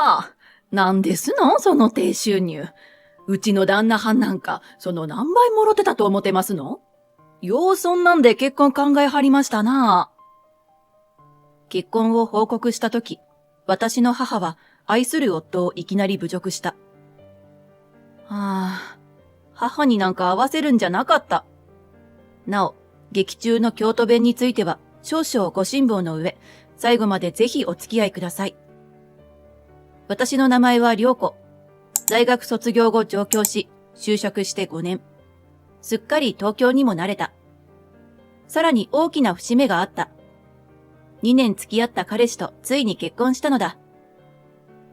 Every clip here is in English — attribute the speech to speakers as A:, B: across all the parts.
A: はあ、なんですのその低収入。うちの旦那はんなんか、その何倍もろてたと思ってますの？ようそんなんで結婚考えはりましたな。結婚を報告したとき、私の母は愛する夫をいきなり侮辱した。母になんか合わせるんじゃなかった。なお、劇中の京都弁については少々ご辛抱の上、最後までぜひお付き合いください。私の名前は涼子。大学卒業後上京し、就職して5年。すっかり東京にも慣れた。さらに大きな節目があった。2年付き合った彼氏とついに結婚したのだ。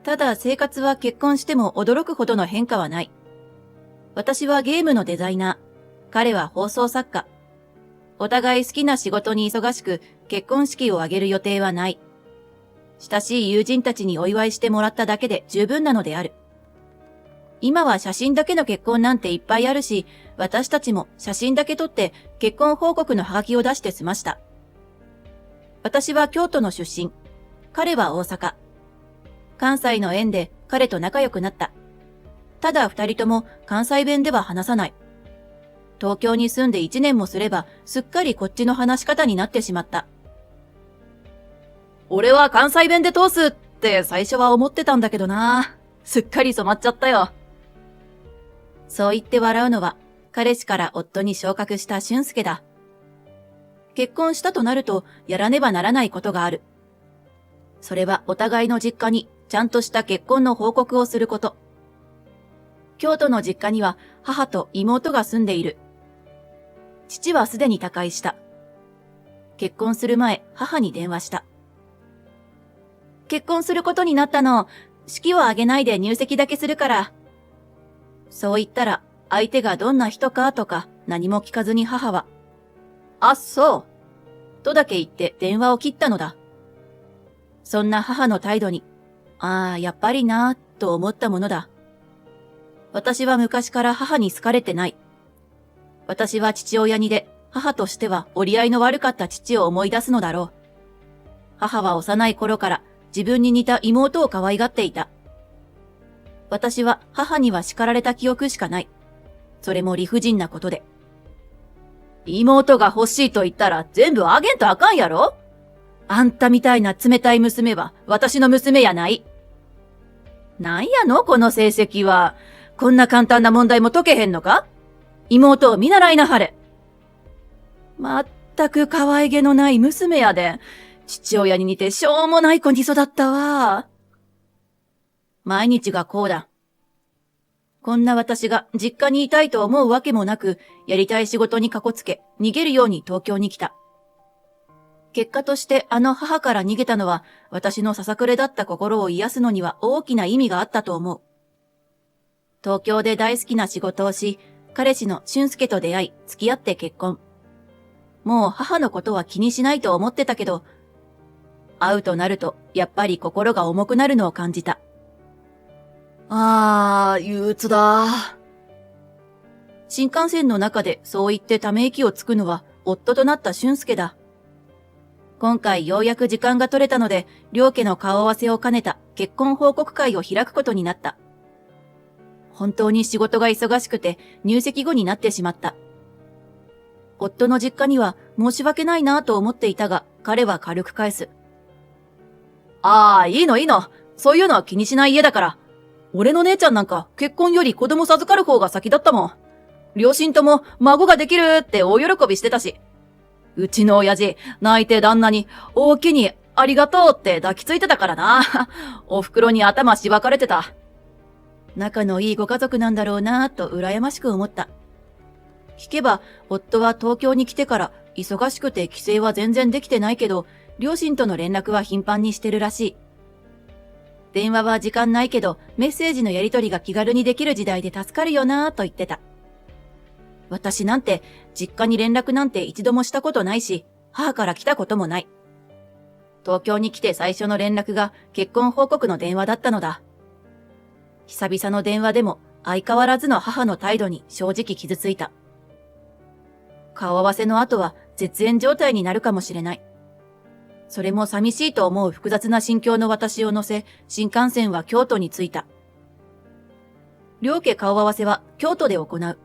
A: ただ生活は結婚しても驚くほどの変化はない。私はゲームのデザイナー。彼は放送作家。お互い好きな仕事に忙しく結婚式を挙げる予定はない。親しい友人たちにお祝いしてもらっただけで十分なのである。今は写真だけの結婚なんていっぱいあるし、私たちも写真だけ撮って結婚報告のハガキを出して済ました。私は京都の出身。彼は大阪。関西の縁で彼と仲良くなった。ただ二人とも関西弁では話さない。東京に住んで1年もすればすっかりこっちの話し方になってしまった。俺は関西弁で通すって最初は思ってたんだけどな。すっかり染まっちゃったよ。そう言って笑うのは彼氏から夫に昇格した俊介だ。結婚したとなるとやらねばならないことがある。それはお互いの実家にちゃんとした結婚の報告をすること。京都の実家には母と妹が住んでいる。父はすでに他界した。結婚する前、母に電話した。結婚することになったの。式を挙げないで入籍だけするから。そう言ったら、相手がどんな人かとか何も聞かずに母は、あっそう。とだけ言って電話を切ったのだ。そんな母の態度に、やっぱりなぁ、と思ったものだ。私は昔から母に好かれてない。私は父親にで、母としては折り合いの悪かった父を思い出すのだろう。母は幼い頃から自分に似た妹を可愛がっていた。私は母には叱られた記憶しかない。それも理不尽なことで。妹が欲しいと言ったら全部あげんとあかんやろ？あんたみたいな冷たい娘は私の娘やない。なんやのこの成績は。こんな簡単な問題も解けへんのか？妹を見習いなはれ。まったく可愛げのない娘やで。父親に似てしょうもない子に育ったわ。毎日がこうだ。こんな私が実家にいたいと思うわけもなく、やりたい仕事にかこつけ、逃げるように東京に来た。結果としてあの母から逃げたのは、私のささくれだった心を癒すのには大きな意味があったと思う。東京で大好きな仕事をし、彼氏の俊介と出会い、付き合って結婚。もう母のことは気にしないと思ってたけど、会うとなると、やっぱり心が重くなるのを感じた。憂鬱だ。新幹線の中でそう言ってため息をつくのは、夫となった俊介だ。今回ようやく時間が取れたので、両家の顔合わせを兼ねた結婚報告会を開くことになった。本当に仕事が忙しくて入籍後になってしまった。夫の実家には申し訳ないなぁと思っていたが、彼は軽く返す。いいのいいの。そういうのは気にしない家だから。俺の姉ちゃんなんか結婚より子供授かる方が先だったもん。両親とも孫ができるって大喜びしてたし。うちの親父、泣いて旦那に大きにありがとうって抱きついてたからな。お袋に頭しばかれてた。仲のいいご家族なんだろうなぁと羨ましく思った。聞けば、夫は東京に来てから忙しくて帰省は全然できてないけど、両親との連絡は頻繁にしてるらしい。電話は時間ないけど、メッセージのやり取りが気軽にできる時代で助かるよなぁと言ってた。私なんて、実家に連絡なんて一度もしたことないし、母から来たこともない。東京に来て最初の連絡が結婚報告の電話だったのだ。久々の電話でも相変わらずの母の態度に正直傷ついた。顔合わせの後は絶縁状態になるかもしれない。それも寂しいと思う複雑な心境の私を乗せ、新幹線は京都に着いた。両家顔合わせは京都で行う。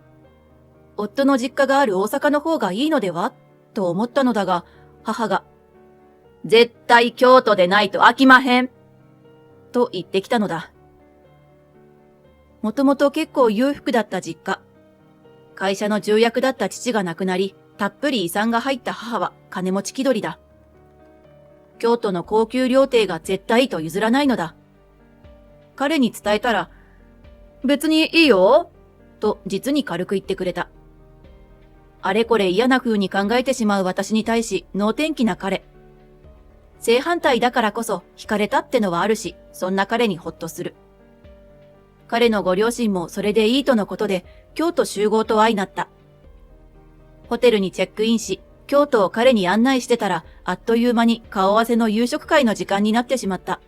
A: 夫の実家がある大阪の方がいいのではと思ったのだが、母が、絶対京都でないと飽きまへんと言ってきたのだ。もともと結構裕福だった実家。会社の重役だった父が亡くなり、たっぷり遺産が入った母は金持ち気取りだ。京都の高級料亭が絶対と譲らないのだ。彼に伝えたら、別にいいよ、と実に軽く言ってくれた。あれこれ嫌な風に考えてしまう私に対し、能天気な彼。正反対だからこそ惹かれたってのはあるし、そんな彼にほっとする。彼のご両親もそれでいいとのことで、京都集合と相なった。ホテルにチェックインし、京都を彼に案内してたら、あっという間に顔合わせの夕食会の時間になってしまった。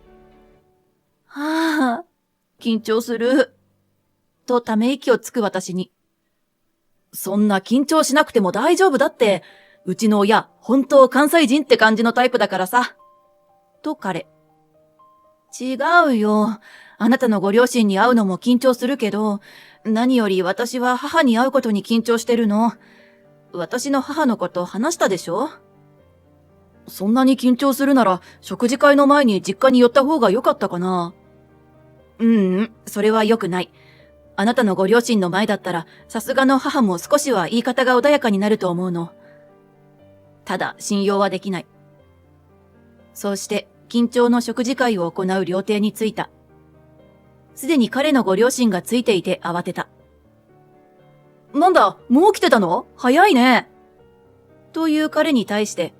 A: はぁ、緊張する。とため息をつく私に。そんな緊張しなくても大丈夫だって、うちの親、本当関西人って感じのタイプだからさ。と彼。違うよ。あなたのご両親に会うのも緊張するけど、何より私は母に会うことに緊張してるの。私の母のこと話したでしょ？そんなに緊張するなら、食事会の前に実家に寄った方が良かったかな。それは良くない。あなたのご両親の前だったら、さすがの母も少しは言い方が穏やかになると思うの。ただ、信用はできない。そうして、緊張の食事会を行う料亭に着いた。すでに彼のご両親がついていて慌てた。なんだ、もう来てたの？早いね。という彼に対して、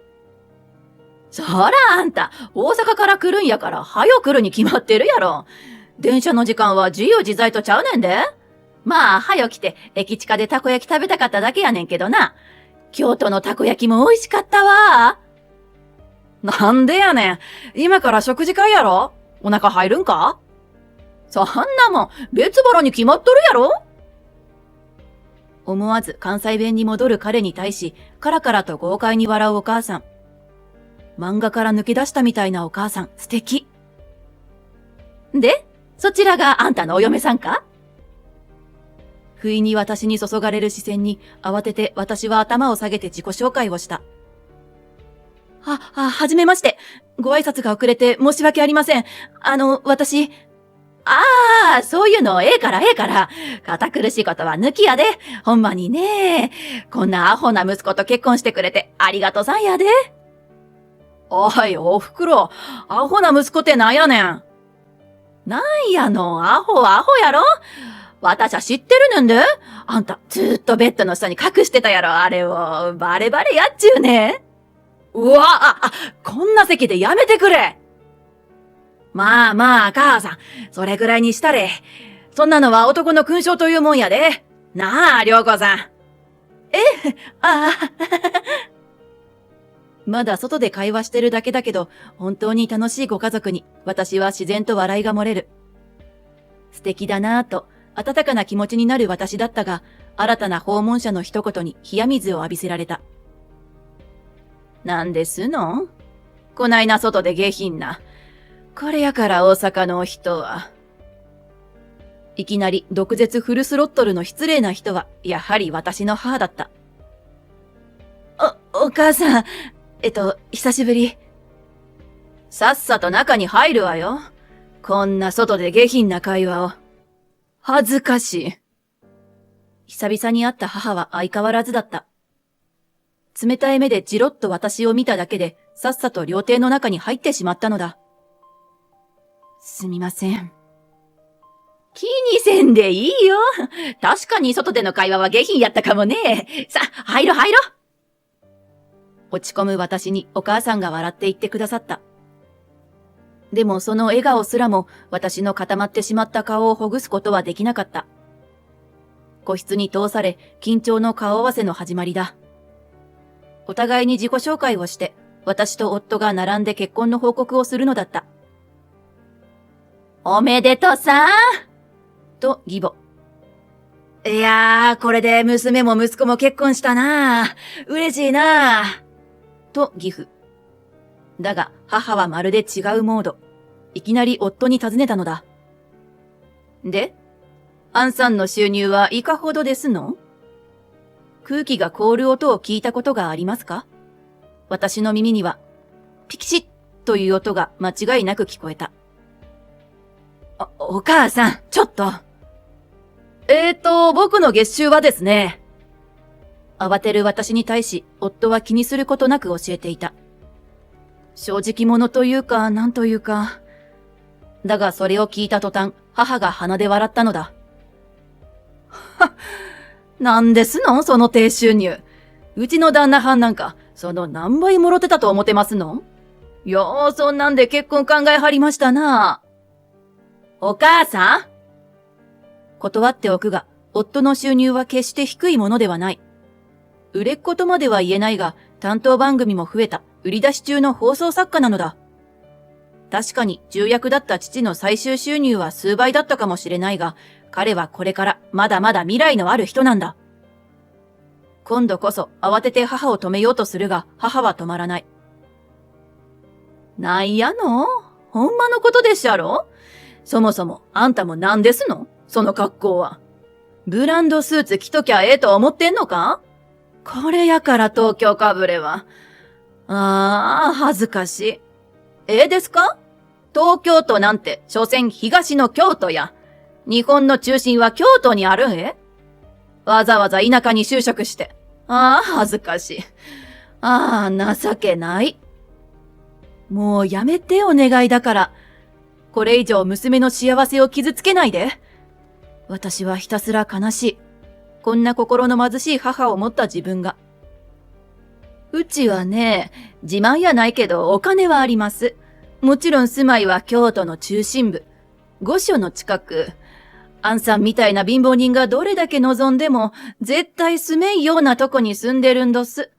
A: そらあんた、大阪から来るんやから、早く来るに決まってるやろ。電車の時間は自由自在とちゃうねんで。まあ、早来て、駅近でたこ焼き食べたかっただけやねんけどな。京都のたこ焼きも美味しかったわ。なんでやねん。今から食事会やろ？お腹入るんか？そんなもん、別腹に決まっとるやろ？思わず関西弁に戻る彼に対し、カラカラと豪快に笑うお母さん。漫画から抜け出したみたいなお母さん、素敵。で、そちらがあんたのお嫁さんか？不意に私に注がれる視線に、慌てて私は頭を下げて自己紹介をした。はじめまして。ご挨拶が遅れて申し訳ありません。私、そういうのええから。堅苦しいことは抜きやで。ほんまにね。こんなアホな息子と結婚してくれてありがとさんやで。おい、おふくろ。アホな息子ってなんやねん。なんやの、アホやろ？私は知ってるねんで。あんた、ずーっとベッドの下に隠してたやろ、あれを。バレバレやっちゅうね。うわ、こんな席でやめてくれ。まあ、母さん、それぐらいにしたれ。そんなのは男の勲章というもんやで。なあ、良子さん。まだ外で会話してるだけだけど、本当に楽しいご家族に、私は自然と笑いが漏れる。素敵だなぁと、温かな気持ちになる私だったが、新たな訪問者の一言に冷や水を浴びせられた。なんですの？こないな外で下品な。これやから大阪の人は。いきなり毒舌フルスロットルの失礼な人は、やはり私の母だった。お母さん、久しぶり。さっさと中に入るわよ。こんな外で下品な会話を。恥ずかしい。久々に会った母は相変わらずだった。冷たい目でじろっと私を見ただけで、さっさと料亭の中に入ってしまったのだ。すみません。気にせんでいいよ。確かに外での会話は下品やったかもね。さ、入ろ。落ち込む私にお母さんが笑って言ってくださった。でもその笑顔すらも私の固まってしまった顔をほぐすことはできなかった。個室に通され、緊張の顔合わせの始まりだ。お互いに自己紹介をして、私と夫が並んで結婚の報告をするのだった。おめでとうさーと義母。いやー、これで娘も息子も結婚したなー。嬉しいなー。と義父。だが母はまるで違うモード。いきなり夫に尋ねたのだ。で、アンさんの収入はいかほどですの？空気が凍る音を聞いたことがありますか？私の耳には、ピキシッという音が間違いなく聞こえた。お母さん、ちょっと。僕の月収はですね。慌てる私に対し、夫は気にすることなく教えていた。正直者というか、なんというか。だがそれを聞いた途端、母が鼻で笑ったのだ。はっ、なんですのその低収入。うちの旦那はんなんか、その何倍もろてたと思ってますの？よー、そんなんで結婚考えはりましたな。お母さん？断っておくが、夫の収入は決して低いものではない。売れっ子とまでは言えないが、担当番組も増えた売り出し中の放送作家なのだ。確かに重役だった父の最終収入は数倍だったかもしれないが、彼はこれからまだまだ未来のある人なんだ。今度こそ慌てて母を止めようとするが、母は止まらない。なんやの？ほんまのことでっしゃろ？そもそもあんたもなんですの？その格好は。ブランドスーツ着ときゃええと思ってんのか？これやから東京かぶれは。恥ずかしい。ですか？東京都なんて、所詮東の京都や。日本の中心は京都にあるんわざわざ田舎に就職して。恥ずかしい。情けない。もうやめてお願いだから。これ以上娘の幸せを傷つけないで。私はひたすら悲しい。こんな心の貧しい母を持った自分が。うちはね、自慢やないけどお金はあります。もちろん住まいは京都の中心部。御所の近く。あんさんみたいな貧乏人がどれだけ望んでも絶対住めんようなとこに住んでるんどす。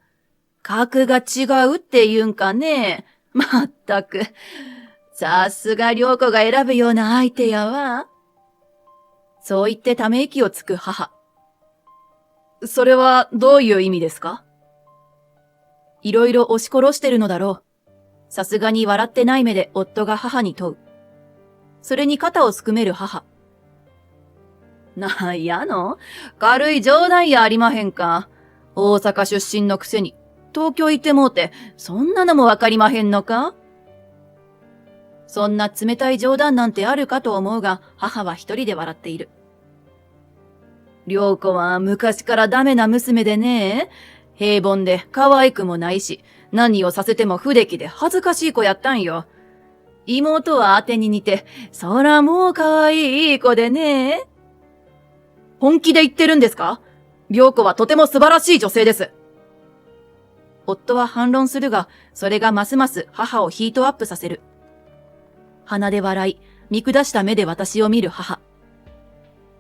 A: 格が違うって言うんかね。まったく。さすが良子が選ぶような相手やわ。そう言ってため息をつく母。それはどういう意味ですか？いろいろ押し殺してるのだろう。さすがに笑ってない目で夫が母に問う。それに肩をすくめる母。なんやの？軽い冗談やありまへんか。大阪出身のくせに、東京行ってもうて、そんなのもわかりまへんのか？そんな冷たい冗談なんてあるかと思うが、母は一人で笑っている。良子は昔からダメな娘でね、平凡で可愛くもないし、何をさせても不出来で恥ずかしい子やったんよ。妹は当てに似て、そらもう可愛いいい子でね。本気で言ってるんですか？良子はとても素晴らしい女性です。夫は反論するが、それがますます母をヒートアップさせる。鼻で笑い、見下した目で私を見る母。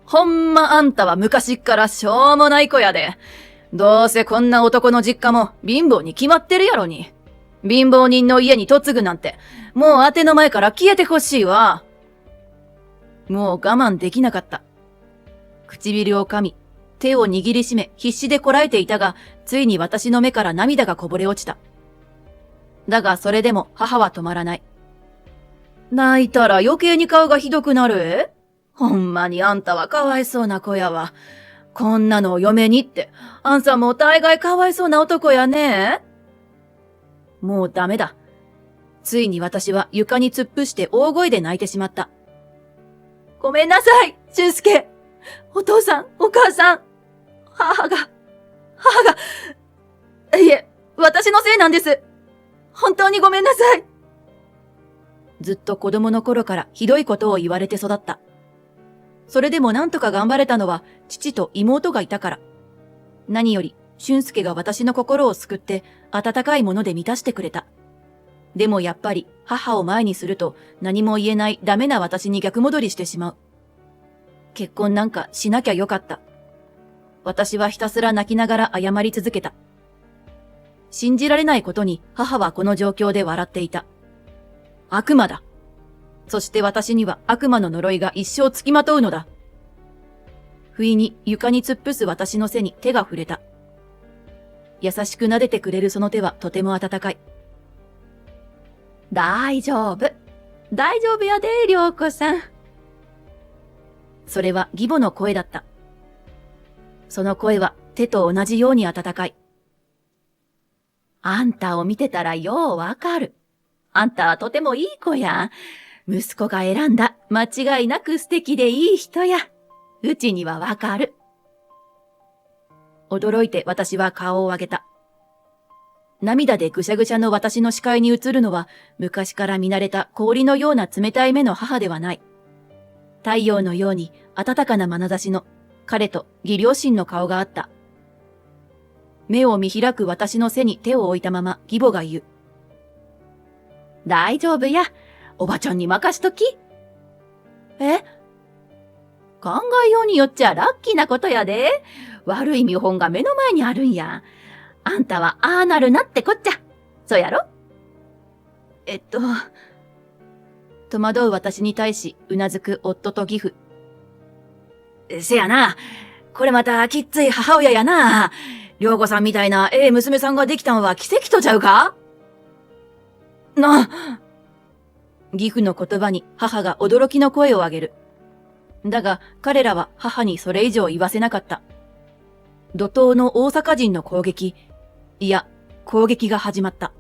A: ほんまあんたは昔っからしょうもない子やで。どうせこんな男の実家も貧乏に決まってるやろに。貧乏人の家に嫁ぐなんて、もう当ての前から消えてほしいわ。もう我慢できなかった。唇を噛み、手を握りしめ必死でこらえていたが、ついに私の目から涙がこぼれ落ちた。だがそれでも母は止まらない。泣いたら余計に顔がひどくなる？ほんまにあんたはかわいそうな子やわ。こんなのを嫁にって、あんさんも大概かわいそうな男やね。もうダメだ。ついに私は床に突っ伏して大声で泣いてしまった。ごめんなさい、俊介。お父さん、お母さん。母が。いえ、私のせいなんです。本当にごめんなさい。ずっと子供の頃からひどいことを言われて育った。それでもなんとか頑張れたのは父と妹がいたから。何より俊介が私の心を救って温かいもので満たしてくれた。でもやっぱり母を前にすると何も言えないダメな私に逆戻りしてしまう。結婚なんかしなきゃよかった。私はひたすら泣きながら謝り続けた。信じられないことに母はこの状況で笑っていた。悪魔だ。そして私には悪魔の呪いが一生つきまとうのだ。不意に床に突っ伏す私の背に手が触れた。優しく撫でてくれるその手はとても温かい。大丈夫。大丈夫やで、涼子さん。それは義母の声だった。その声は手と同じように温かい。あんたを見てたらようわかる。あんたはとてもいい子や。息子が選んだ間違いなく素敵でいい人や。うちにはわかる。驚いて私は顔を上げた。涙でぐしゃぐしゃの私の視界に映るのは昔から見慣れた氷のような冷たい目の母ではない。太陽のように暖かな眼差しの彼と義両親の顔があった。目を見開く私の背に手を置いたまま義母が言う。大丈夫や。おばちゃんに任しとき。え？考えようによっちゃラッキーなことやで。悪い見本が目の前にあるんや。あんたはああなるなってこっちゃ。そうやろ？戸惑う私に対しうなずく夫と義父。せやな。これまたきっつい母親やな。涼子さんみたいな娘さんができたんは奇跡とちゃうか？義父の言葉に母が驚きの声を上げる。だが彼らは母にそれ以上言わせなかった。怒涛の大阪人の攻撃が始まった。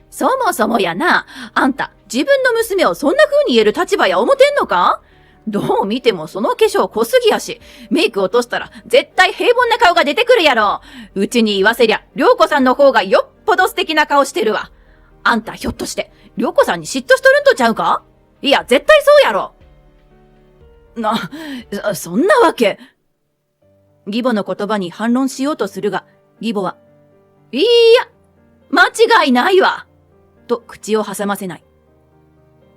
A: そもそもやな、あんた自分の娘をそんな風に言える立場や思てんのか？どう見てもその化粧濃すぎやし、メイク落としたら絶対平凡な顔が出てくるやろ。うちに言わせりゃ、涼子さんの方がよっぽど素敵な顔してるわ。あんたひょっとして、涼子さんに嫉妬しとるんとちゃうか？いや、絶対そうやろ。そんなわけ。義母の言葉に反論しようとするが、義母は、いいや、間違いないわ。と口を挟ませない。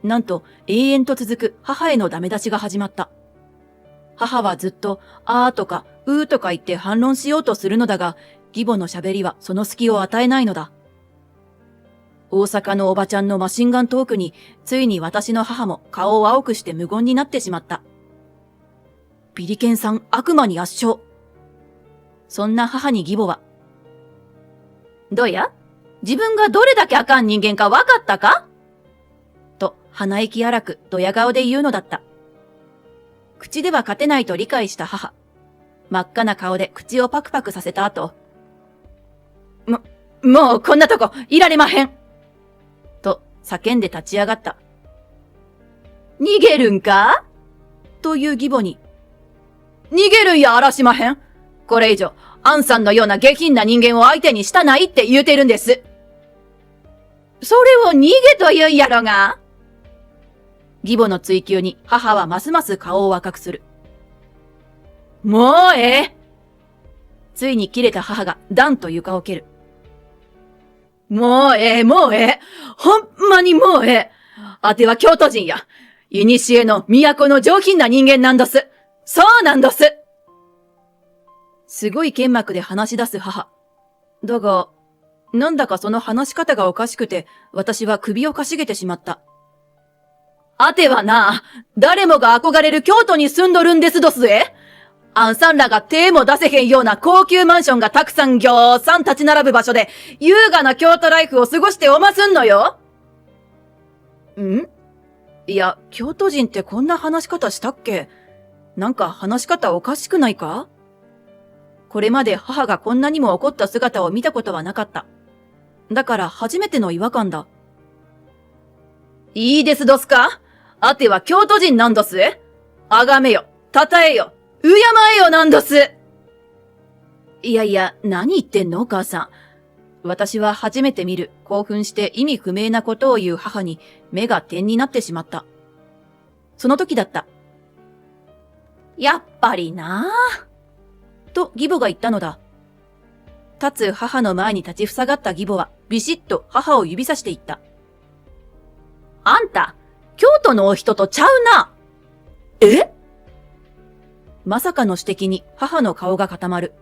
A: なんと永遠と続く母へのダメ出しが始まった。母はずっとあーとかうーとか言って反論しようとするのだが、義母の喋りはその隙を与えないのだ。大阪のおばちゃんのマシンガントークに、ついに私の母も顔を青くして無言になってしまった。ビリケンさん悪魔に圧勝。そんな母に義母は、どうや？自分がどれだけあかん人間か分かったか？と鼻息荒くドヤ顔で言うのだった。口では勝てないと理解した母。真っ赤な顔で口をパクパクさせた後、もうこんなとこいられまへんと叫んで立ち上がった。逃げるんか？という義母に、逃げるんやあらしまへん。これ以上、アンさんのような下品な人間を相手にしたないって言うてるんです。それを逃げと言うんやろが。義母の追求に母はますます顔を赤くする。もうええ。ついに切れた母がダンと床を蹴る。もうええ、もうええ。ほんまにもうええ。あては京都人や。古の都の上品な人間なんどす。そうなんどす。すごい剣幕で話し出す母。だが、なんだかその話し方がおかしくて、私は首をかしげてしまった。あてはな、誰もが憧れる京都に住んどるんですどすえ。あんさんらが手も出せへんような高級マンションがたくさんぎょーさん立ち並ぶ場所で、優雅な京都ライフを過ごしておますんのよ。いや、京都人ってこんな話し方したっけ？なんか話し方おかしくないか？これまで母がこんなにも怒った姿を見たことはなかった。だから初めての違和感だ。いいですどすか？あては京都人なんどすえ？あがめよ、たたえよ、敬えよなんどす。いやいや、何言ってんのお母さん。私は初めて見る興奮して意味不明なことを言う母に目が点になってしまった。その時だった。やっぱりなぁ。と義母が言ったのだ。立つ母の前に立ちふさがった義母はビシッと母を指さして言った。あんた、京都のお人とちゃうな。え？まさかの指摘に母の顔が固まる。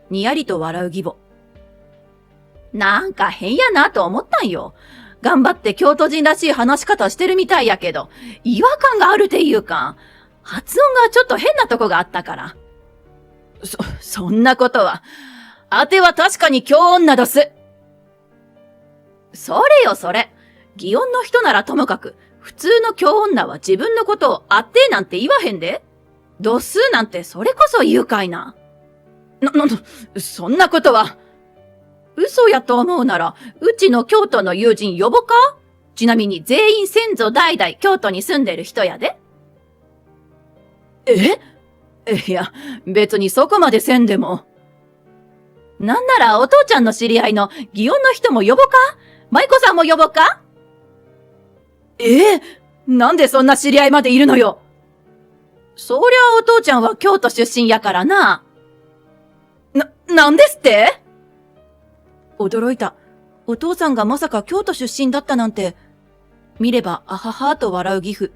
A: にやりと笑う義母。なんか変やなと思ったんよ。頑張って京都人らしい話し方してるみたいやけど、違和感があるっていうか、発音がちょっと変なとこがあったから。そんなことは、あては確かに京女どす。それよそれ。祇園の人ならともかく、普通の京女は自分のことをあってなんて言わへんで。度数なんてそれこそ誘拐な。そんなことは。嘘やと思うなら、うちの京都の友人呼ぼか？ちなみに全員先祖代々京都に住んでる人やで。いや、別にそこまでせんでも。なんならお父ちゃんの知り合いの祇園の人も呼ぼか？舞妓さんも呼ぼか？なんでそんな知り合いまでいるのよ。そりゃお父ちゃんは京都出身やからな。なんですって？驚いた。お父さんがまさか京都出身だったなんて。見ればあははと笑う義父。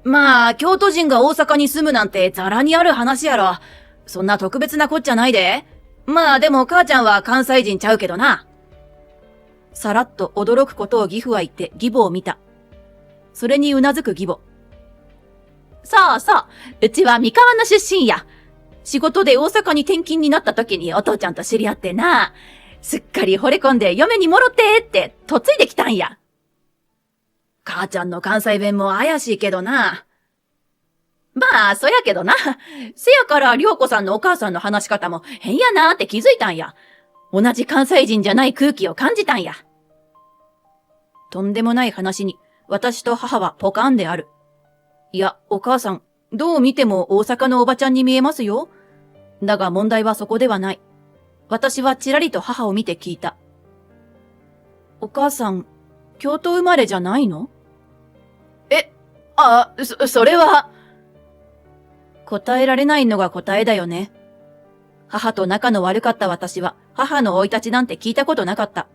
A: まあ、京都人が大阪に住むなんてザラにある話やろ。そんな特別なこっちゃないで。まあでも母ちゃんは関西人ちゃうけどな。さらっと驚くことを義父は言って義母を見た。それにうなずく義母。そうそう、うちは三河の出身や。仕事で大阪に転勤になった時にお父ちゃんと知り合ってな。すっかり惚れ込んで嫁にもろってって嫁いできたんや。母ちゃんの関西弁も怪しいけどな。まあ、そやけどな。せやから涼子さんのお母さんの話し方も変やなーって気づいたんや。同じ関西人じゃない空気を感じたんや。とんでもない話に、私と母はポカンである。いや、お母さん、どう見ても大阪のおばちゃんに見えますよ。だが問題はそこではない。私はちらりと母を見て聞いた。お母さん、京都生まれじゃないの？それは。答えられないのが答えだよね。母と仲の悪かった私は母の生い立ちなんて聞いたことなかった。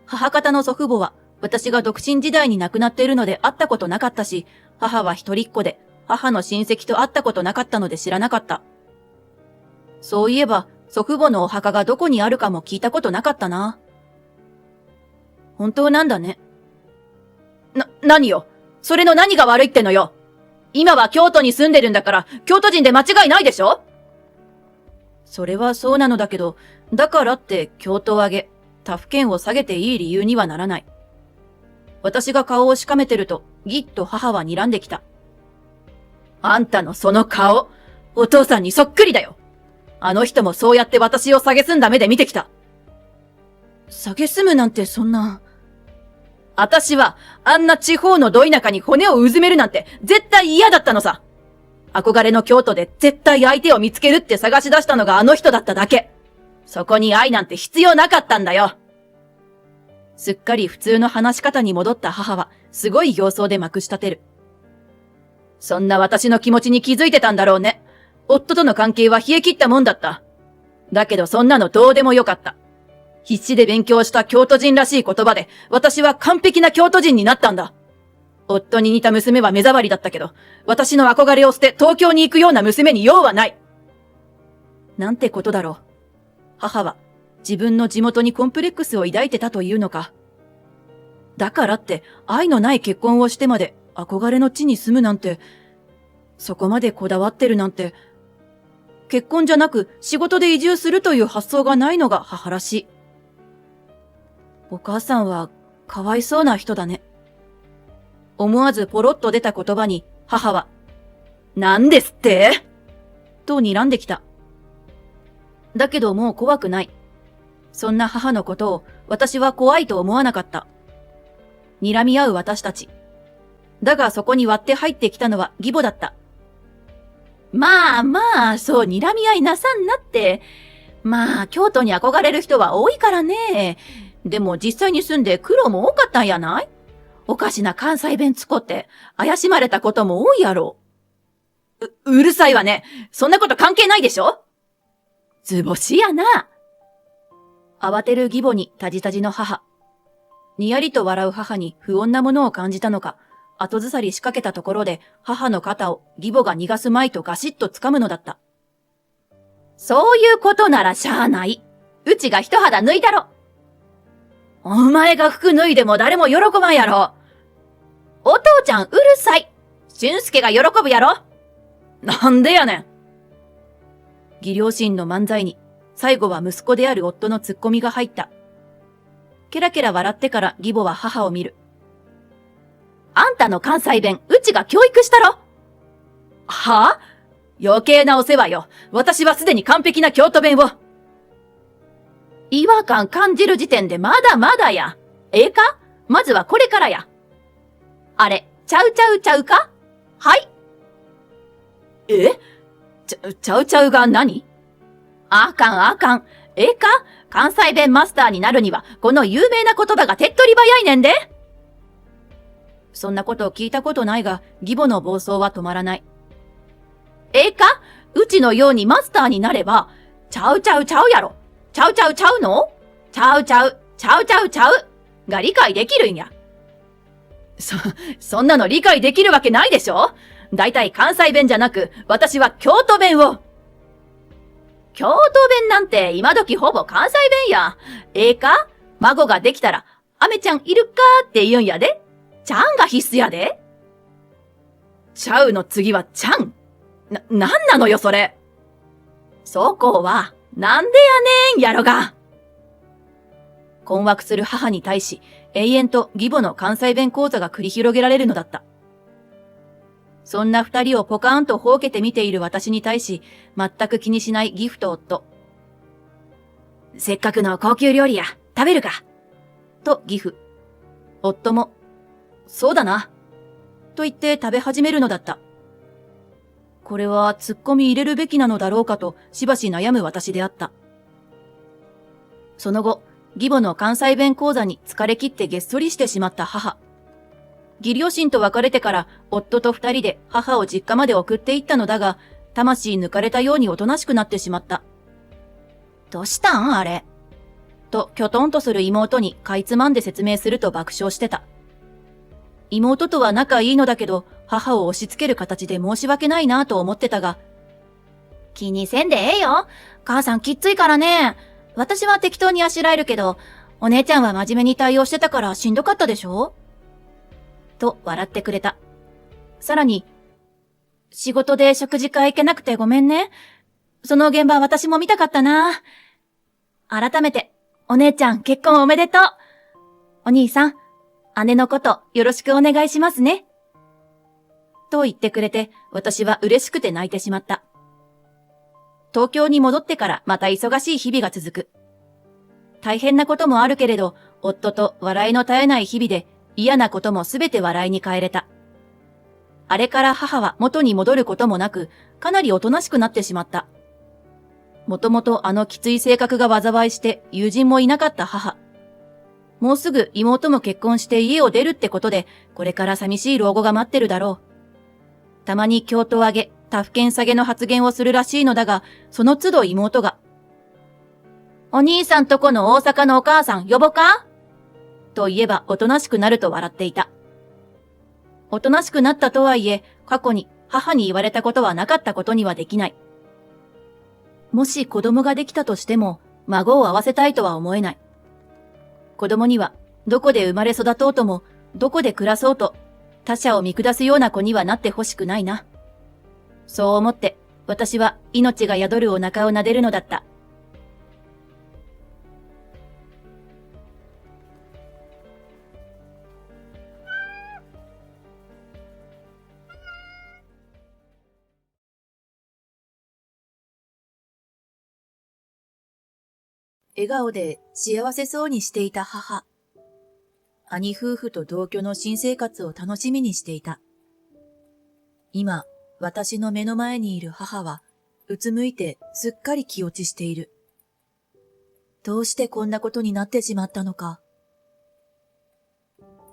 A: 母方の祖父母は私が独身時代に亡くなっているので会ったことなかったし、母は一人っ子で母の親戚と会ったことなかったので知らなかった。そういえば祖父母のお墓がどこにあるかも聞いたことなかったな。本当なんだね。何よ。それの何が悪いってのよ。今は京都に住んでるんだから、京都人で間違いないでしょ？それはそうなのだけど、だからって京都を上げ、他府県を下げていい理由にはならない。私が顔をしかめてると、ぎっと母は睨んできた。あんたのその顔、お父さんにそっくりだよ。あの人もそうやって私を蔑んだ目で見てきた。蔑むなんてそんな。私は、あんな地方のど田舎に骨をうずめるなんて絶対嫌だったのさ。憧れの京都で絶対相手を見つけるって探し出したのがあの人だっただけ。そこに愛なんて必要なかったんだよ。すっかり普通の話し方に戻った母は、すごい形相でまくし立てる。そんな私の気持ちに気づいてたんだろうね。夫との関係は冷え切ったもんだった。だけどそんなのどうでもよかった。必死で勉強した京都人らしい言葉で、私は完璧な京都人になったんだ。夫に似た娘は目障りだったけど、私の憧れを捨て東京に行くような娘に用はない。なんてことだろう。母は自分の地元にコンプレックスを抱いてたというのか。だからって愛のない結婚をしてまで憧れの地に住むなんて、そこまでこだわってるなんて、結婚じゃなく仕事で移住するという発想がないのが母らしい。お母さんはかわいそうな人だね。思わずポロッと出た言葉に母は、なんですってと睨んできた。だけどもう怖くない。そんな母のことを私は怖いと思わなかった。睨み合う私たち。だがそこに割って入ってきたのは義母だった。まあまあ、そう睨み合いなさんなって。まあ、京都に憧れる人は多いからね。でも実際に住んで苦労も多かったんやない？おかしな関西弁つこって怪しまれたことも多いやろ。うるさいわね。そんなこと関係ないでしょ？図星やな。慌てる義母にタジタジの母。にやりと笑う母に不穏なものを感じたのか、後ずさり仕掛けたところで母の肩を義母が逃がすまいとガシッと掴むのだった。そういうことならしゃあない。うちが一肌脱いだろ。お前が服脱いでも誰も喜ばんやろ。お父ちゃんうるさい。俊介が喜ぶやろ。なんでやねん。義両親の漫才に最後は息子である夫のツッコミが入った。ケラケラ笑ってから義母は母を見る。あんたの関西弁、うちが教育したろ。はぁ、余計なお世話よ。私はすでに完璧な京都弁を。違和感感じる時点でまだまだや。ええか？まずはこれからや。あれ、ちゃうちゃうちゃうか？はい。ちゃうちゃうが何？あかんあかん。ええか？関西弁マスターになるには、この有名な言葉が手っ取り早いねんで。そんなことを聞いたことないが、義母の暴走は止まらない。ええか？うちのようにマスターになれば、ちゃうちゃうちゃうやろ。ちゃうちゃうちゃうの？ちゃうちゃう、ちゃうちゃうちゃうが理解できるんや。そんなの理解できるわけないでしょ？だいたい関西弁じゃなく、私は京都弁を。京都弁なんて今時ほぼ関西弁や。ええか？孫ができたら、アメちゃんいるかって言うんやで。ちゃんが必須やで。ちゃうの次はちゃん。なんなのよそれ。そこは、なんでやねんやろが。困惑する母に対し、永遠と義母の関西弁講座が繰り広げられるのだった。そんな二人をポカーンとほうけて見ている私に対し、全く気にしない義父と夫。せっかくの高級料理や、食べるか。と義父。夫も、そうだな。と言って食べ始めるのだった。これは突っ込み入れるべきなのだろうかとしばし悩む私であった。その後、義母の関西弁講座に疲れ切ってげっそりしてしまった母。義両親と別れてから夫と二人で母を実家まで送って行ったのだが、魂抜かれたようにおとなしくなってしまった。どうしたんあれ。と、きょとんとする妹にかいつまんで説明すると爆笑してた。妹とは仲いいのだけど、母を押し付ける形で申し訳ないなぁと思ってたが、気にせんでええよ。母さんきっついからね。私は適当にあしらえるけど、お姉ちゃんは真面目に対応してたからしんどかったでしょ？と笑ってくれた。さらに、仕事で食事会行けなくてごめんね。その現場私も見たかったな。改めて、お姉ちゃん結婚おめでとう。お兄さん、姉のことよろしくお願いしますね。と言ってくれて、私は嬉しくて泣いてしまった。東京に戻ってからまた忙しい日々が続く。大変なこともあるけれど、夫と笑いの絶えない日々で嫌なこともすべて笑いに変えれた。あれから母は元に戻ることもなく、かなりおとなしくなってしまった。もともとあのきつい性格が災いして友人もいなかった母。もうすぐ妹も結婚して家を出るってことで、これから寂しい老後が待ってるだろう。たまに京都上げ、他府県下げの発言をするらしいのだが、その都度妹が、お兄さんとこの大阪のお母さん呼ぼか？と言えばおとなしくなると笑っていた。おとなしくなったとはいえ、過去に母に言われたことはなかったことにはできない。もし子供ができたとしても、孫を会わせたいとは思えない。子供には、どこで生まれ育とうとも、どこで暮らそうと、他者を見下すような子にはなってほしくないな。そう思って、私は命が宿るお腹を撫でるのだった。笑顔で幸せそうにしていた母。兄夫婦と同居の新生活を楽しみにしていた。今、私の目の前にいる母は、うつむいてすっかり気落ちしている。どうしてこんなことになってしまったのか。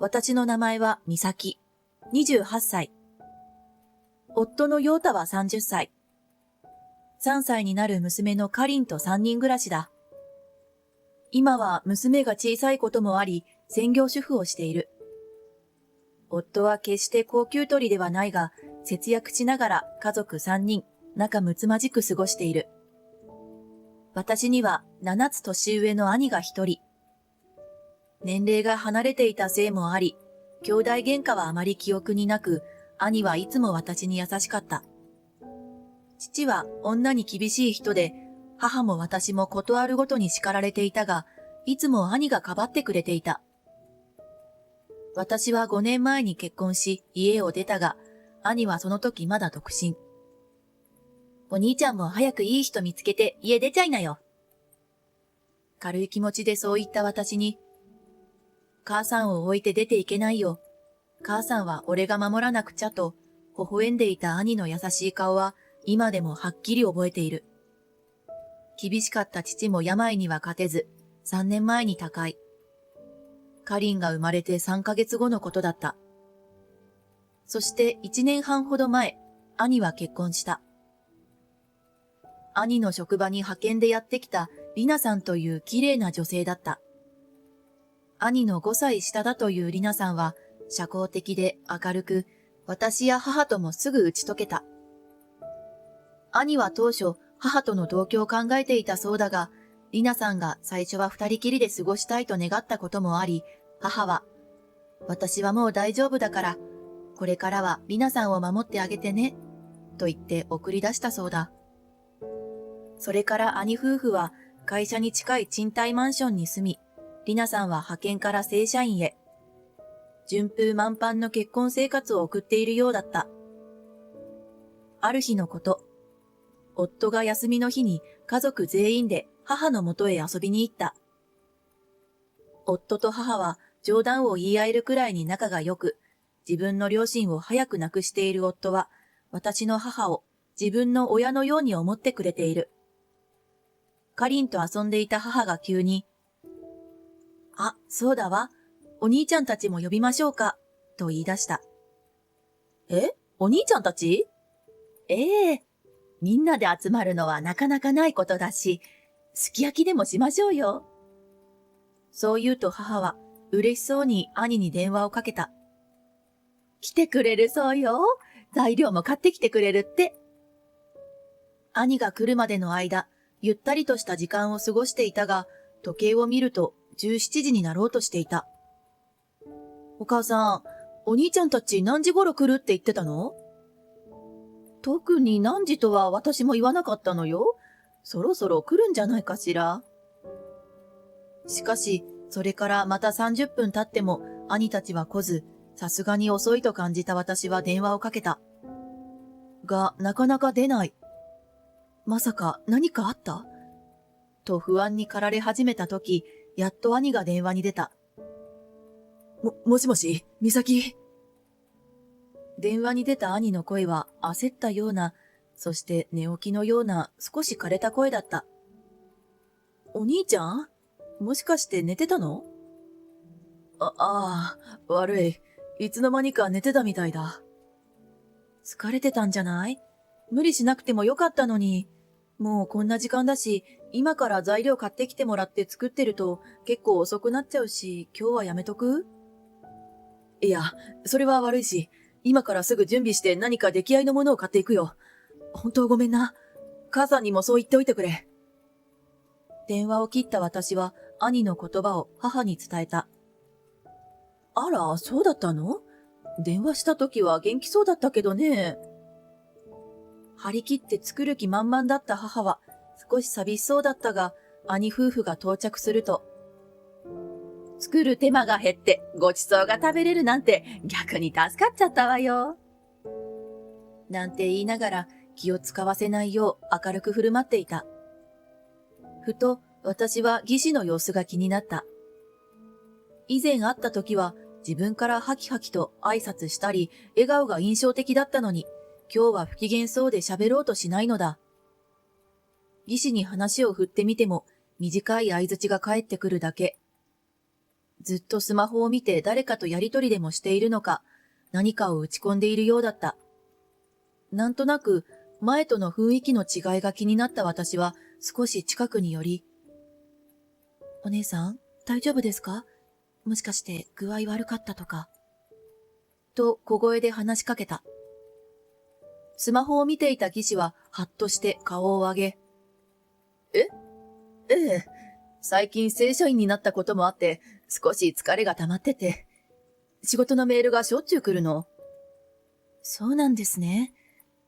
A: 私の名前は美咲、28歳。夫の陽太は30歳。3歳になる娘のかりんと3人暮らしだ。今は娘が小さいこともあり、専業主婦をしている。夫は決して高級取りではないが、節約しながら家族3人、仲睦まじく過ごしている。私には7つ年上の兄が1人。年齢が離れていたせいもあり、兄弟喧嘩はあまり記憶になく、兄はいつも私に優しかった。父は女に厳しい人で、母も私もことあるごとに叱られていたが、いつも兄がかばってくれていた。私は5年前に結婚し家を出たが、兄はその時まだ独身。お兄ちゃんも早くいい人見つけて家出ちゃいなよ。軽い気持ちでそう言った私に、母さんを置いて出ていけないよ。母さんは俺が守らなくちゃと、微笑んでいた兄の優しい顔は今でもはっきり覚えている。厳しかった父も病には勝てず、3年前に他界。カリンが生まれて3ヶ月後のことだった。そして1年半ほど前、兄は結婚した。兄の職場に派遣でやってきたリナさんという綺麗な女性だった。兄の5歳下だというリナさんは社交的で明るく、私や母ともすぐ打ち解けた。兄は当初母との同居を考えていたそうだが、リナさんが最初は二人きりで過ごしたいと願ったこともあり、母は、私はもう大丈夫だから、これからはリナさんを守ってあげてね、と言って送り出したそうだ。それから兄夫婦は会社に近い賃貸マンションに住み、リナさんは派遣から正社員へ。順風満帆の結婚生活を送っているようだった。ある日のこと、夫が休みの日に家族全員で母のもとへ遊びに行った。夫と母は冗談を言い合えるくらいに仲が良く、自分の両親を早く亡くしている夫は、私の母を自分の親のように思ってくれている。カリンと遊んでいた母が急に、あ、そうだわ。お兄ちゃんたちも呼びましょうか、と言い出した。え？お兄ちゃんたち？ええ。みんなで集まるのはなかなかないことだし、すき焼きでもしましょうよ。そう言うと母は嬉しそうに兄に電話をかけた。来てくれるそうよ。材料も買ってきてくれるって。兄が来るまでの間、ゆったりとした時間を過ごしていたが、時計を見ると17時になろうとしていた。お母さん、お兄ちゃんたち何時頃来るって言ってたの？特に何時とは私も言わなかったのよ。そろそろ来るんじゃないかしら。しかし、それからまた30分経っても兄たちは来ず、さすがに遅いと感じた私は電話をかけた。が、なかなか出ない。まさか何かあった？と不安に駆られ始めたとき、やっと兄が電話に出た。もしもし、美咲。電話に出た兄の声は焦ったような、そして寝起きのような少し枯れた声だった。お兄ちゃん？もしかして寝てたの？悪い。いつの間にか寝てたみたいだ。疲れてたんじゃない？無理しなくてもよかったのに。もうこんな時間だし、今から材料買ってきてもらって作ってると結構遅くなっちゃうし、今日はやめとく？いや、それは悪いし、今からすぐ準備して何か出来合いのものを買っていくよ。本当ごめんな。母さんにもそう言っておいてくれ。電話を切った私は兄の言葉を母に伝えた。あら、そうだったの？電話した時は元気そうだったけどね。張り切って作る気満々だった母は少し寂しそうだったが、兄夫婦が到着すると、作る手間が減ってごちそうが食べれるなんて逆に助かっちゃったわよ。なんて言いながら気を使わせないよう明るく振る舞っていた。ふと私は義士の様子が気になった。以前会った時は自分からハキハキと挨拶したり笑顔が印象的だったのに、今日は不機嫌そうで喋ろうとしないのだ。義士に話を振ってみても短い相槌が返ってくるだけ。ずっとスマホを見て誰かとやりとりでもしているのか、何かを打ち込んでいるようだった。なんとなく前との雰囲気の違いが気になった私は少し近くに寄り、お姉さん、大丈夫ですか？もしかして具合悪かったとか。と小声で話しかけた。スマホを見ていた義士ははっとして顔を上げ、ええ、最近正社員になったこともあって少し疲れが溜まってて、仕事のメールがしょっちゅう来るの。そうなんですね。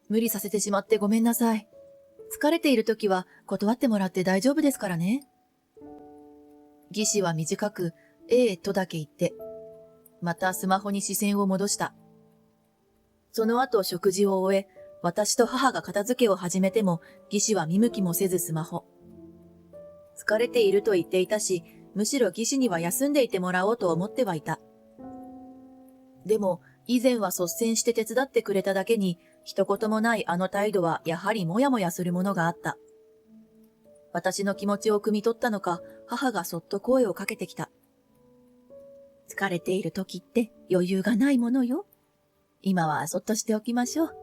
A: 無理させてしまってごめんなさい。疲れているときは断ってもらって大丈夫ですからね。義士は短く、とだけ言って、またスマホに視線を戻した。その後食事を終え、私と母が片付けを始めても、義士は見向きもせずスマホ。疲れていると言っていたし、むしろ義士には休んでいてもらおうと思ってはいた。でも、以前は率先して手伝ってくれただけに、一言もないあの態度はやはりもやもやするものがあった。私の気持ちを汲み取ったのか、母がそっと声をかけてきた。疲れている時って余裕がないものよ。今はそっとしておきましょう。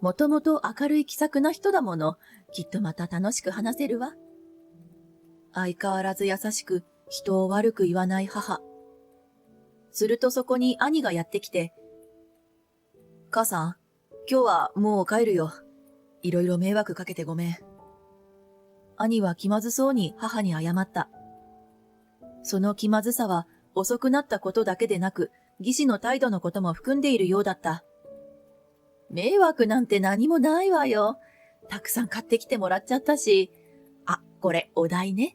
A: もともと明るい気さくな人だもの、きっとまた楽しく話せるわ。相変わらず優しく、人を悪く言わない母。するとそこに兄がやってきて、母さん、今日はもう帰るよ。いろいろ迷惑かけてごめん。兄は気まずそうに母に謝った。その気まずさは遅くなったことだけでなく、義士の態度のことも含んでいるようだった。迷惑なんて何もないわよ。たくさん買ってきてもらっちゃったし。あ、これお代ね。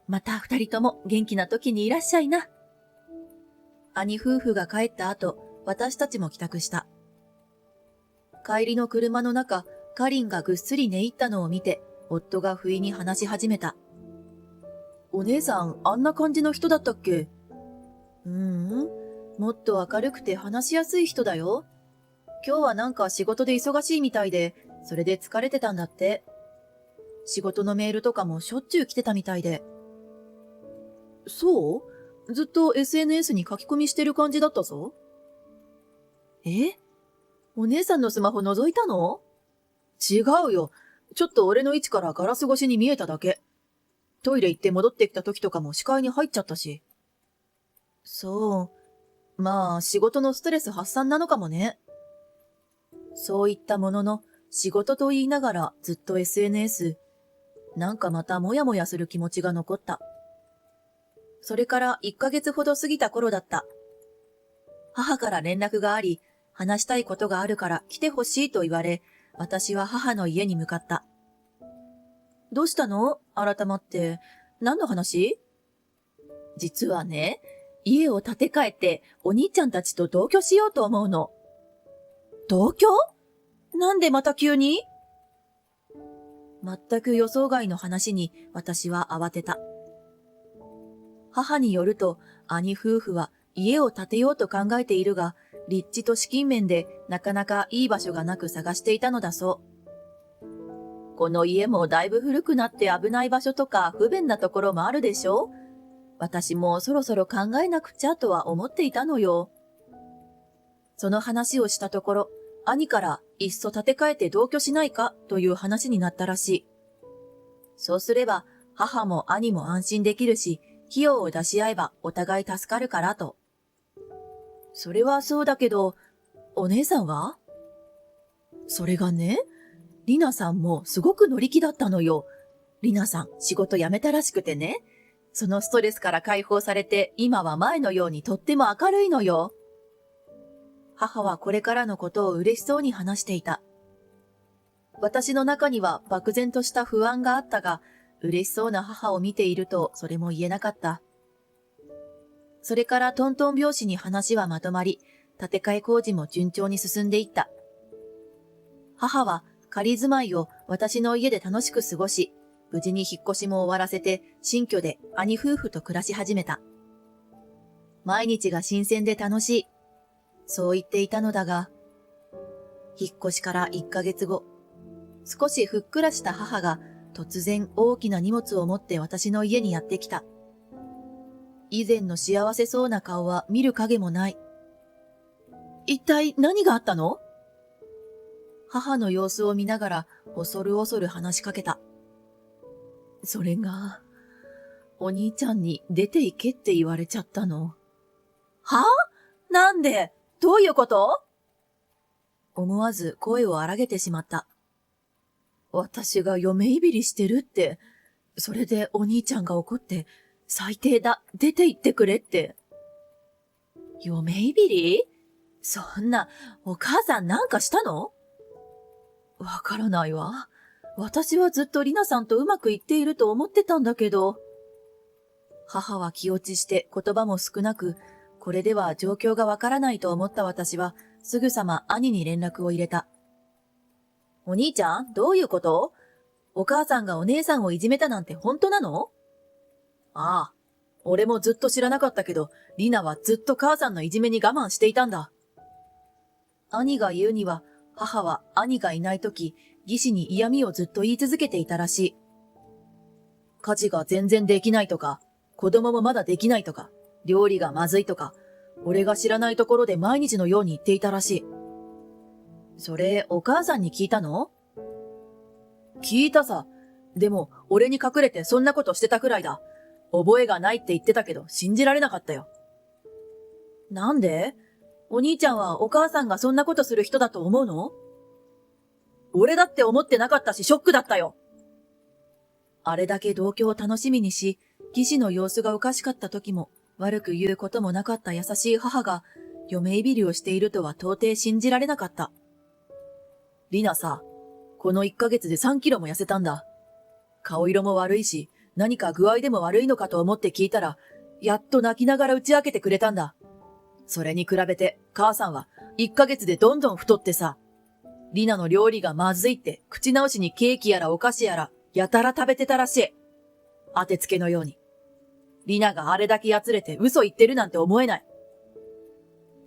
A: また二人とも元気な時にいらっしゃいな。兄夫婦が帰った後、私たちも帰宅した。帰りの車の中、かりんがぐっすり寝入ったのを見て、夫が不意に話し始めた。お姉さん、あんな感じの人だったっけ？もっと明るくて話しやすい人だよ。今日はなんか仕事で忙しいみたいで、それで疲れてたんだって。仕事のメールとかもしょっちゅう来てたみたいで。そう？ずっと SNS に書き込みしてる感じだったぞ。お姉さんのスマホ覗いたの？違うよ。ちょっと俺の位置からガラス越しに見えただけ。トイレ行って戻ってきた時とかも視界に入っちゃったし。そう。まあ、仕事のストレス発散なのかもね。そう言ったものの、仕事と言いながらずっと SNS。なんかまたもやもやする気持ちが残った。それから1ヶ月ほど過ぎた頃だった。母から連絡があり、話したいことがあるから来てほしいと言われ、私は母の家に向かった。どうしたの？改まって。何の話？実はね、家を建て替えてお兄ちゃんたちと同居しようと思うの。同居？なんでまた急に？全く予想外の話に私は慌てた。母によると、兄夫婦は家を建てようと考えているが、立地と資金面でなかなかいい場所がなく探していたのだそう。この家もだいぶ古くなって危ない場所とか不便なところもあるでしょ？私もそろそろ考えなくちゃとは思っていたのよ。その話をしたところ、兄からいっそ建て替えて同居しないかという話になったらしい。そうすれば母も兄も安心できるし、費用を出し合えばお互い助かるからと。それはそうだけど、お姉さんは？それがね、りなさんもすごく乗り気だったのよ。りなさん仕事辞めたらしくてね。そのストレスから解放されて今は前のようにとっても明るいのよ。母はこれからのことを嬉しそうに話していた。私の中には漠然とした不安があったが、嬉しそうな母を見ているとそれも言えなかった。それからトントン拍子に話はまとまり、建て替え工事も順調に進んでいった。母は仮住まいを私の家で楽しく過ごし、無事に引っ越しも終わらせて新居で兄夫婦と暮らし始めた。毎日が新鮮で楽しい。そう言っていたのだが、引っ越しから1ヶ月後、少しふっくらした母が突然大きな荷物を持って私の家にやってきた。以前の幸せそうな顔は見る影もない。一体何があったの？母の様子を見ながら恐る恐る話しかけた。それが、お兄ちゃんに出て行けって言われちゃったの。は？なんで？どういうこと？思わず声を荒げてしまった。私が嫁いびりしてるって、それでお兄ちゃんが怒って、最低だ、出て行ってくれって。嫁いびり？そんな、お母さんなんかしたの？わからないわ。私はずっとりなさんとうまくいっていると思ってたんだけど。母は気落ちして言葉も少なく、これでは状況がわからないと思った私は、すぐさま兄に連絡を入れた。お兄ちゃん、どういうこと？お母さんがお姉さんをいじめたなんて本当なの？ああ、俺もずっと知らなかったけど、リナはずっと母さんのいじめに我慢していたんだ。兄が言うには、母は兄がいないとき、義士に嫌味をずっと言い続けていたらしい。家事が全然できないとか、子供もまだできないとか、料理がまずいとか、俺が知らないところで毎日のように言っていたらしい。それ、お母さんに聞いたの？聞いたさ。でも、俺に隠れてそんなことしてたくらいだ。覚えがないって言ってたけど、信じられなかったよ。なんで？お兄ちゃんはお母さんがそんなことする人だと思うの？俺だって思ってなかったし、ショックだったよ。あれだけ同居を楽しみにし、義士の様子がおかしかった時も、悪く言うこともなかった優しい母が、嫁いびりをしているとは到底信じられなかった。リナさ、この1ヶ月で3キロも痩せたんだ。顔色も悪いし、何か具合でも悪いのかと思って聞いたら、やっと泣きながら打ち明けてくれたんだ。それに比べて、母さんは1ヶ月でどんどん太ってさ、リナの料理がまずいって口直しにケーキやらお菓子やら、やたら食べてたらしい。当てつけのように。リナがあれだけやつれて嘘言ってるなんて思えない。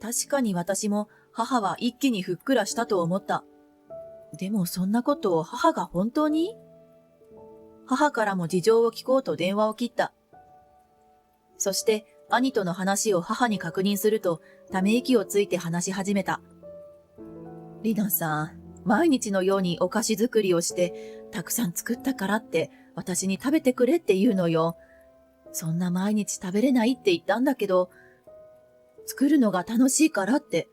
A: 確かに私も母は一気にふっくらしたと思った。でもそんなことを母が本当に？母からも事情を聞こうと電話を切った。そして兄との話を母に確認すると、ため息をついて話し始めた。リナさん、毎日のようにお菓子作りをして、たくさん作ったからって私に食べてくれって言うのよ。そんな毎日食べれないって言ったんだけど、作るのが楽しいからって。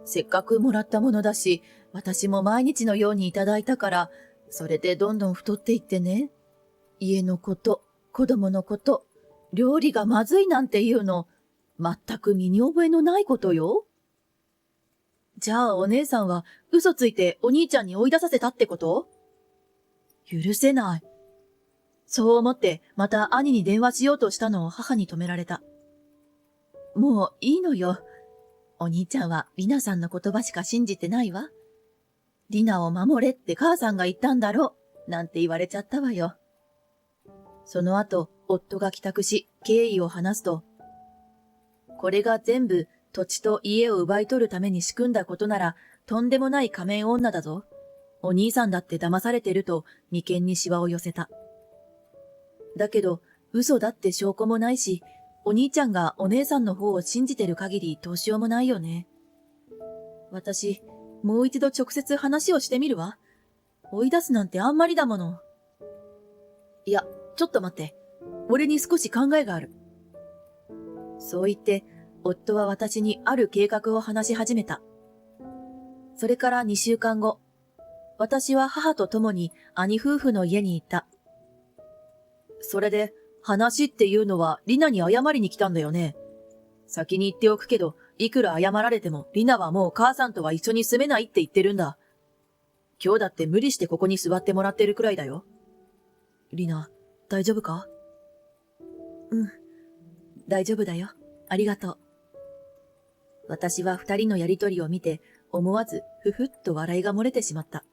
A: せっかくもらったものだし、私も毎日のようにいただいたから、それでどんどん太っていってね。家のこと、子供のこと、料理がまずいなんていうの、全く身に覚えのないことよ。じゃあお姉さんは嘘ついてお兄ちゃんに追い出させたってこと？許せない。そう思ってまた兄に電話しようとしたのを母に止められた。もういいのよ。お兄ちゃんはリナさんの言葉しか信じてないわ。リナを守れって母さんが言ったんだろう、なんて言われちゃったわよ。その後、夫が帰宅し、経緯を話すと、これが全部土地と家を奪い取るために仕組んだことなら、とんでもない仮面女だぞ。お兄さんだって騙されてると眉間にシワを寄せた。だけど、嘘だって証拠もないし、お兄ちゃんがお姉さんの方を信じてる限りどうしようもないよね。私、もう一度直接話をしてみるわ。追い出すなんてあんまりだもの。いや、ちょっと待って。俺に少し考えがある。そう言って、夫は私にある計画を話し始めた。それから2週間後、私は母と共に兄夫婦の家に行った。それで、話っていうのはリナに謝りに来たんだよね。先に言っておくけど、いくら謝られてもリナはもう母さんとは一緒に住めないって言ってるんだ。今日だって無理してここに座ってもらってるくらいだよ。リナ、大丈夫か？うん、大丈夫だよ。ありがとう。私は二人のやりとりを見て、思わずふふっと笑いが漏れてしまった。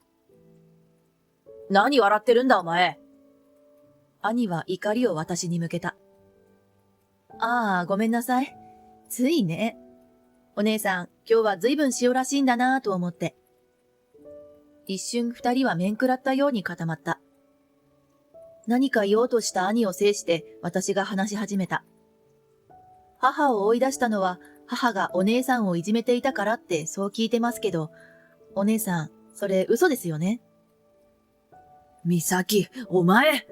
A: 何笑ってるんだお前。兄は怒りを私に向けた。ああ、ごめんなさい。ついね。お姉さん、今日は随分塩らしいんだなぁと思って。一瞬二人は面食らったように固まった。何か言おうとした兄を制して私が話し始めた。母を追い出したのは母がお姉さんをいじめていたからってそう聞いてますけど、お姉さん、それ嘘ですよね？美咲、お前！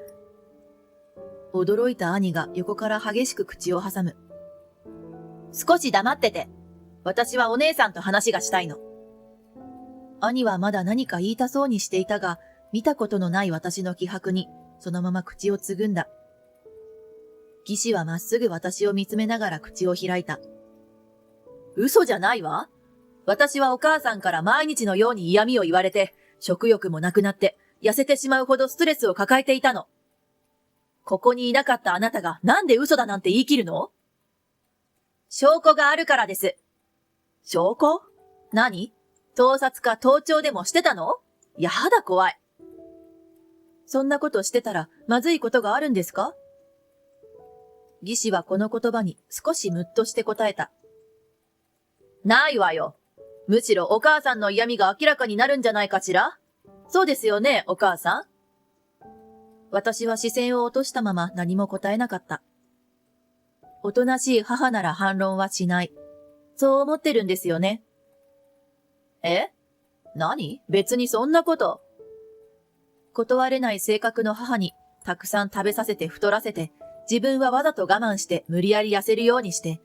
A: 驚いた兄が横から激しく口を挟む。少し黙ってて。私はお姉さんと話がしたいの。兄はまだ何か言いたそうにしていたが、見たことのない私の気迫に、そのまま口をつぐんだ。義士はまっすぐ私を見つめながら口を開いた。嘘じゃないわ。私はお母さんから毎日のように嫌味を言われて、食欲もなくなって、痩せてしまうほどストレスを抱えていたの。ここにいなかったあなたがなんで嘘だなんて言い切るの？証拠があるからです。証拠？何？盗撮か盗聴でもしてたの？やだ怖い。そんなことしてたらまずいことがあるんですか？義士はこの言葉に少しムッとして答えた。ないわよ。むしろお母さんの嫌味が明らかになるんじゃないかしら？そうですよね、お母さん。私は視線を落としたまま何も答えなかった。おとなしい母なら反論はしない。そう思ってるんですよね。え？何？別にそんなこと。断れない性格の母にたくさん食べさせて太らせて、自分はわざと我慢して無理やり痩せるようにして、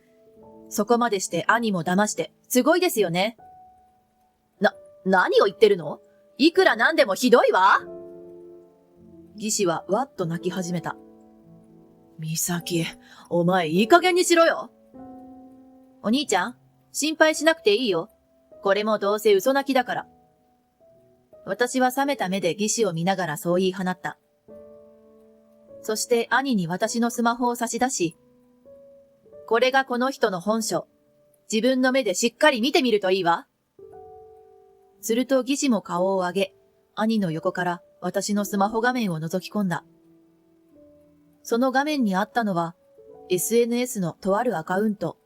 A: そこまでして兄も騙して、すごいですよね。何を言ってるの？いくらなんでもひどいわ。義士はわっと泣き始めた。美咲、お前いい加減にしろよ。お兄ちゃん、心配しなくていいよ。これもどうせ嘘泣きだから。私は冷めた目で義士を見ながらそう言い放った。そして兄に私のスマホを差し出し、これがこの人の本性。自分の目でしっかり見てみるといいわ。すると義士も顔を上げ、兄の横から私のスマホ画面を覗き込んだ。その画面にあったのは、SNS のとあるアカウント。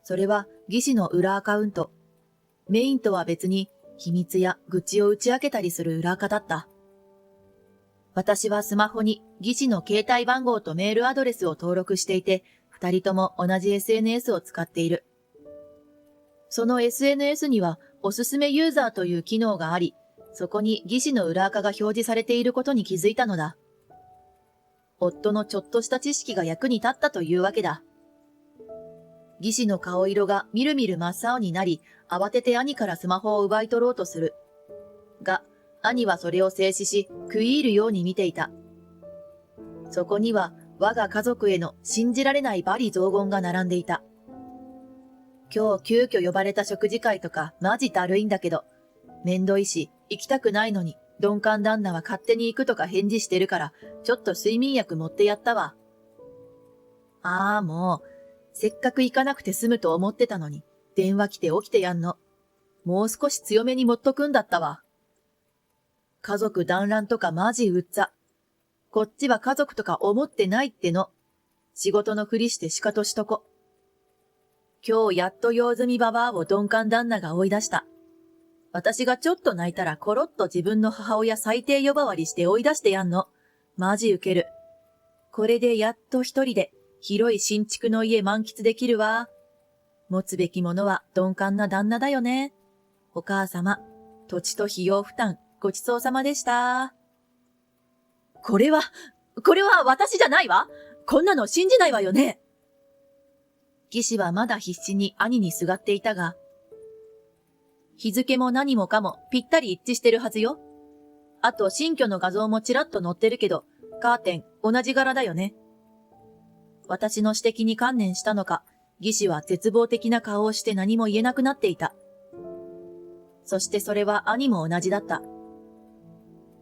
A: それは義士の裏アカウント。メインとは別に秘密や愚痴を打ち明けたりする裏垢だった。私はスマホに義士の携帯番号とメールアドレスを登録していて、二人とも同じ SNS を使っている。その SNS にはおすすめユーザーという機能があり、そこに義士の裏垢が表示されていることに気づいたのだ。夫のちょっとした知識が役に立ったというわけだ。義士の顔色がみるみる真っ青になり、慌てて兄からスマホを奪い取ろうとする。が、兄はそれを制止し、食い入るように見ていた。そこには我が家族への信じられない罵詈雑言が並んでいた。今日急遽呼ばれた食事会とかマジだるいんだけど、めんどいし行きたくないのに鈍感旦那は勝手に行くとか返事してるから、ちょっと睡眠薬持ってやったわ。ああもう、せっかく行かなくて済むと思ってたのに、電話来て起きてやんの。もう少し強めに持っとくんだったわ。家族団らんとかマジうっざ。こっちは家族とか思ってないっての。仕事のふりしてしかとしとこ。今日やっと用済みババアを鈍感旦那が追い出した。私がちょっと泣いたらコロッと自分の母親最低呼ばわりして追い出してやんの。マジウケる。これでやっと一人で広い新築の家満喫できるわ。持つべきものは鈍感な旦那だよね。お母様、土地と費用負担ごちそうさまでした。これは私じゃないわ。こんなの信じないわよね。義士はまだ必死に兄にすがっていたが、日付も何もかもぴったり一致してるはずよ。あと新居の画像もちらっと載ってるけど、カーテン同じ柄だよね。私の指摘に観念したのか、義士は絶望的な顔をして何も言えなくなっていた。そしてそれは兄も同じだった。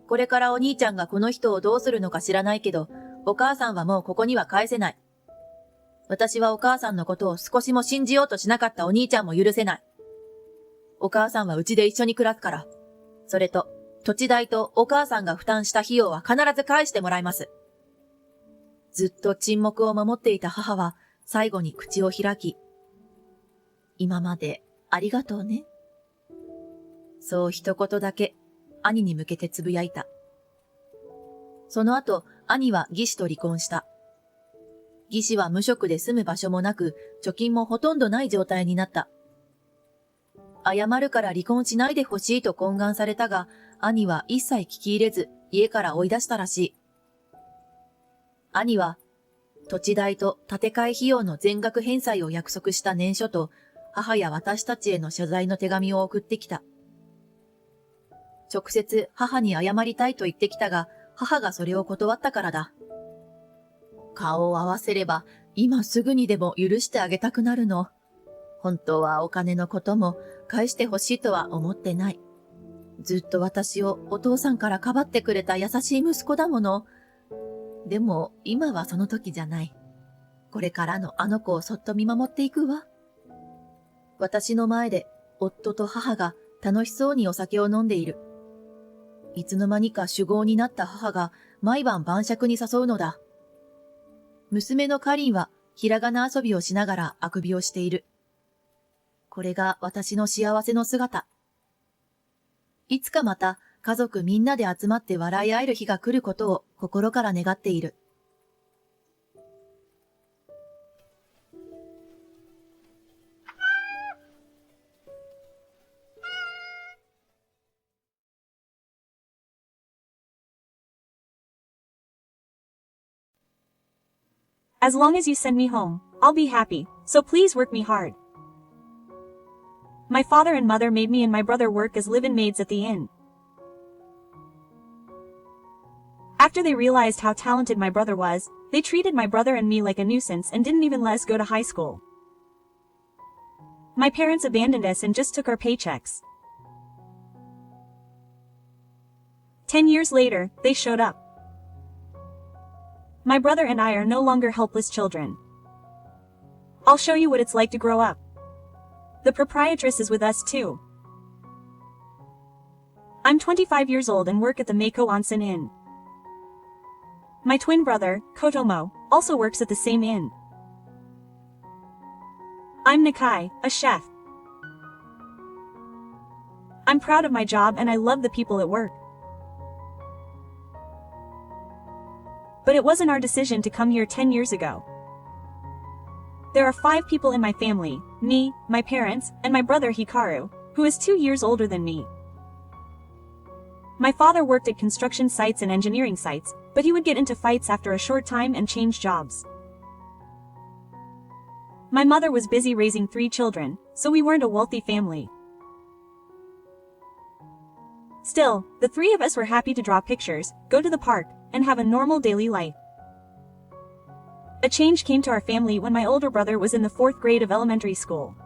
A: これからお兄ちゃんがこの人をどうするのか知らないけど、お母さんはもうここには返せない。私はお母さんのことを少しも信じようとしなかったお兄ちゃんも許せない。お母さんはうちで一緒に暮らすから。それと、土地代とお母さんが負担した費用は必ず返してもらいます。ずっと沈黙を守っていた母は最後に口を開き、今までありがとうね。そう一言だけ兄に向けてつぶやいた。その後、兄は義士と離婚した。義士は無職で住む場所もなく、貯金もほとんどない状態になった。謝るから離婚しないでほしいと懇願されたが、兄は一切聞き入れず、家から追い出したらしい。兄は、土地代と建て替え費用の全額返済を約束した念書と、母や私たちへの謝罪の手紙を送ってきた。直接母に謝りたいと言ってきたが、母がそれを断ったからだ。顔を合わせれば、今すぐにでも許してあげたくなるの。本当はお金のことも返してほしいとは思ってない。ずっと私をお父さんからかばってくれた優しい息子だもの。でも、今はその時じゃない。これからのあの子をそっと見守っていくわ。私の前で、夫と母が楽しそうにお酒を飲んでいる。いつの間にか酒豪になった母が毎晩晩酌に誘うのだ。娘のカリンはひらがな遊びをしながらあくびをしている。これが私の幸せの姿。いつかまた家族みんなで集まって笑い合える日が来ることを心から願っている。
B: As long as you send me home, I'll be happy, so please work me hard. My father and mother made me and my brother work as live-in maids at the inn. After they realized how talented my brother was, they treated my brother and me like a nuisance and didn't even let us go to high school. My parents abandoned us and just took our paychecks. 10 years later, they showed up. My brother and I are no longer helpless children. I'll show you what it's like to grow up. The proprietress is with us too. I'm 25 years old and work at the Meiko Onsen Inn. My twin brother, Kotomo, also works at the same inn. I'm Nakai, a chef. I'm proud of my job and I love the people at work. But it wasn't our decision to come here 10 years ago. There are 5 people in my family, me, my parents, and my brother Hikaru, who is 2 years older than me. My father worked at construction sites and engineering sites, but he would get into fights after a short time and change jobs. My mother was busy raising 3 children, so we weren't a wealthy family. Still, the 3 of us were happy to draw pictures, go to the park, and have a normal daily life. A change came to our family when my older brother was in the 4th grade of elementary school.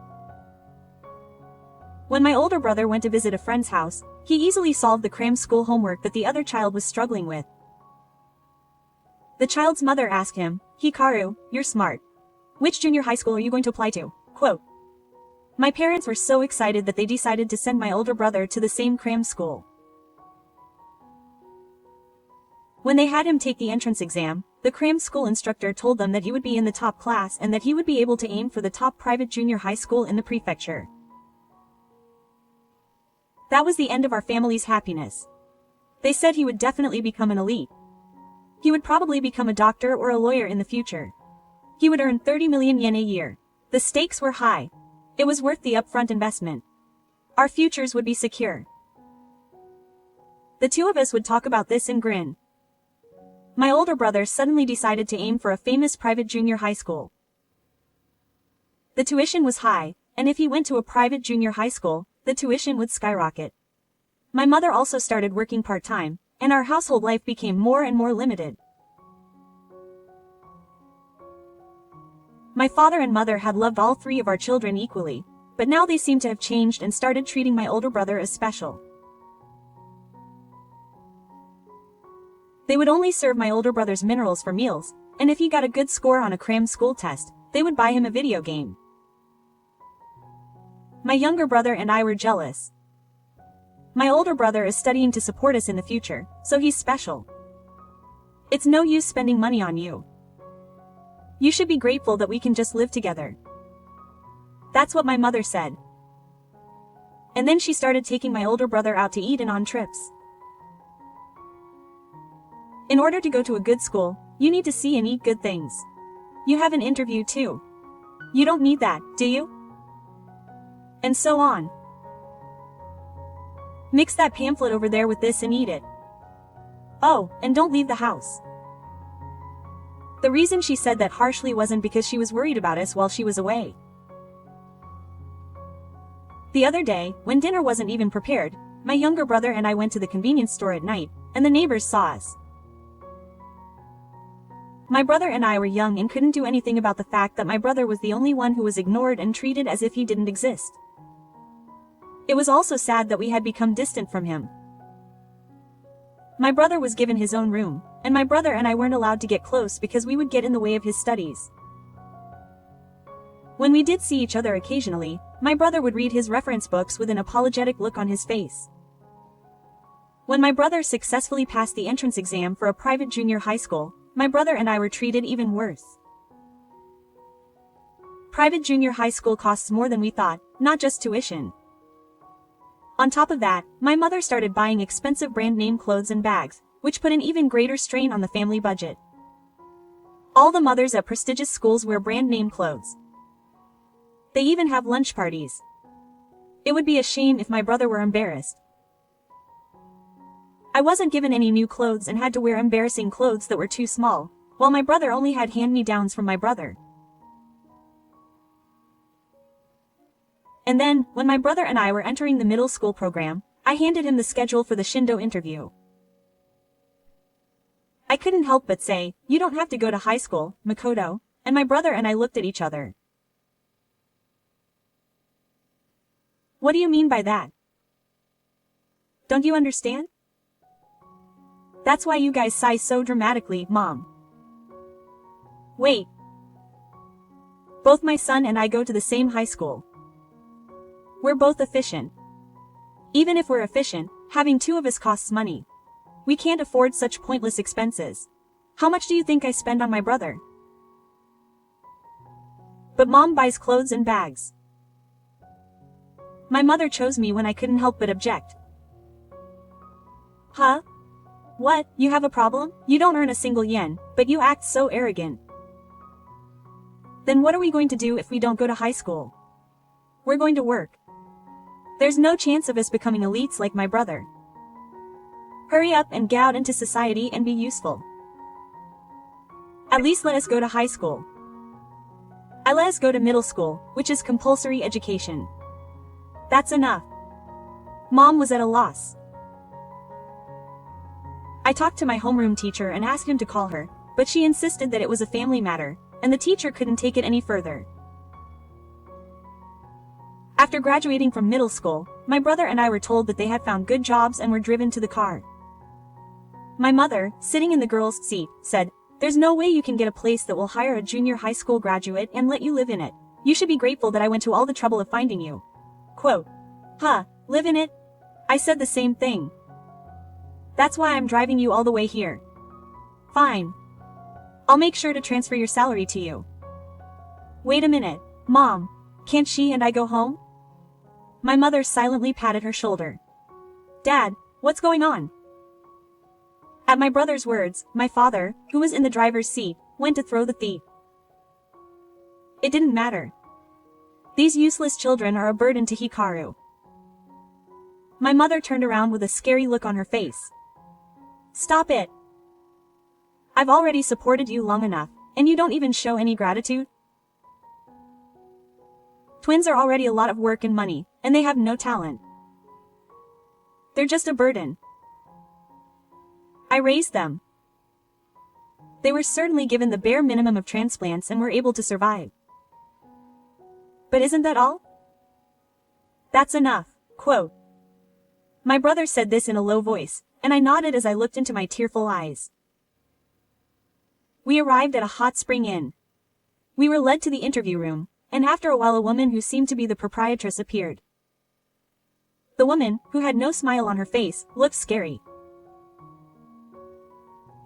B: When my older brother went to visit a friend's house, he easily solved the cram school homework that the other child was struggling with. The child's mother asked him, "Hikaru, you're smart. Which junior high school are you going to apply to?" Quote. My parents were so excited that they decided to send my older brother to the same cram school. When they had him take the entrance exam, the cram school instructor told them that he would be in the top class and that he would be able to aim for the top private junior high school in the prefecture. That was the end of our family's happiness. They said he would definitely become an elite. He would probably become a doctor or a lawyer in the future. He would earn 30 million yen a year. The stakes were high. It was worth the upfront investment. Our futures would be secure. The 2 of us would talk about this and grin. My older brother suddenly decided to aim for a famous private junior high school. The tuition was high, and if he went to a private junior high school, the tuition would skyrocket. My mother also started working part-time, and our household life became more and more limited. My father and mother had loved all 3 of our children equally, but now they seemed to have changed and started treating my older brother as special. They would only serve my older brother's minerals for meals, and if he got a good score on a cram school test, they would buy him a video game. My younger brother and I were jealous. My older brother is studying to support us in the future, so he's special. It's no use spending money on you. You should be grateful that we can just live together. That's what my mother said. And then she started taking my older brother out to eat and on trips. In order to go to a good school, you need to see and eat good things. You have an interview too. You don't need that, do you? And so on. Mix that pamphlet over there with this and eat it. Oh, and don't leave the house. The reason she said that harshly wasn't because she was worried about us while she was away. The other day, when dinner wasn't even prepared, my younger brother and I went to the convenience store at night, and the neighbors saw us. My brother and I were young and couldn't do anything about the fact that my brother was the only one who was ignored and treated as if he didn't exist. It was also sad that we had become distant from him. My brother was given his own room, and my brother and I weren't allowed to get close because we would get in the way of his studies. When we did see each other occasionally, my brother would read his reference books with an apologetic look on his face. When my brother successfully passed the entrance exam for a private junior high school, my brother and I were treated even worse. Private junior high school costs more than we thought, not just tuition. On top of that, my mother started buying expensive brand name clothes and bags, which put an even greater strain on the family budget. All the mothers at prestigious schools wear brand name clothes. They even have lunch parties. It would be a shame if my brother were embarrassed. I wasn't given any new clothes and had to wear embarrassing clothes that were too small, while my brother only had hand-me-downs from my brother. And then, when my brother and I were entering the middle school program, I handed him the schedule for the Shindo interview. I couldn't help but say, "You don't have to go to high school, Makoto," and my brother and I looked at each other. What do you mean by that? Don't you understand? That's why you guys sigh so dramatically, Mom. Wait. Both my son and I go to the same high school. We're both efficient. Even if we're efficient, having two of us costs money. We can't afford such pointless expenses. How much do you think I spend on my brother? But Mom buys clothes and bags. My mother chose me when I couldn't help but object. Huh? What, you have a problem? You don't earn a single yen, but you act so arrogant. Then what are we going to do if we don't go to high school? We're going to work. There's no chance of us becoming elites like my brother. Hurry up and get out into society and be useful. At least let us go to high school. I let us go to middle school, which is compulsory education. That's enough. Mom was at a loss. I talked to my homeroom teacher and asked him to call her, but she insisted that it was a family matter, and the teacher couldn't take it any further. After graduating from middle school, my brother and I were told that they had found good jobs and were driven to the car. My mother, sitting in the girls' seat, said, "There's no way you can get a place that will hire a junior high school graduate and let you live in it. You should be grateful that I went to all the trouble of finding you." Quote, "Huh, live in it?" I said the same thing. "That's why I'm driving you all the way here." "Fine. I'll make sure to transfer your salary to you." "Wait a minute, Mom. Can't she and I go home?" My mother silently patted her shoulder. "Dad, what's going on?" At my brother's words, my father, who was in the driver's seat, went to throw the thief. It didn't matter. These useless children are a burden to Hikaru. My mother turned around with a scary look on her face. "Stop it. I've already supported you long enough, and you don't even show any gratitude?" Twins are already a lot of work and money, and they have no talent. They're just a burden. I raised them. They were certainly given the bare minimum of transplants and were able to survive. But isn't that all? That's enough. Quote. My brother said this in a low voice, and I nodded as I looked into my tearful eyes. We arrived at a hot spring inn. We were led to the interview room, and after a while a woman who seemed to be the proprietress appeared. The woman, who had no smile on her face, looked scary.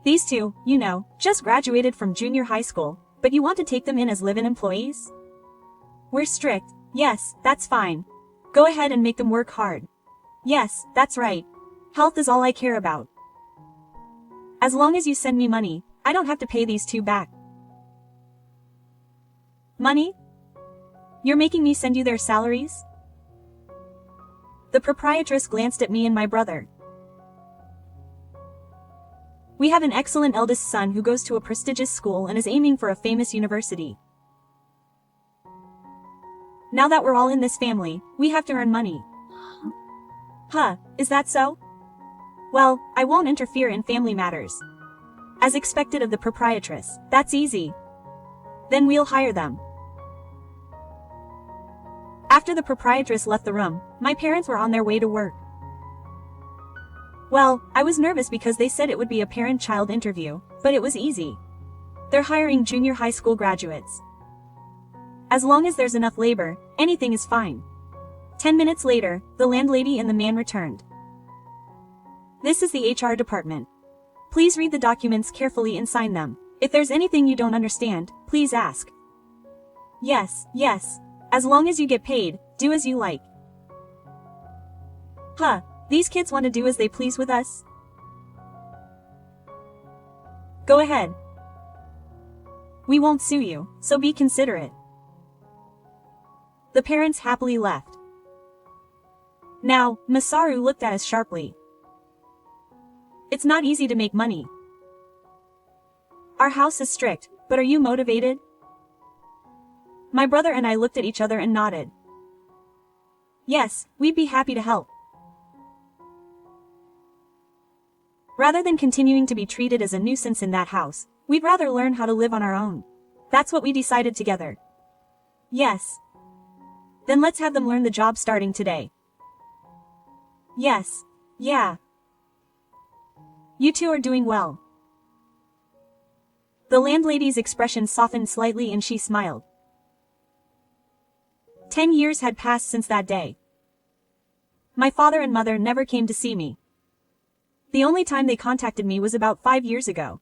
B: "These two, you know, just graduated from junior high school, but you want to take them in as live-in employees? We're strict. Yes, that's fine. Go ahead and make them work hard. Yes, that's right. Health is all I care about. As long as you send me money, I don't have to pay these two back." "Money? You're making me send you their salaries?" The proprietress glanced at me and my brother. "We have an excellent eldest son who goes to a prestigious school and is aiming for a famous university. Now that we're all in this family, we have to earn money." "Huh, is that so? Well, I won't interfere in family matters." As expected of the proprietress, "That's easy. Then we'll hire them." After the proprietress left the room, my parents were on their way to work. Well, I was nervous because they said it would be a parent-child interview, but it was easy. They're hiring junior high school graduates. As long as there's enough labor, anything is fine. 10 minutes later, the landlady and the man returned. This is the HR department. Please read the documents carefully and sign them. If there's anything you don't understand, please ask. Yes, yes. As long as you get paid, do as you like. Huh, these kids want to do as they please with us? Go ahead. We won't sue you, so be considerate. The parents happily left. Now, Masaru looked at us sharply. It's not easy to make money. Our house is strict, but are you motivated? My brother and I looked at each other and nodded. Yes, we'd be happy to help. Rather than continuing to be treated as a nuisance in that house, we'd rather learn how to live on our own. That's what we decided together. Yes. Then let's have them learn the job starting today. Yes. Yeah. You two are doing well. The landlady's expression softened slightly and she smiled. 10 years had passed since that day. My father and mother never came to see me. The only time they contacted me was about 5 years ago.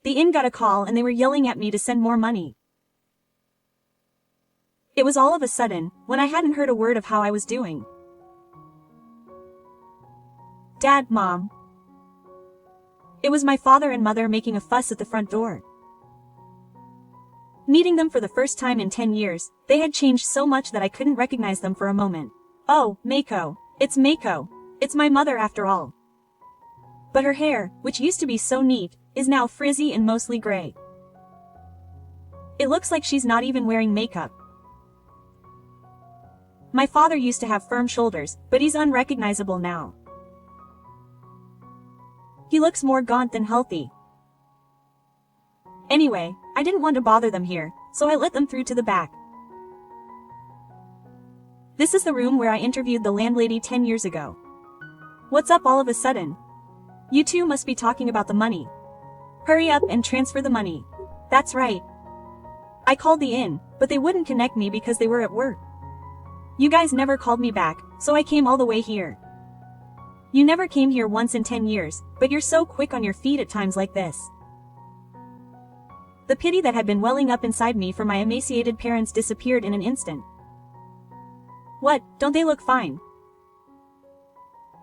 B: The inn got a call and they were yelling at me to send more money. It was all of a sudden, when I hadn't heard a word of how I was doing. Dad, Mom. It was my father and mother making a fuss at the front door. Meeting them for the first time in 10 years, they had changed so much that I couldn't recognize them for a moment. Oh, Mako. It's Mako. It's my mother after all. But her hair, which used to be so neat, is now frizzy and mostly gray. It looks like she's not even wearing makeup. My father used to have firm shoulders, but he's unrecognizable now. He looks more gaunt than healthy. Anyway, I didn't want to bother them here, so I let them through to the back. This is the room where I interviewed the landlady 10 years ago. What's up all of a sudden? You two must be talking about the money. Hurry up and transfer the money. That's right. I called the inn, but they wouldn't connect me because they were at work. You guys never called me back, so I came all the way here. You never came here once in 10 years, but you're so quick on your feet at times like this. The pity that had been welling up inside me for my emaciated parents disappeared in an instant. What, don't they look fine?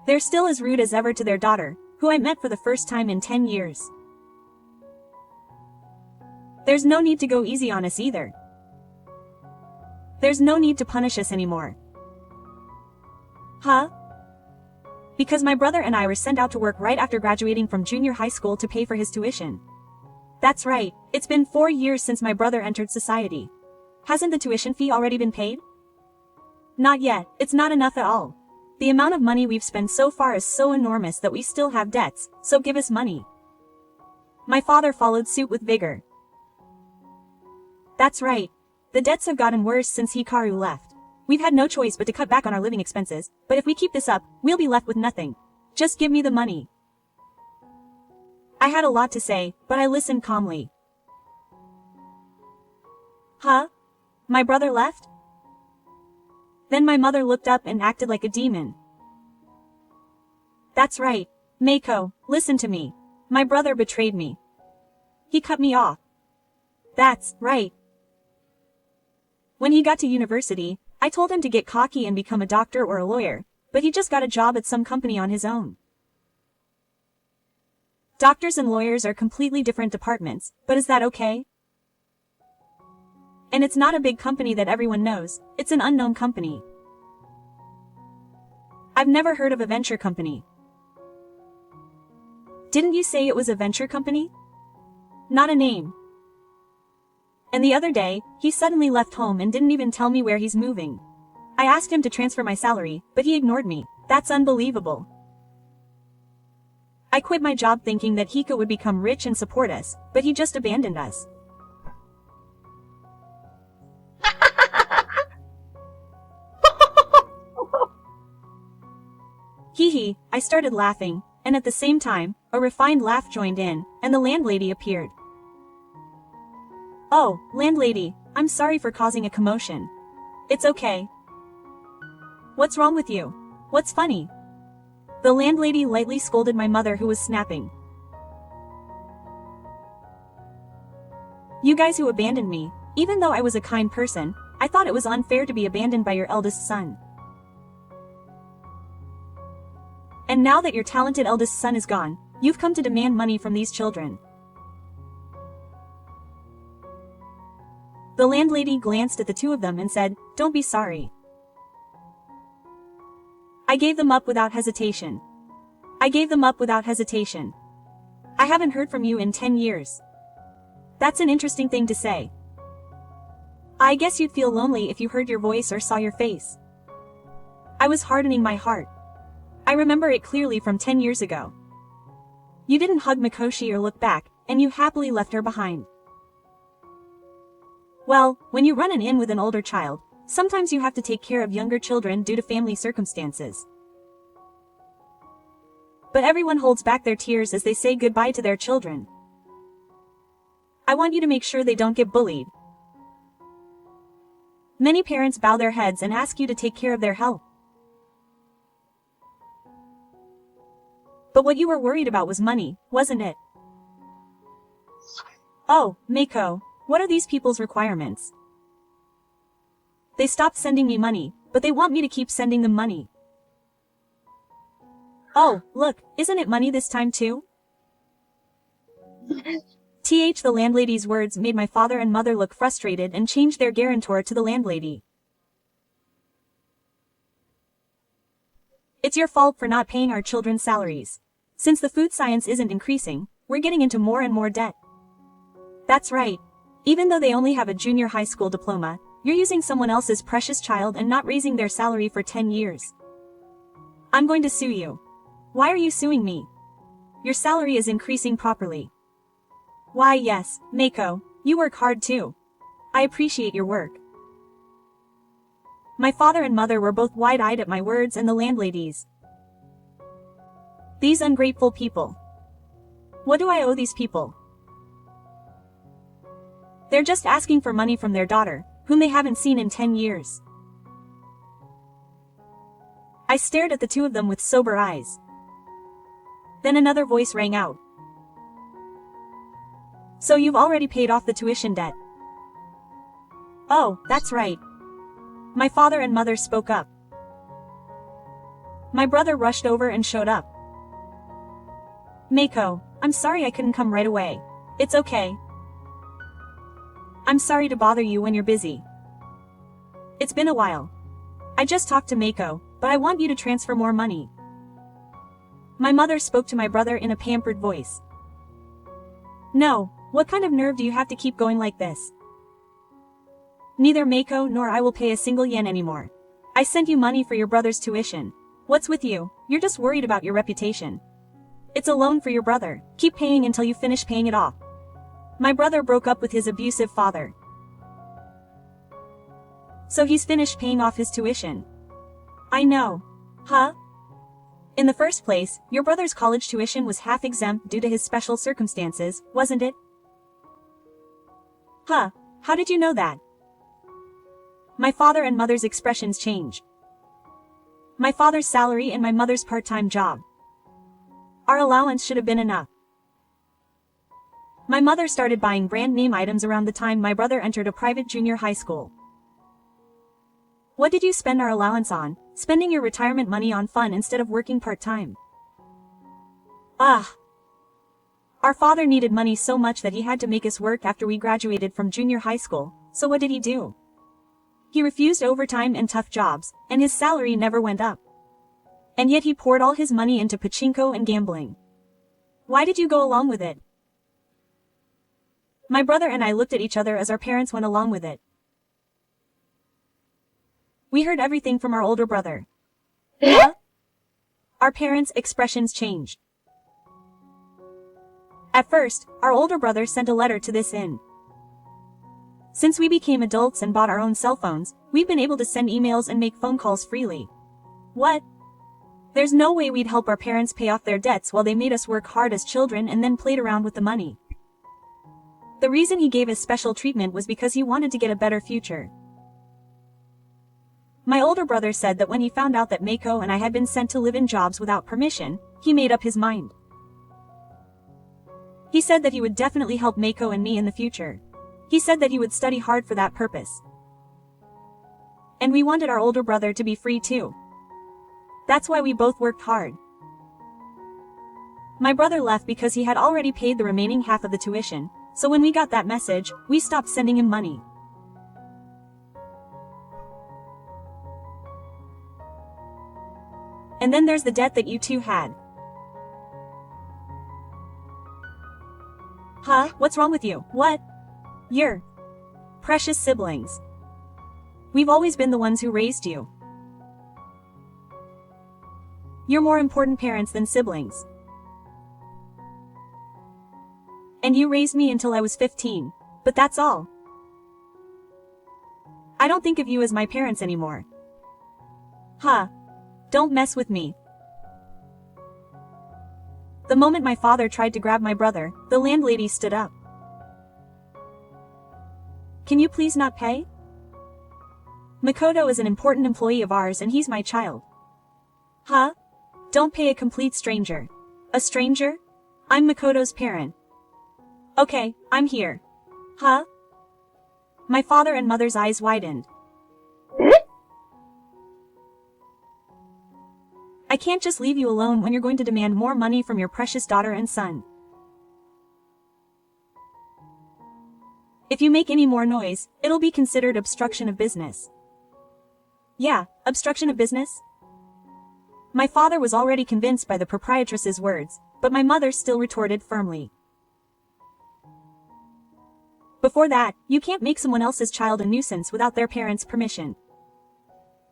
B: They're still as rude as ever to their daughter, who I met for the first time in 10 years. There's no need to go easy on us either. There's no need to punish us anymore. Huh? Because my brother and I were sent out to work right after graduating from junior high school to pay for his tuition. That's right, it's been 4 years since my brother entered society. Hasn't the tuition fee already been paid? Not yet, it's not enough at all. The amount of money we've spent so far is so enormous that we still have debts, so give us money. My father followed suit with vigor. That's right. The debts have gotten worse since Hikaru left. We've had no choice but to cut back on our living expenses, but if we keep this up, we'll be left with nothing. Just give me the money. I had a lot to say, but I listened calmly. Huh? My brother left? Then my mother looked up and acted like a demon. That's right. Mako, listen to me. My brother betrayed me. He cut me off. That's right. When he got to university, I told him to get cocky and become a doctor or a lawyer, but he just got a job at some company on his own. Doctors and lawyers are completely different departments, but is that okay? And it's not a big company that everyone knows, it's an unknown company. I've never heard of a venture company. Didn't you say it was a venture company? Not a name. And the other day, he suddenly left home and didn't even tell me where he's moving. I asked him to transfer my salary, but he ignored me. That's unbelievable. I quit my job thinking that Hika would become rich and support us, but he just abandoned us. Hee hee, I started laughing, and at the same time, a refined laugh joined in, and the landlady appeared. Oh, landlady, I'm sorry for causing a commotion. It's okay. What's wrong with you? What's funny? The landlady lightly scolded my mother, who was snapping. You guys who abandoned me, even though I was a kind person, I thought it was unfair to be abandoned by your eldest son. And now that your talented eldest son is gone, you've come to demand money from these children. The landlady glanced at the two of them and said, "Don't be sorry. I gave them up without hesitation. I gave them up without hesitation. I haven't heard from you in 10 years. That's an interesting thing to say. I guess you'd feel lonely if you heard your voice or saw your face. I was hardening my heart. I remember it clearly from 10 years ago. You didn't hug Mikoshi or look back, and you happily left her behind. Well, when you run an inn with an older child, sometimes you have to take care of younger children due to family circumstances. But everyone holds back their tears as they say goodbye to their children. I want you to make sure they don't get bullied. Many parents bow their heads and ask you to take care of their health. But what you were worried about was money, wasn't it? Oh, Mako, what are these people's requirements? They stopped sending me money, but they want me to keep sending them money. Oh, look, isn't it money this time too? The landlady's words made my father and mother look frustrated and changed their guarantor to the landlady. It's your fault for not paying our children's salaries. Since the food science isn't increasing, we're getting into more and more debt. That's right. Even though they only have a junior high school diploma, you're using someone else's precious child and not raising their salary for 10 years. I'm going to sue you. Why are you suing me? Your salary is increasing properly. Why yes, Mako, you work hard too. I appreciate your work. My father and mother were both wide-eyed at my words and the landlady's. These ungrateful people. What do I owe these people? They're just asking for money from their daughter, whom they haven't seen in 10 years. I stared at the two of them with sober eyes. Then another voice rang out. So you've already paid off the tuition debt? Oh, that's right. My father and mother spoke up. My brother rushed over and showed up. Mako, I'm sorry I couldn't come right away. It's okay. I'm sorry to bother you when you're busy. It's been a while. I just talked to Mako, but I want you to transfer more money. My mother spoke to my brother in a pampered voice. No, what kind of nerve do you have to keep going like this? Neither Mako nor I will pay a single yen anymore. I sent you money for your brother's tuition. What's with you? You're just worried about your reputation. It's a loan for your brother. Keep paying until you finish paying it off. My brother broke up with his abusive father. So he's finished paying off his tuition. I know. Huh? In the first place, your brother's college tuition was half exempt due to his special circumstances, wasn't it? Huh? How did you know that? My father and mother's expressions changed. My father's salary and my mother's part-time job. Our allowance should have been enough. My mother started buying brand-name items around the time my brother entered a private junior high school. What did you spend our allowance on? Spending your retirement money on fun instead of working part-time. Ah. Our father needed money so much that he had to make us work after we graduated from junior high school, so what did he do? He refused overtime and tough jobs, and his salary never went up. And yet he poured all his money into pachinko and gambling. Why did you go along with it? My brother and I looked at each other as our parents went along with it. We heard everything from our older brother. Huh? Our parents' expressions changed. At first, our older brother sent a letter to this inn. Since we became adults and bought our own cell phones, we've been able to send emails and make phone calls freely. What? There's no way we'd help our parents pay off their debts while they made us work hard as children and then played around with the money. The reason he gave us special treatment was because he wanted to get a better future. My older brother said that when he found out that Mako and I had been sent to live in jobs without permission, he made up his mind. He said that he would definitely help Mako and me in the future. He said that he would study hard for that purpose. And we wanted our older brother to be free too. That's why we both worked hard. My brother left because he had already paid the remaining half of the tuition, so when we got that message, we stopped sending him money. And then there's the debt that you two had. Huh? What's wrong with you? What? You're precious siblings. We've always been the ones who raised you. You're more important parents than siblings. And you raised me until I was 15, but that's all. I don't think of you as my parents anymore. Huh. Don't mess with me. The moment my father tried to grab my brother, the landlady stood up. Can you please not pay? Makoto is an important employee of ours and he's my child. Huh? Don't pay a complete stranger. A stranger? I'm Makoto's parent. Okay, I'm here. Huh? My father and mother's eyes widened. I can't just leave you alone when you're going to demand more money from your precious daughter and son. If you make any more noise, it'll be considered obstruction of business. Yeah, obstruction of business? My father was already convinced by the proprietress's words, but my mother still retorted firmly. Before that, you can't make someone else's child a nuisance without their parents' permission.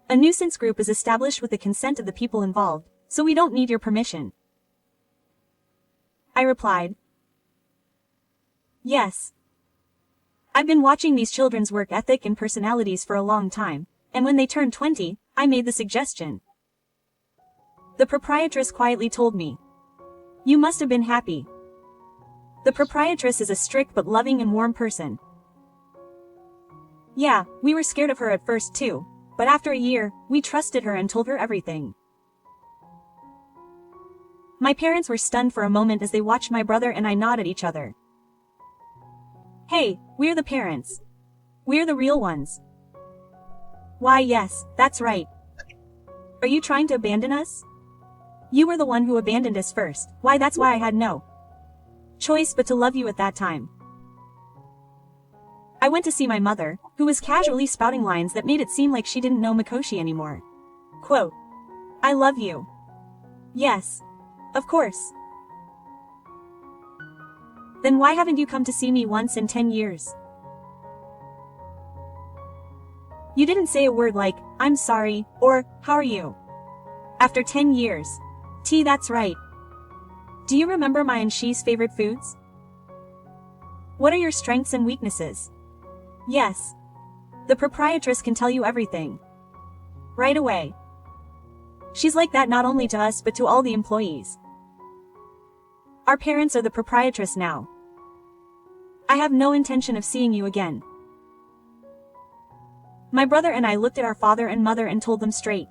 B: A nuisance group is established with the consent of the people involved, so we don't need your permission. I replied. Yes. I've been watching these children's work ethic and personalities for a long time, and when they turned 20, I made the suggestion. The proprietress quietly told me. You must have been happy. The proprietress is a strict but loving and warm person. Yeah, we were scared of her at first too, but after a year, we trusted her and told her everything. My parents were stunned for a moment as they watched my brother and I nod at each other. Hey, we're the parents. We're the real ones. Why yes, that's right. Are you trying to abandon us? You were the one who abandoned us first. Why, that's why I had no choice but to love you at that time. I went to see my mother, who was casually spouting lines that made it seem like she didn't know Mikoshi anymore. Quote, I love you. Yes. Of course. Then why haven't you come to see me once in 10 years? You didn't say a word like, I'm sorry, or, how are you? After 10 years. That's right. Do you remember my and she's favorite foods? What are your strengths and weaknesses? Yes. The proprietress can tell you everything. Right away. She's like that not only to us but to all the employees. Our parents are the proprietress now. I have no intention of seeing you again. My brother and I looked at our father and mother and told them straight.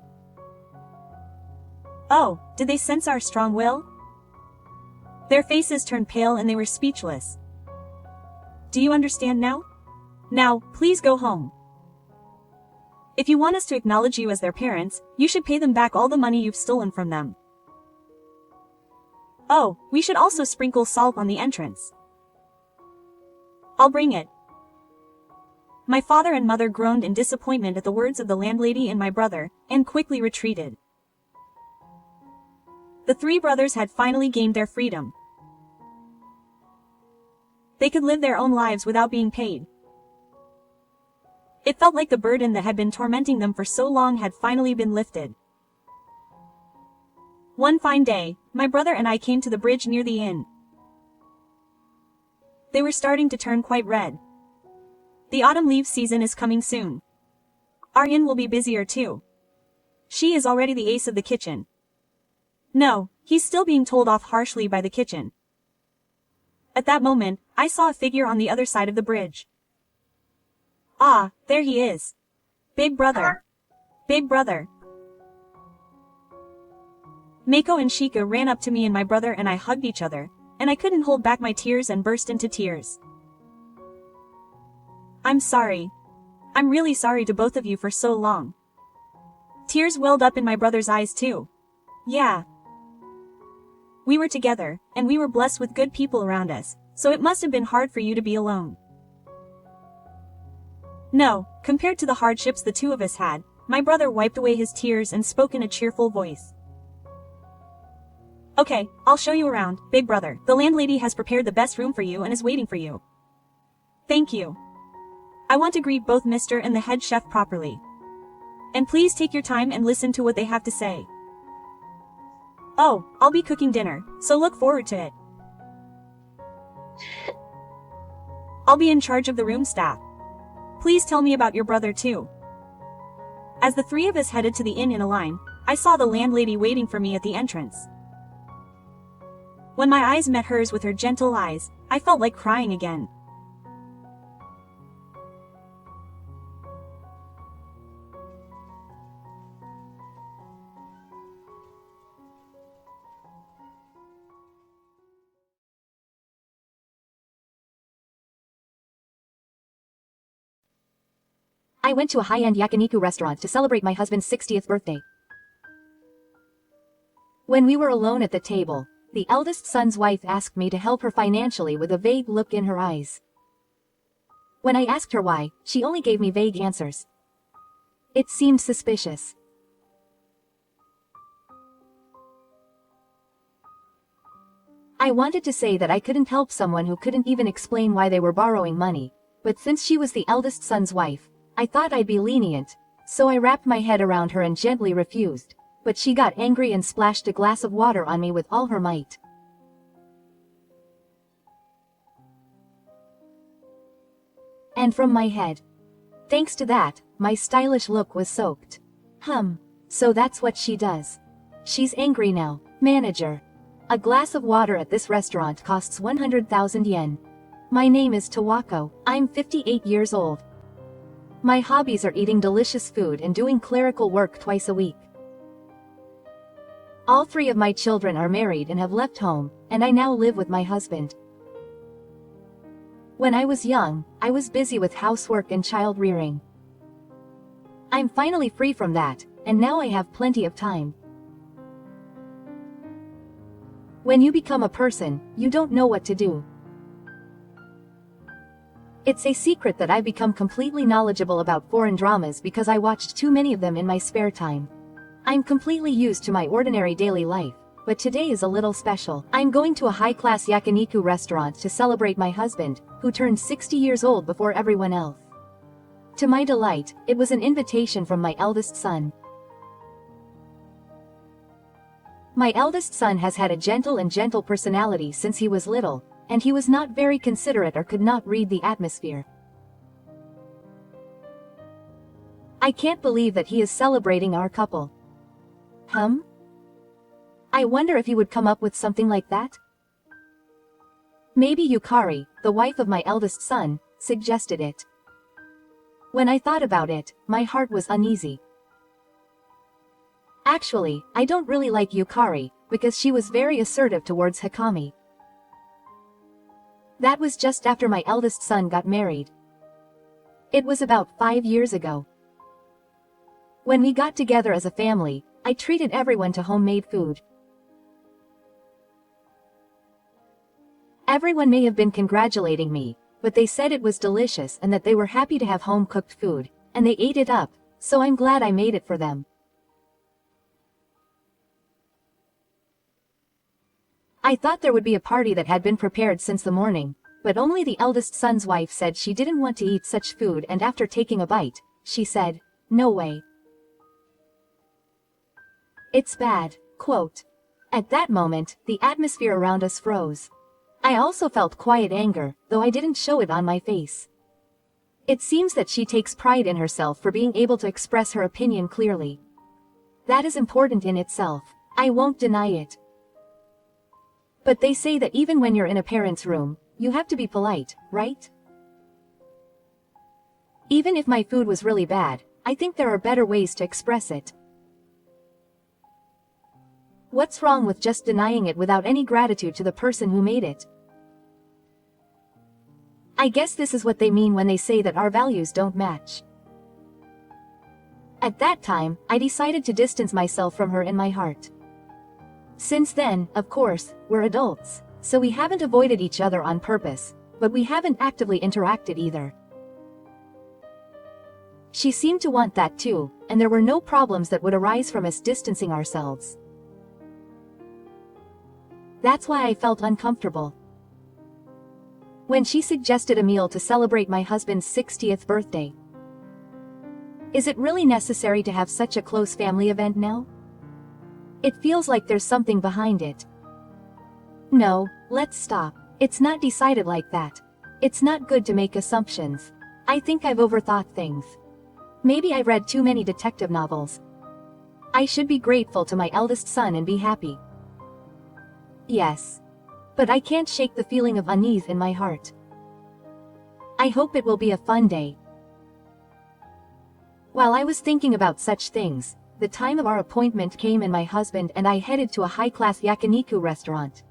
B: Oh, did they sense our strong will? Their faces turned pale and they were speechless. Do you understand now? Now, please go home. If you want us to acknowledge you as their parents, you should pay them back all the money you've stolen from them. Oh, we should also sprinkle salt on the entrance. I'll bring it. My father and mother groaned in disappointment at the words of the landlady and my brother, and quickly retreated. The three brothers had finally gained their freedom. They could live their own lives without being paid. It felt like the burden that had been tormenting them for so long had finally been lifted. One fine day, my brother and I came to the bridge near the inn. They were starting to turn quite red. The autumn leaves season is coming soon. Our inn will be busier too. She is already the ace of the kitchen. No, he's still being told off harshly by the kitchen. At that moment, I saw a figure on the other side of the bridge. Ah, there he is. Big brother. Big brother. Mako and Shika ran up to me and my brother and I hugged each other, and I couldn't hold back my tears and burst into tears. I'm sorry. I'm really sorry to both of you for so long. Tears welled up in my brother's eyes too. Yeah. We were together, and we were blessed with good people around us, so it must have been hard for you to be alone. No, compared to the hardships the two of us had, my brother wiped away his tears and spoke in a cheerful voice. Okay, I'll show you around, big brother. The landlady has prepared the best room for you and is waiting for you. Thank you. I want to greet both Mr. and the head chef properly. And please take your time and listen to what they have to say. Oh, I'll be cooking dinner, so look forward to it. I'll be in charge of the room staff. Please tell me about your brother too. As the three of us headed to the inn in a line, I saw the landlady waiting for me at the entrance. When my eyes met hers with her gentle eyes, I felt like crying again.
C: I went to a high-end yakiniku restaurant to celebrate my husband's 60th birthday. When we were alone at the table, the eldest son's wife asked me to help her financially with a vague look in her eyes. When I asked her why, she only gave me vague answers. It seemed suspicious. I wanted to say that I couldn't help someone who couldn't even explain why they were borrowing money, but since she was the eldest son's wife, I thought I'd be lenient, so I wrapped my head around her and gently refused, but she got angry and splashed a glass of water on me with all her might. And from my head. Thanks to that, my stylish look was soaked. So that's what she does. She's angry now, manager. A glass of water at this restaurant costs 100,000 yen. My name is Tawako, I'm 58 years old. My hobbies are eating delicious food and doing clerical work twice a week. All three of my children are married and have left home, and I now live with my husband. When I was young, I was busy with housework and child rearing. I'm finally free from that, and now I have plenty of time. When you become a person, you don't know what to do. It's a secret that I've become completely knowledgeable about foreign dramas because I watched too many of them in my spare time. I'm completely used to my ordinary daily life, but today is a little special. I'm going to a high-class yakiniku restaurant to celebrate my husband, who turned 60 years old before everyone else. To my delight, it was an invitation from my eldest son. My eldest son has had a gentle personality since he was little, and he was not very considerate or could not read the atmosphere. I can't believe that he is celebrating our couple. I wonder if he would come up with something like that? Maybe Yukari, the wife of my eldest son, suggested it. When I thought about it, my heart was uneasy. Actually, I don't really like Yukari, because she was very assertive towards Hakami. That was just after my eldest son got married. It was about 5 years ago. When we got together as a family, I treated everyone to homemade food. Everyone may have been congratulating me, but they said it was delicious and that they were happy to have home-cooked food, and they ate it up, so I'm glad I made it for them. I thought there would be a party that had been prepared since the morning, but only the eldest son's wife said she didn't want to eat such food, and after taking a bite, she said, "No way. It's bad." Quote. At that moment, the atmosphere around us froze. I also felt quiet anger, though I didn't show it on my face. It seems that she takes pride in herself for being able to express her opinion clearly. That is important in itself. I won't deny it. But they say that even when you're in a parent's room, you have to be polite, right? Even if my food was really bad, I think there are better ways to express it. What's wrong with just denying it without any gratitude to the person who made it? I guess this is what they mean when they say that our values don't match. At that time, I decided to distance myself from her in my heart. Since then, of course, we're adults, so we haven't avoided each other on purpose, but we haven't actively interacted either. She seemed to want that too, and there were no problems that would arise from us distancing ourselves. That's why I felt uncomfortable. When she suggested a meal to celebrate my husband's 60th birthday. Is it really necessary to have such a close family event now? It feels like there's something behind it. No, let's stop. It's not decided like that. It's not good to make assumptions. I think I've overthought things. Maybe I read too many detective novels. I should be grateful to my eldest son and be happy. Yes. But I can't shake the feeling of unease in my heart. I hope it will be a fun day. While I was thinking about such things, the time of our appointment came and my husband and I headed to a high-class yakiniku restaurant.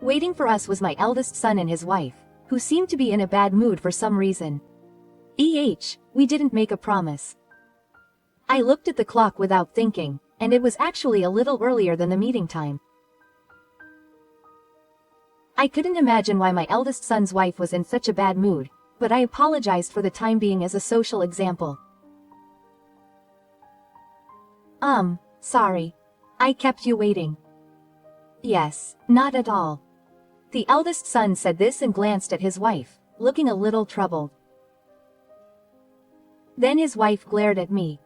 C: Waiting for us was my eldest son and his wife, who seemed to be in a bad mood for some reason. We didn't make a promise. I looked at the clock without thinking, and it was actually a little earlier than the meeting time. I couldn't imagine why my eldest son's wife was in such a bad mood, but I apologized for the time being as a social example. Sorry. I kept you waiting. Yes, not at all. The eldest son said this and glanced at his wife, looking a little troubled. Then his wife glared at me.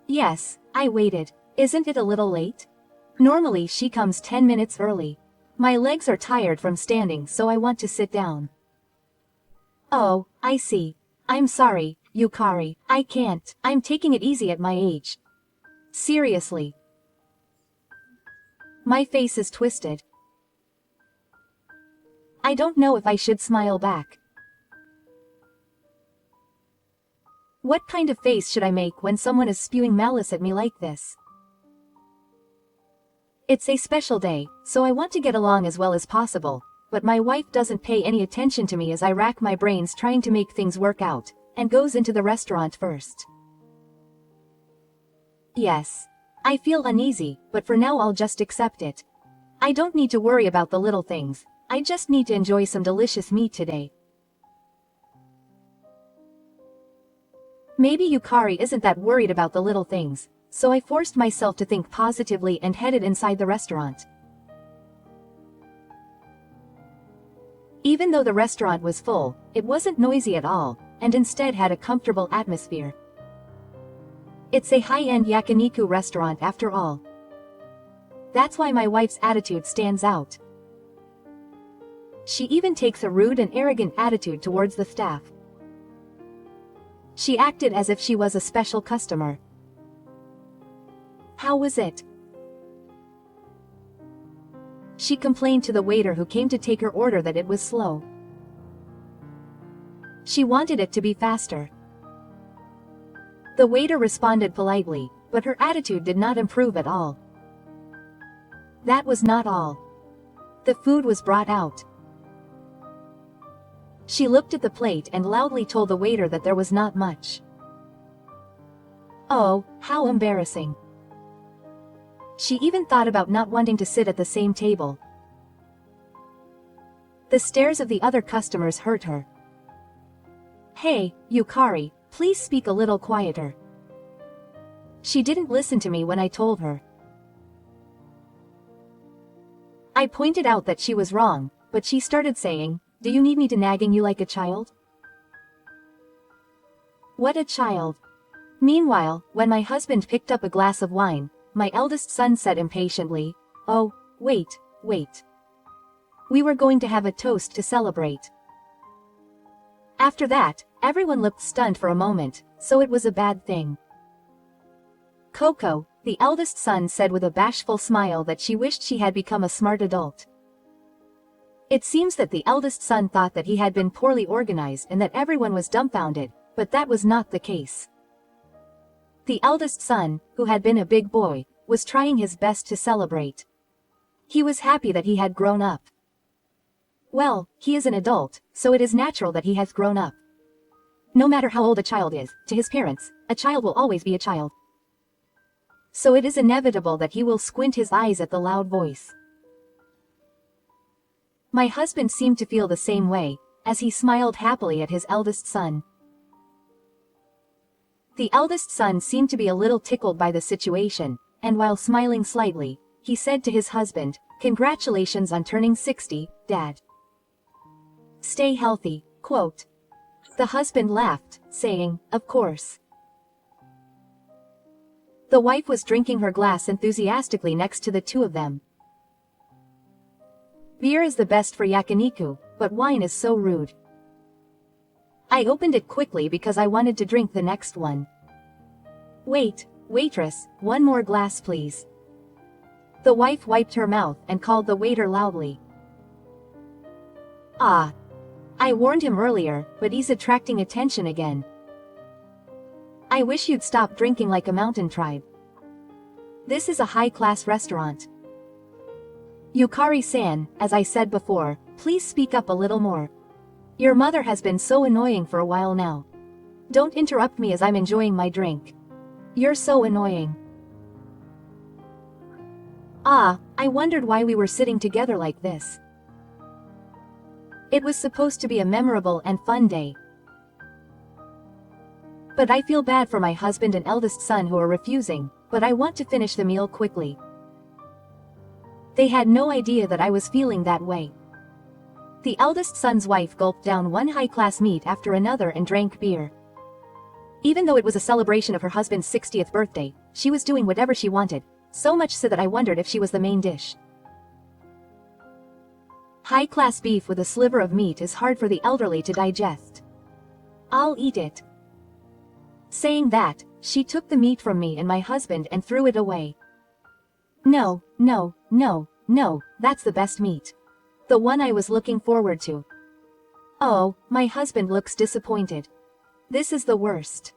C: Yes, I waited. Isn't it a little late? Normally she comes 10 minutes early. My legs are tired from standing, so I want to sit down. Oh, I see. I'm sorry, Yukari. I can't. I'm taking it easy at my age. Seriously. My face is twisted. I don't know if I should smile back. What kind of face should I make when someone is spewing malice at me like this? It's a special day, so I want to get along as well as possible, but my wife doesn't pay any attention to me as I rack my brains trying to make things work out, and goes into the restaurant first. Yes. I feel uneasy, but for now I'll just accept it. I don't need to worry about the little things, I just need to enjoy some delicious meat today. Maybe Yukari isn't that worried about the little things, so I forced myself to think positively and headed inside the restaurant. Even though the restaurant was full, it wasn't noisy at all, and instead had a comfortable atmosphere. It's a high-end yakiniku restaurant after all. That's why my wife's attitude stands out. She even takes a rude and arrogant attitude towards the staff. She acted as if she was a special customer. How was it? She complained to the waiter who came to take her order that it was slow. She wanted it to be faster. The waiter responded politely, but her attitude did not improve at all. That was not all. The food was brought out. She looked at the plate and loudly told the waiter that there was not much. Oh, how embarrassing. She even thought about not wanting to sit at the same table. The stares of the other customers hurt her. Hey, Yukari, please speak a little quieter. She didn't listen to me when I told her. I pointed out that she was wrong, but she started saying, "Do you need me to nagging you like a child?" What a child. Meanwhile, when my husband picked up a glass of wine, my eldest son said impatiently, "Oh, wait. We were going to have a toast to celebrate." After that, everyone looked stunned for a moment, so it was a bad thing. Coco, the eldest son, said with a bashful smile that she wished she had become a smart adult. It seems that the eldest son thought that he had been poorly organized and that everyone was dumbfounded, but that was not the case. The eldest son, who had been a big boy, was trying his best to celebrate. He was happy that he had grown up. Well, he is an adult, so it is natural that he has grown up. No matter how old a child is, to his parents, a child will always be a child. So it is inevitable that he will squint his eyes at the loud voice. My husband seemed to feel the same way, as he smiled happily at his eldest son. The eldest son seemed to be a little tickled by the situation, and while smiling slightly, he said to his husband, "Congratulations on turning 60, Dad. Stay healthy." Quote. The husband laughed, saying, "Of course." The wife was drinking her glass enthusiastically next to the two of them. Beer is the best for yakiniku, but wine is so rude. I opened it quickly because I wanted to drink the next one. Wait, waitress, one more glass please. The wife wiped her mouth and called the waiter loudly. Ah. I warned him earlier, but he's attracting attention again. I wish you'd stop drinking like a mountain tribe. This is a high-class restaurant. Yukari-san, as I said before, please speak up a little more. Your mother has been so annoying for a while now. Don't interrupt me as I'm enjoying my drink. You're so annoying. Ah, I wondered why we were sitting together like this. It was supposed to be a memorable and fun day. But I feel bad for my husband and eldest son who are refusing, but I want to finish the meal quickly. They had no idea that I was feeling that way. The eldest son's wife gulped down one high-class meat after another and drank beer. Even though it was a celebration of her husband's 60th birthday, she was doing whatever she wanted, so much so that I wondered if she was the main dish. High-class beef with a sliver of meat is hard for the elderly to digest. I'll eat it. Saying that, she took the meat from me and my husband and threw it away. No, no, no, no, that's the best meat. The one I was looking forward to. Oh, my husband looks disappointed. This is the worst.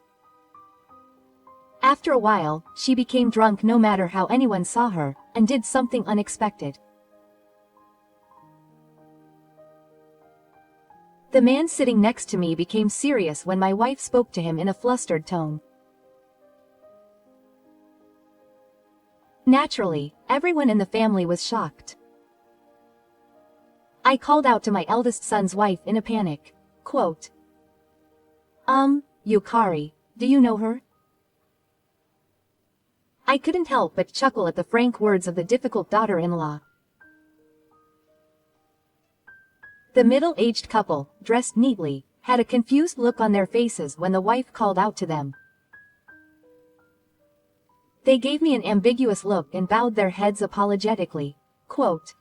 C: After a while, she became drunk no matter how anyone saw her, and did something unexpected. The man sitting next to me became serious when my wife spoke to him in a flustered tone. Naturally, everyone in the family was shocked. I called out to my eldest son's wife in a panic. Quote. Yukari, do you know her? I couldn't help but chuckle at the frank words of the difficult daughter-in-law. The middle-aged couple, dressed neatly, had a confused look on their faces when the wife called out to them. They gave me an ambiguous look and bowed their heads apologetically. Quote.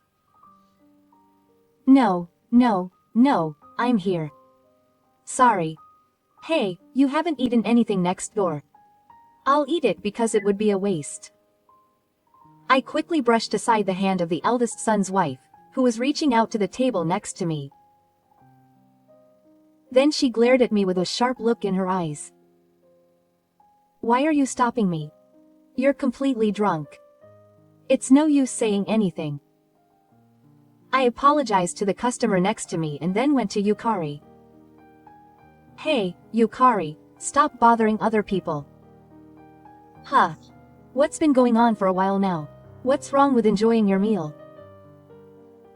C: No, no, no, I'm here. Sorry. Hey, you haven't eaten anything next door. I'll eat it because it would be a waste. I quickly brushed aside the hand of the eldest son's wife, who was reaching out to the table next to me. Then she glared at me with a sharp look in her eyes. Why are you stopping me? You're completely drunk. It's no use saying anything. I apologized to the customer next to me and then went to Yukari. Hey, Yukari, stop bothering other people. Huh. What's been going on for a while now? What's wrong with enjoying your meal?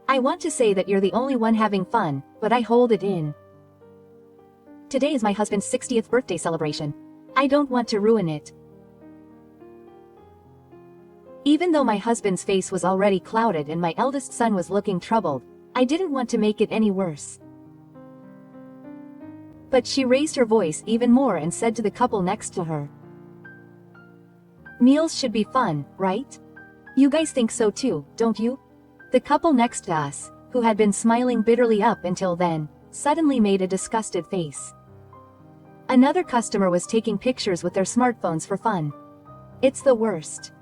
C: I want to say that you're the only one having fun, but I hold it in. Today is my husband's 60th birthday celebration. I don't want to ruin it. Even though my husband's face was already clouded and my eldest son was looking troubled, I didn't want to make it any worse. But she raised her voice even more and said to the couple next to her. Meals should be fun, right? You guys think so too, don't you? The couple next to us, who had been smiling bitterly up until then, suddenly made a disgusted face. Another customer was taking pictures with their smartphones for fun. It's the worst.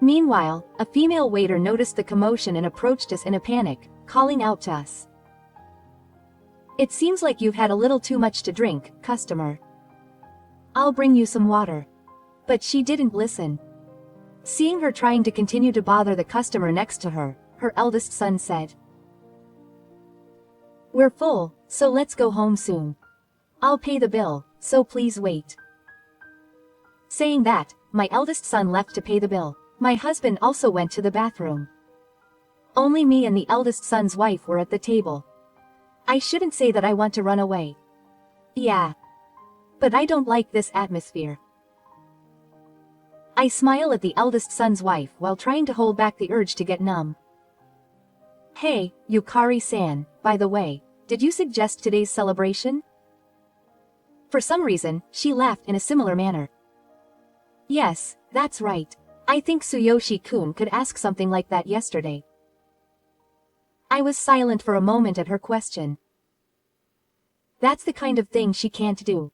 C: Meanwhile, a female waiter noticed the commotion and approached us in a panic, calling out to us. It seems like you've had a little too much to drink, customer. I'll bring you some water. But she didn't listen. Seeing her trying to continue to bother the customer next to her, her eldest son said, "We're full, so let's go home soon. I'll pay the bill, so please wait." Saying that, my eldest son left to pay the bill. My husband also went to the bathroom. Only me and the eldest son's wife were at the table. I shouldn't say that I want to run away. Yeah. But I don't like this atmosphere. I smile at the eldest son's wife while trying to hold back the urge to get numb. Hey, Yukari-san, by the way, did you suggest today's celebration? For some reason, she laughed in a similar manner. Yes, that's right. I think Tsuyoshi-kun could ask something like that yesterday. I was silent for a moment at her question. That's the kind of thing she can't do.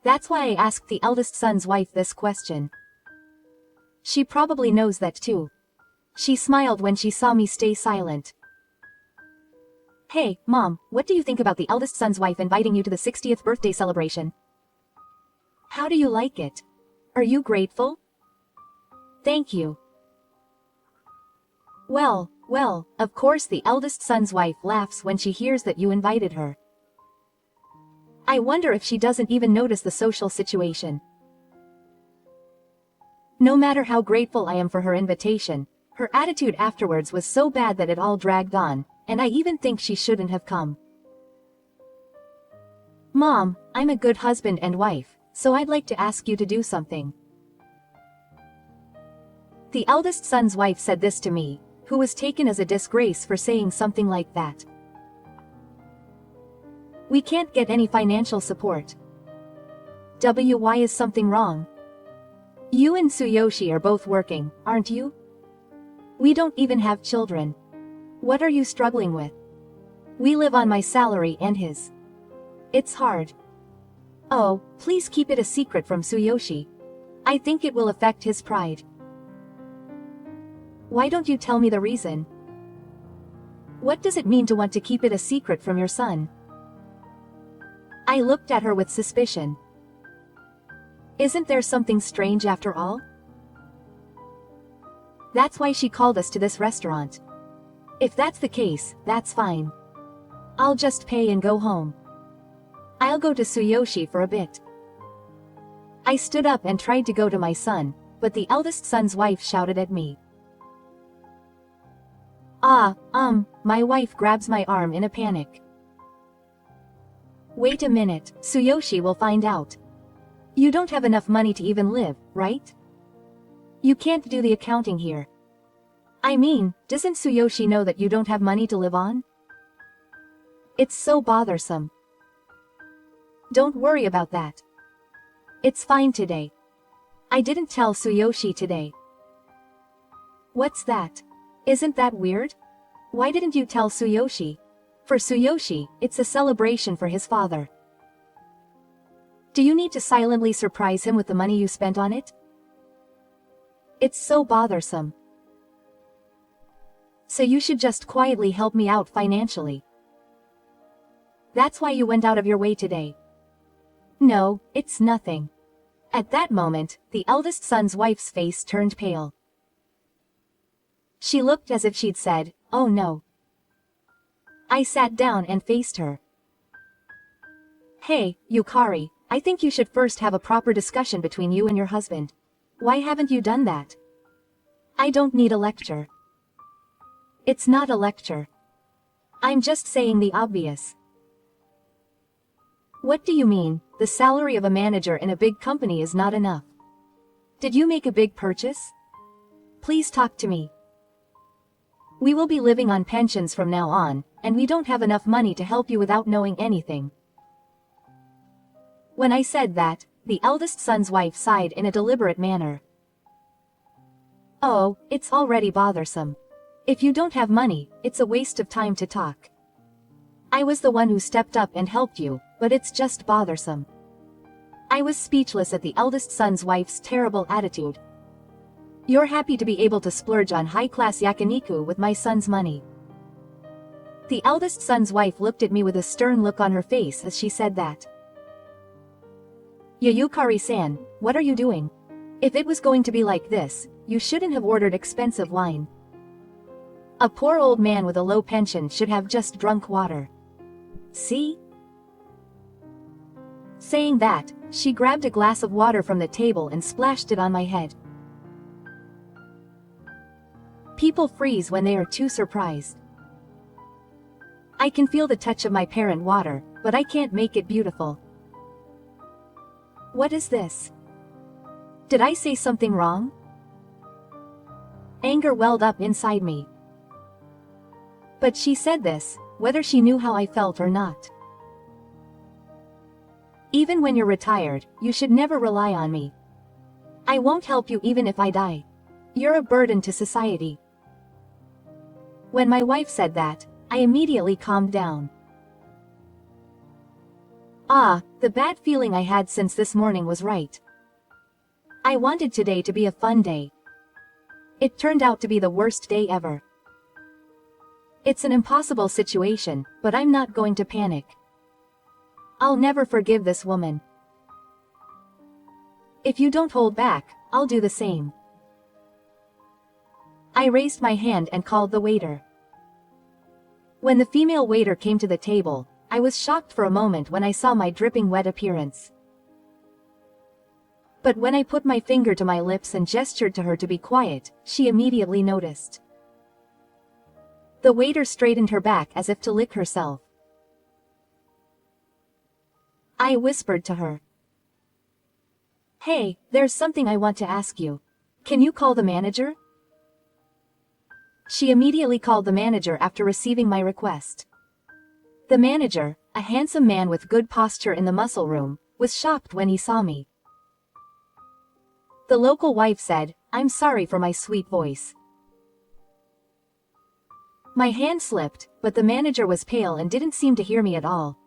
C: That's why I asked the eldest son's wife this question. She probably knows that too. She smiled when she saw me stay silent. Hey, Mom, what do you think about the eldest son's wife inviting you to the 60th birthday celebration? How do you like it? Are you grateful? Thank you. Well, of course the eldest son's wife laughs when she hears that you invited her. I wonder if she doesn't even notice the social situation. No matter how grateful I am for her invitation, her attitude afterwards was so bad that it all dragged on, and I even think she shouldn't have come. Mom, I'm a good husband and wife, so I'd like to ask you to do something. The eldest son's wife said this to me, who was taken as a disgrace for saying something like that. We can't get any financial support. Why is something wrong? You and Tsuyoshi are both working, aren't you? We don't even have children. What are you struggling with? We live on my salary and his. It's hard. Oh, please keep it a secret from Tsuyoshi. I think it will affect his pride. Why don't you tell me the reason? What does it mean to want to keep it a secret from your son? I looked at her with suspicion. Isn't there something strange after all? That's why she called us to this restaurant. If that's the case, that's fine. I'll just pay and go home. I'll go to Tsuyoshi for a bit. I stood up and tried to go to my son, but the eldest son's wife shouted at me. My wife grabs my arm in a panic. Wait a minute, Tsuyoshi will find out. You don't have enough money to even live, right? You can't do the accounting here. I mean, doesn't Tsuyoshi know that you don't have money to live on? It's so bothersome. Don't worry about that. It's fine today. I didn't tell Tsuyoshi today. What's that? Isn't that weird? Why didn't you tell Tsuyoshi? For Tsuyoshi, it's a celebration for his father. Do you need to silently surprise him with the money you spent on it? It's so bothersome. So you should just quietly help me out financially. That's why you went out of your way today. No, it's nothing. At that moment, the eldest son's wife's face turned pale. She looked as if she'd said, "Oh no." I sat down and faced her. Hey, Yukari, I think you should first have a proper discussion between you and your husband. Why haven't you done that? I don't need a lecture. It's not a lecture. I'm just saying the obvious. What do you mean, the salary of a manager in a big company is not enough? Did you make a big purchase? Please talk to me. We will be living on pensions from now on, and we don't have enough money to help you without knowing anything. When I said that, the eldest son's wife sighed in a deliberate manner. Oh, it's already bothersome. If you don't have money, it's a waste of time to talk. I was the one who stepped up and helped you, but it's just bothersome. I was speechless at the eldest son's wife's terrible attitude. You're happy to be able to splurge on high-class yakiniku with my son's money. The eldest son's wife looked at me with a stern look on her face as she said that. Yayukari-san, what are you doing? If it was going to be like this, you shouldn't have ordered expensive wine. A poor old man with a low pension should have just drunk water. See? Saying that, she grabbed a glass of water from the table and splashed it on my head. People freeze when they are too surprised. I can feel the touch of my parent water, but I can't make it beautiful. What is this? Did I say something wrong? Anger welled up inside me. But she said this, whether she knew how I felt or not. Even when you're retired, you should never rely on me. I won't help you even if I die. You're a burden to society. When my wife said that, I immediately calmed down. Ah, the bad feeling I had since this morning was right. I wanted today to be a fun day. It turned out to be the worst day ever. It's an impossible situation, but I'm not going to panic. I'll never forgive this woman. If you don't hold back, I'll do the same. I raised my hand and called the waiter. When the female waiter came to the table, I was shocked for a moment when I saw my dripping wet appearance. But when I put my finger to my lips and gestured to her to be quiet, she immediately noticed. The waiter straightened her back as if to lick herself. I whispered to her. Hey, there's something I want to ask you. Can you call the manager? She immediately called the manager after receiving my request. The manager, a handsome man with good posture in the muscle room, was shocked when he saw me. The local wife said, I'm sorry for my sweet voice. My hand slipped, but the manager was pale and didn't seem to hear me at all.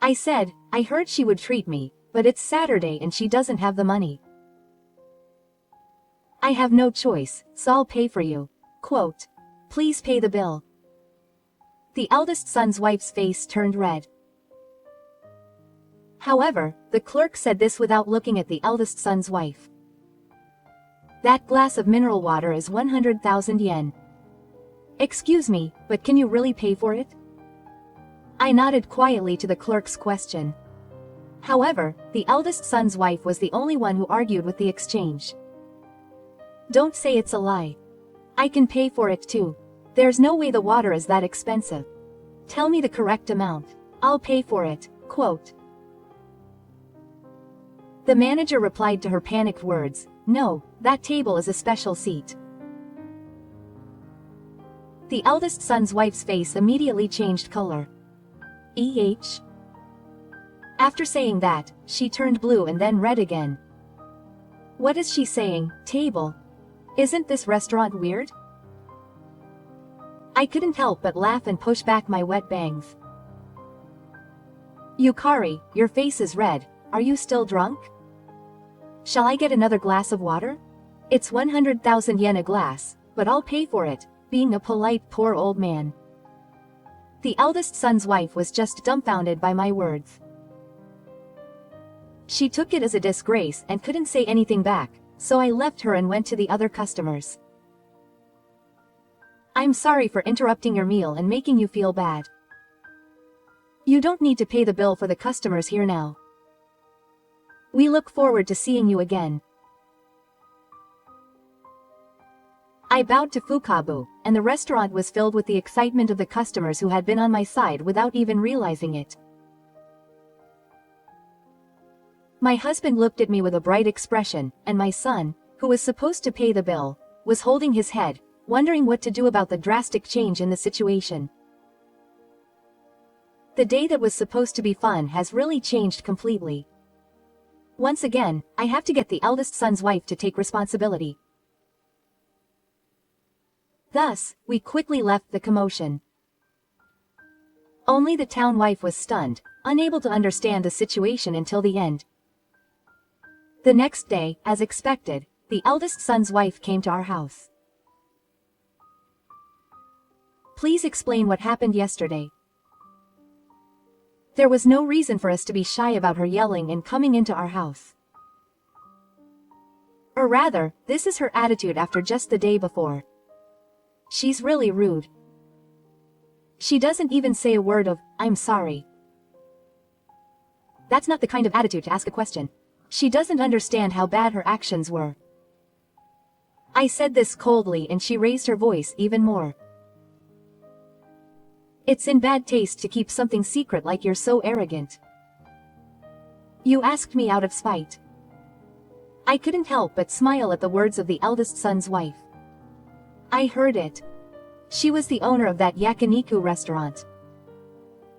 C: I said, I heard she would treat me, but it's Saturday and she doesn't have the money. I have no choice, so I'll pay for you. Quote, please pay the bill. The eldest son's wife's face turned red. However, the clerk said this without looking at the eldest son's wife. That glass of mineral water is 100,000 yen. Excuse me, but can you really pay for it? I nodded quietly to the clerk's question. However, the eldest son's wife was the only one who argued with the exchange. Don't say it's a lie. I can pay for it too. There's no way the water is that expensive. Tell me the correct amount. I'll pay for it. Quote. The manager replied to her panicked words, no, that table is a special seat. The eldest son's wife's face immediately changed color. After saying that, she turned blue and then red again. What is she saying, table? Isn't this restaurant weird? I couldn't help but laugh and push back my wet bangs. Yukari, your face is red, are you still drunk? Shall I get another glass of water? It's 100,000 yen a glass, but I'll pay for it, being a polite poor old man. The eldest son's wife was just dumbfounded by my words. She took it as a disgrace and couldn't say anything back, so I left her and went to the other customers. I'm sorry for interrupting your meal and making you feel bad. You don't need to pay the bill for the customers here now. We look forward to seeing you again. I bowed to Fukabu, and the restaurant was filled with the excitement of the customers who had been on my side without even realizing it. My husband looked at me with a bright expression, and my son, who was supposed to pay the bill, was holding his head, wondering what to do about the drastic change in the situation. The day that was supposed to be fun has really changed completely. Once again, I have to get the eldest son's wife to take responsibility. Thus, we quickly left the commotion. Only the town wife was stunned, unable to understand the situation until the end. The next day, as expected, the eldest son's wife came to our house. Please explain what happened yesterday. There was no reason for us to be shy about her yelling and coming into our house. Or rather, this is her attitude after just the day before. She's really rude. She doesn't even say a word of, "I'm sorry." That's not the kind of attitude to ask a question. She doesn't understand how bad her actions were. I said this coldly and she raised her voice even more. It's in bad taste to keep something secret like you're so arrogant. You asked me out of spite. I couldn't help but smile at the words of the eldest son's wife. I heard it. She was the owner of that yakiniku restaurant.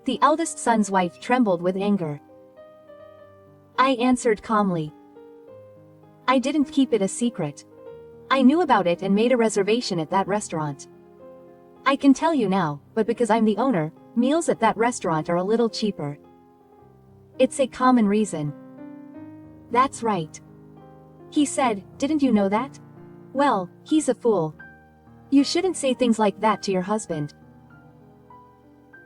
C: The eldest son's wife trembled with anger. I answered calmly. I didn't keep it a secret. I knew about it and made a reservation at that restaurant. I can tell you now, but because I'm the owner, meals at that restaurant are a little cheaper. It's a common reason. That's right. He said, "Didn't you know that?" Well, he's a fool. You shouldn't say things like that to your husband.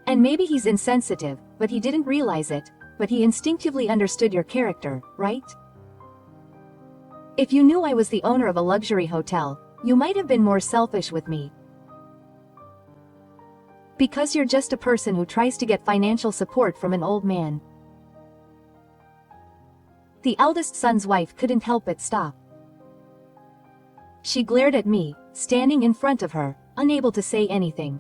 C: And maybe he's insensitive, but he didn't realize it, but he instinctively understood your character, right? If you knew I was the owner of a luxury hotel, you might have been more selfish with me. Because you're just a person who tries to get financial support from an old man. The eldest son's wife couldn't help but stop. She glared at me, standing in front of her, unable to say anything.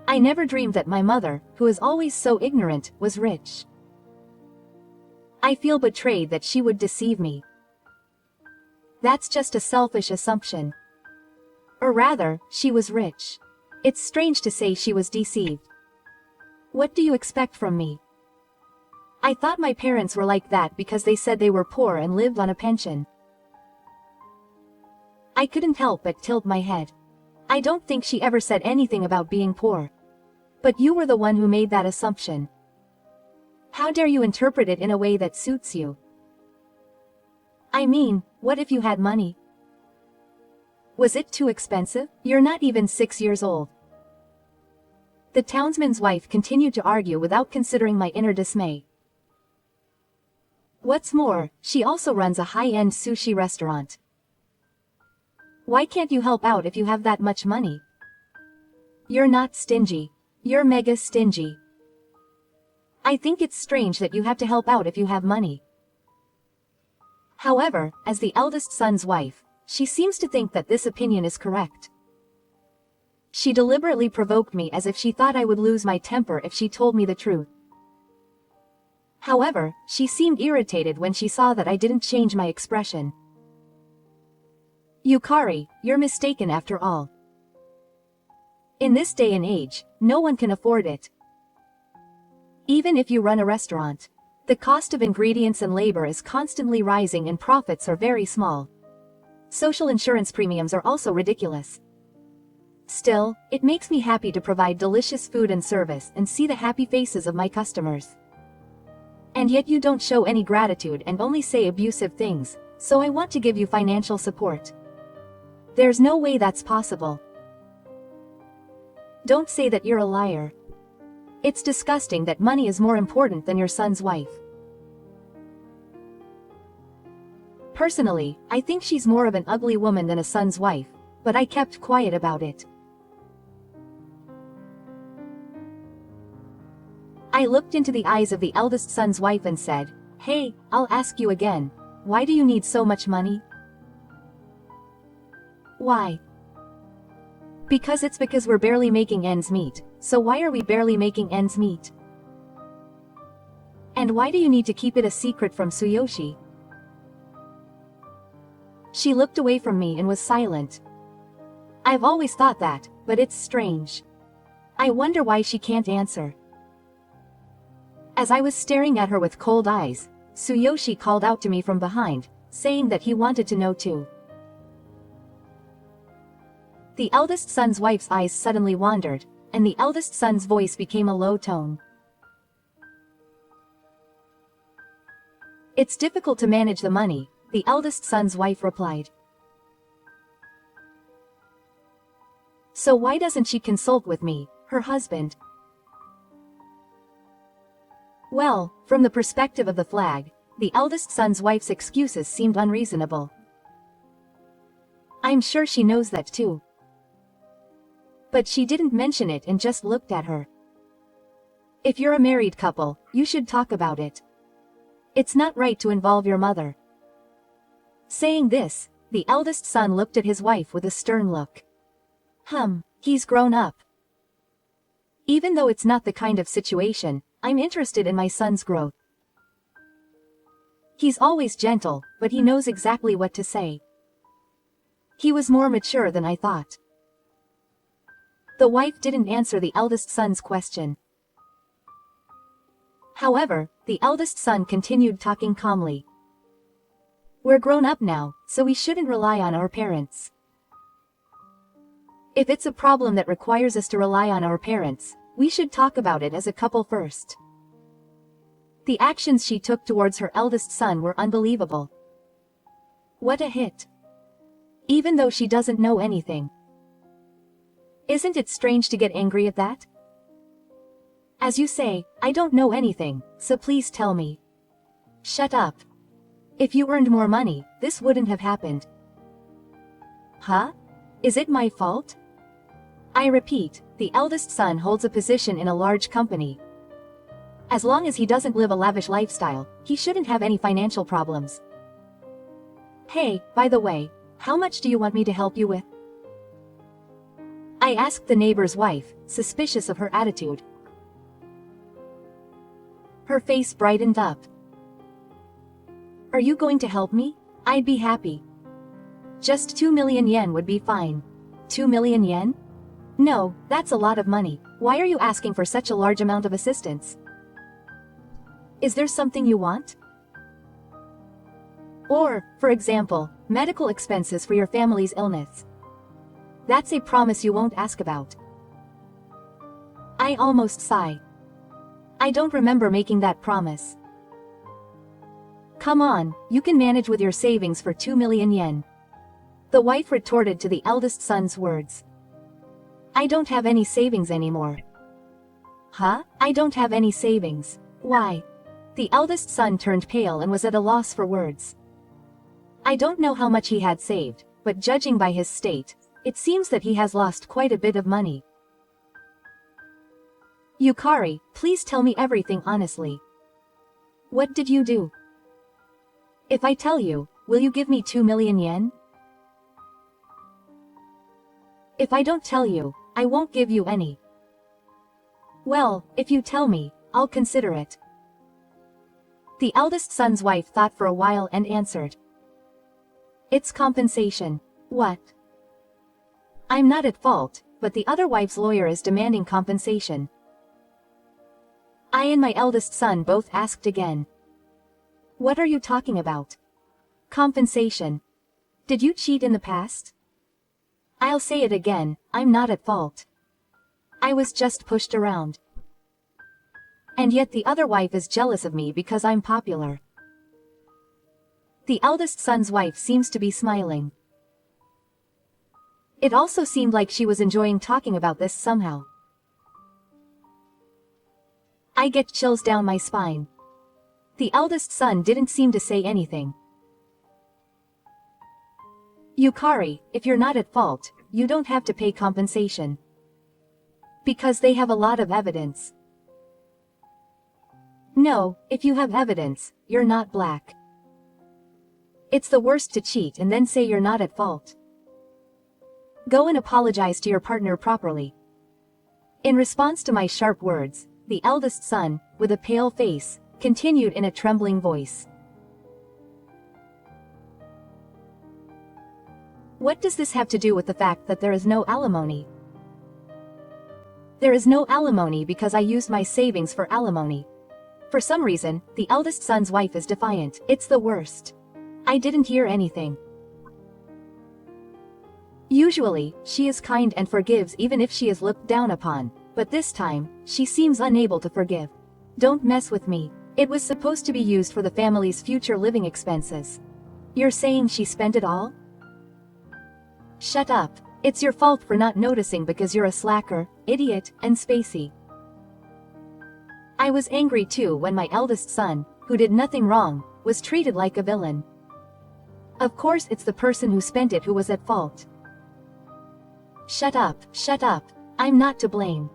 C: I never dreamed that my mother, who is always so ignorant, was rich. I feel betrayed that she would deceive me. That's just a selfish assumption. Or rather, she was rich. It's strange to say she was deceived. What do you expect from me? I thought my parents were like that because they said they were poor and lived on a pension. I couldn't help but tilt my head. I don't think she ever said anything about being poor. But you were the one who made that assumption. How dare you interpret it in a way that suits you? I mean, what if you had money? Was it too expensive? You're not even 6 years old. The townsman's wife continued to argue without considering my inner dismay. What's more, she also runs a high-end sushi restaurant. Why can't you help out if you have that much money? You're not stingy. You're mega stingy. I think it's strange that you have to help out if you have money. However, as the eldest son's wife, she seems to think that this opinion is correct. She deliberately provoked me as if she thought I would lose my temper if she told me the truth. However, she seemed irritated when she saw that I didn't change my expression. Yukari, you're mistaken after all. In this day and age, no one can afford it. Even if you run a restaurant, the cost of ingredients and labor is constantly rising and profits are very small. Social insurance premiums are also ridiculous. Still, it makes me happy to provide delicious food and service and see the happy faces of my customers. And yet you don't show any gratitude and only say abusive things, so I want to give you financial support. There's no way that's possible. Don't say that you're a liar. It's disgusting that money is more important than your son's wife. Personally, I think she's more of an ugly woman than a son's wife, but I kept quiet about it. I looked into the eyes of the eldest son's wife and said, "Hey, I'll ask you again, why do you need so much money?" Why? Because we're barely making ends meet, so why are we barely making ends meet? And why do you need to keep it a secret from Tsuyoshi? She looked away from me and was silent. I've always thought that, but it's strange. I wonder why she can't answer. As I was staring at her with cold eyes, Tsuyoshi called out to me from behind, saying that he wanted to know too. The eldest son's wife's eyes suddenly wandered, and the eldest son's voice became a low tone. It's difficult to manage the money, the eldest son's wife replied. So why doesn't she consult with me, her husband? Well, from the perspective of the flag, the eldest son's wife's excuses seemed unreasonable. I'm sure she knows that too. But she didn't mention it and just looked at her. If you're a married couple, you should talk about it. It's not right to involve your mother. Saying this, the eldest son looked at his wife with a stern look. He's grown up. Even though it's not the kind of situation, I'm interested in my son's growth. He's always gentle, but he knows exactly what to say. He was more mature than I thought. The wife didn't answer the eldest son's question. However, the eldest son continued talking calmly. We're grown up now, so we shouldn't rely on our parents. If it's a problem that requires us to rely on our parents, we should talk about it as a couple first. The actions she took towards her eldest son were unbelievable. What a hit. Even though she doesn't know anything. Isn't it strange to get angry at that? As you say, I don't know anything, so please tell me. Shut up. If you earned more money, this wouldn't have happened. Huh? Is it my fault? I repeat, the eldest son holds a position in a large company. As long as he doesn't live a lavish lifestyle, he shouldn't have any financial problems. Hey, by the way, how much do you want me to help you with? I asked the neighbor's wife, suspicious of her attitude. Her face brightened up. Are you going to help me? I'd be happy. Just 2 million yen would be fine. 2 million yen? No, that's a lot of money. Why are you asking for such a large amount of assistance? Is there something you want? Or, for example, medical expenses for your family's illness. That's a promise you won't ask about. I almost sigh. I don't remember making that promise. Come on, you can manage with your savings for 2 million yen. The wife retorted to the eldest son's words. I don't have any savings anymore. Huh? I don't have any savings. Why? The eldest son turned pale and was at a loss for words. I don't know how much he had saved, but judging by his state, it seems that he has lost quite a bit of money. Yukari, please tell me everything honestly. What did you do? If I tell you, will you give me 2 million yen? If I don't tell you, I won't give you any. Well, if you tell me, I'll consider it. The eldest son's wife thought for a while and answered. It's compensation. What? I'm not at fault, but the other wife's lawyer is demanding compensation. I and my eldest son both asked again. What are you talking about? Compensation. Did you cheat in the past? I'll say it again, I'm not at fault. I was just pushed around. And yet the other wife is jealous of me because I'm popular. The eldest son's wife seems to be smiling. It also seemed like she was enjoying talking about this somehow. I get chills down my spine. The eldest son didn't seem to say anything. Yukari, if you're not at fault, you don't have to pay compensation. Because they have a lot of evidence. No, if you have evidence, you're not black. It's the worst to cheat and then say you're not at fault. Go and apologize to your partner properly. In response to my sharp words, the eldest son, with a pale face, continued in a trembling voice. What does this have to do with the fact that there is no alimony? There is no alimony because I used my savings for alimony. For some reason, the eldest son's wife is defiant. It's the worst. I didn't hear anything. Usually, she is kind and forgives even if she is looked down upon, but this time, she seems unable to forgive. Don't mess with me. It was supposed to be used for the family's future living expenses. You're saying she spent it all? Shut up. It's your fault for not noticing because you're a slacker, idiot, and spacey. I was angry too when my eldest son, who did nothing wrong, was treated like a villain. Of course it's the person who spent it who was at fault. Shut up, shut up. I'm not to blame.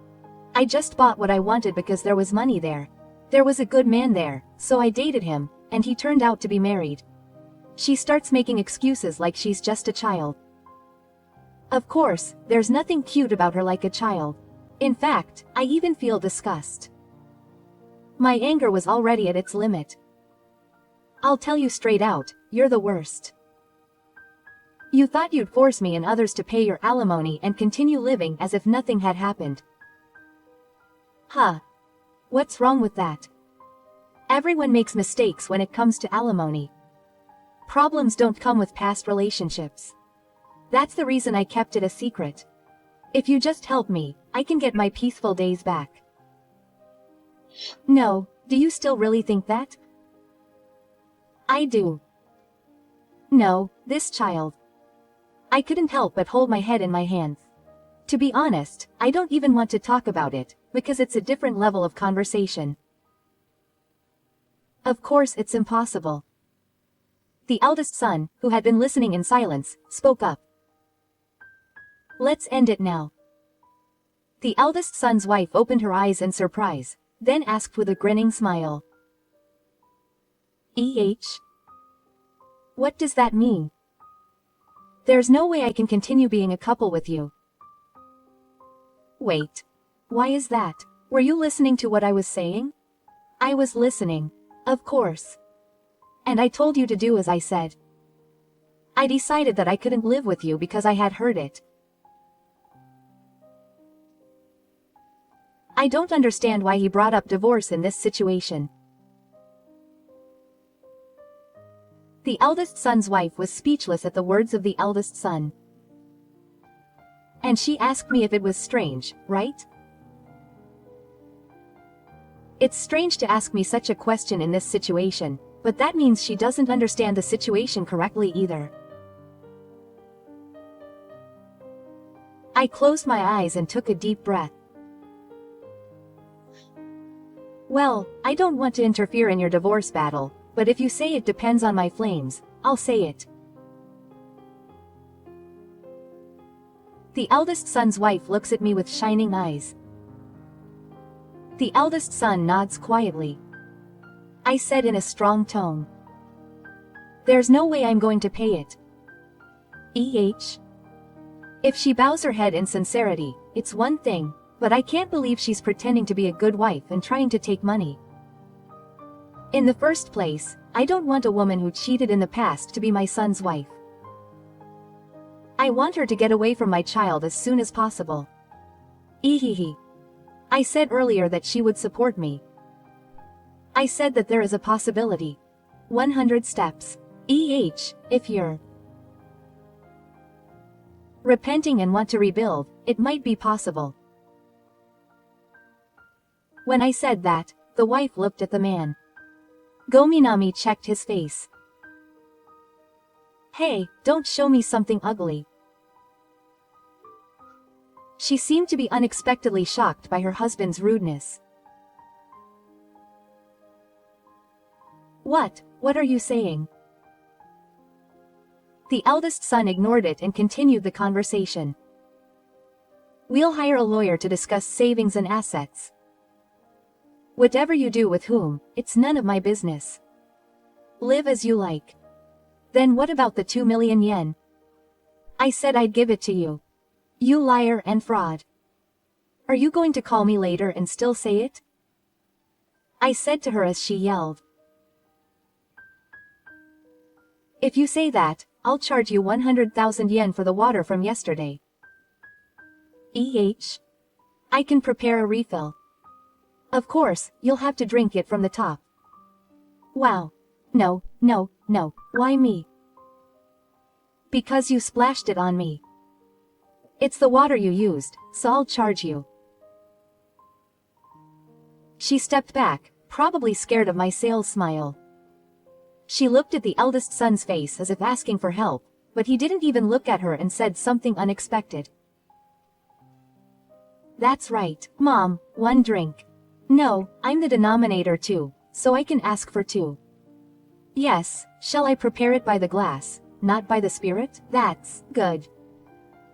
C: I just bought what I wanted because there was money there. There was a good man there, so I dated him, and he turned out to be married. She starts making excuses like she's just a child. Of course, there's nothing cute about her like a child. In fact, I even feel disgust. My anger was already at its limit. I'll tell you straight out, you're the worst. You thought you'd force me and others to pay your alimony and continue living as if nothing had happened. Huh. What's wrong with that? Everyone makes mistakes when it comes to alimony. Problems don't come with past relationships. That's the reason I kept it a secret. If you just help me, I can get my peaceful days back. No, do you still really think that? I do. No, this child. I couldn't help but hold my head in my hands. To be honest, I don't even want to talk about it, because it's a different level of conversation. Of course it's impossible. The eldest son, who had been listening in silence, spoke up. Let's end it now. The eldest son's wife opened her eyes in surprise, then asked with a grinning smile. What does that mean? There's no way I can continue being a couple with you. Wait. Why is that? Were you listening to what I was saying? I was listening. Of course. And I told you to do as I said. I decided that I couldn't live with you because I had heard it. I don't understand why he brought up divorce in this situation. The eldest son's wife was speechless at the words of the eldest son. And she asked me if it was strange, right? It's strange to ask me such a question in this situation, but that means she doesn't understand the situation correctly either. I closed my eyes and took a deep breath. Well, I don't want to interfere in your divorce battle, but if you say it depends on my flames, I'll say it. The eldest son's wife looks at me with shining eyes. The eldest son nods quietly. I said in a strong tone. There's no way I'm going to pay it. If she bows her head in sincerity, it's one thing, but I can't believe she's pretending to be a good wife and trying to take money. In the first place, I don't want a woman who cheated in the past to be my son's wife. I want her to get away from my child as soon as possible. I said earlier that she would support me. I said that there is a possibility. 100 steps. If you're repenting and want to rebuild, it might be possible. When I said that, the wife looked at the man. Gominami checked his face. Hey, don't show me something ugly. She seemed to be unexpectedly shocked by her husband's rudeness. What are you saying? The eldest son ignored it and continued the conversation. We'll hire a lawyer to discuss savings and assets. Whatever you do with whom, it's none of my business. Live as you like. Then what about the 2 million yen? I said I'd give it to you. You liar and fraud. Are you going to call me later and still say it? I said to her as she yelled. If you say that, I'll charge you 100,000 yen for the water from yesterday. I can prepare a refill. Of course, you'll have to drink it from the top. Wow. No. Why me? Because you splashed it on me. It's the water you used, so I'll charge you. She stepped back, probably scared of my sales smile. She looked at the eldest son's face as if asking for help, but he didn't even look at her and said something unexpected. That's right, Mom, 1 drink. No, I'm the denominator too, so I can ask for 2. Yes, shall I prepare it by the glass, not by the spirit? That's good.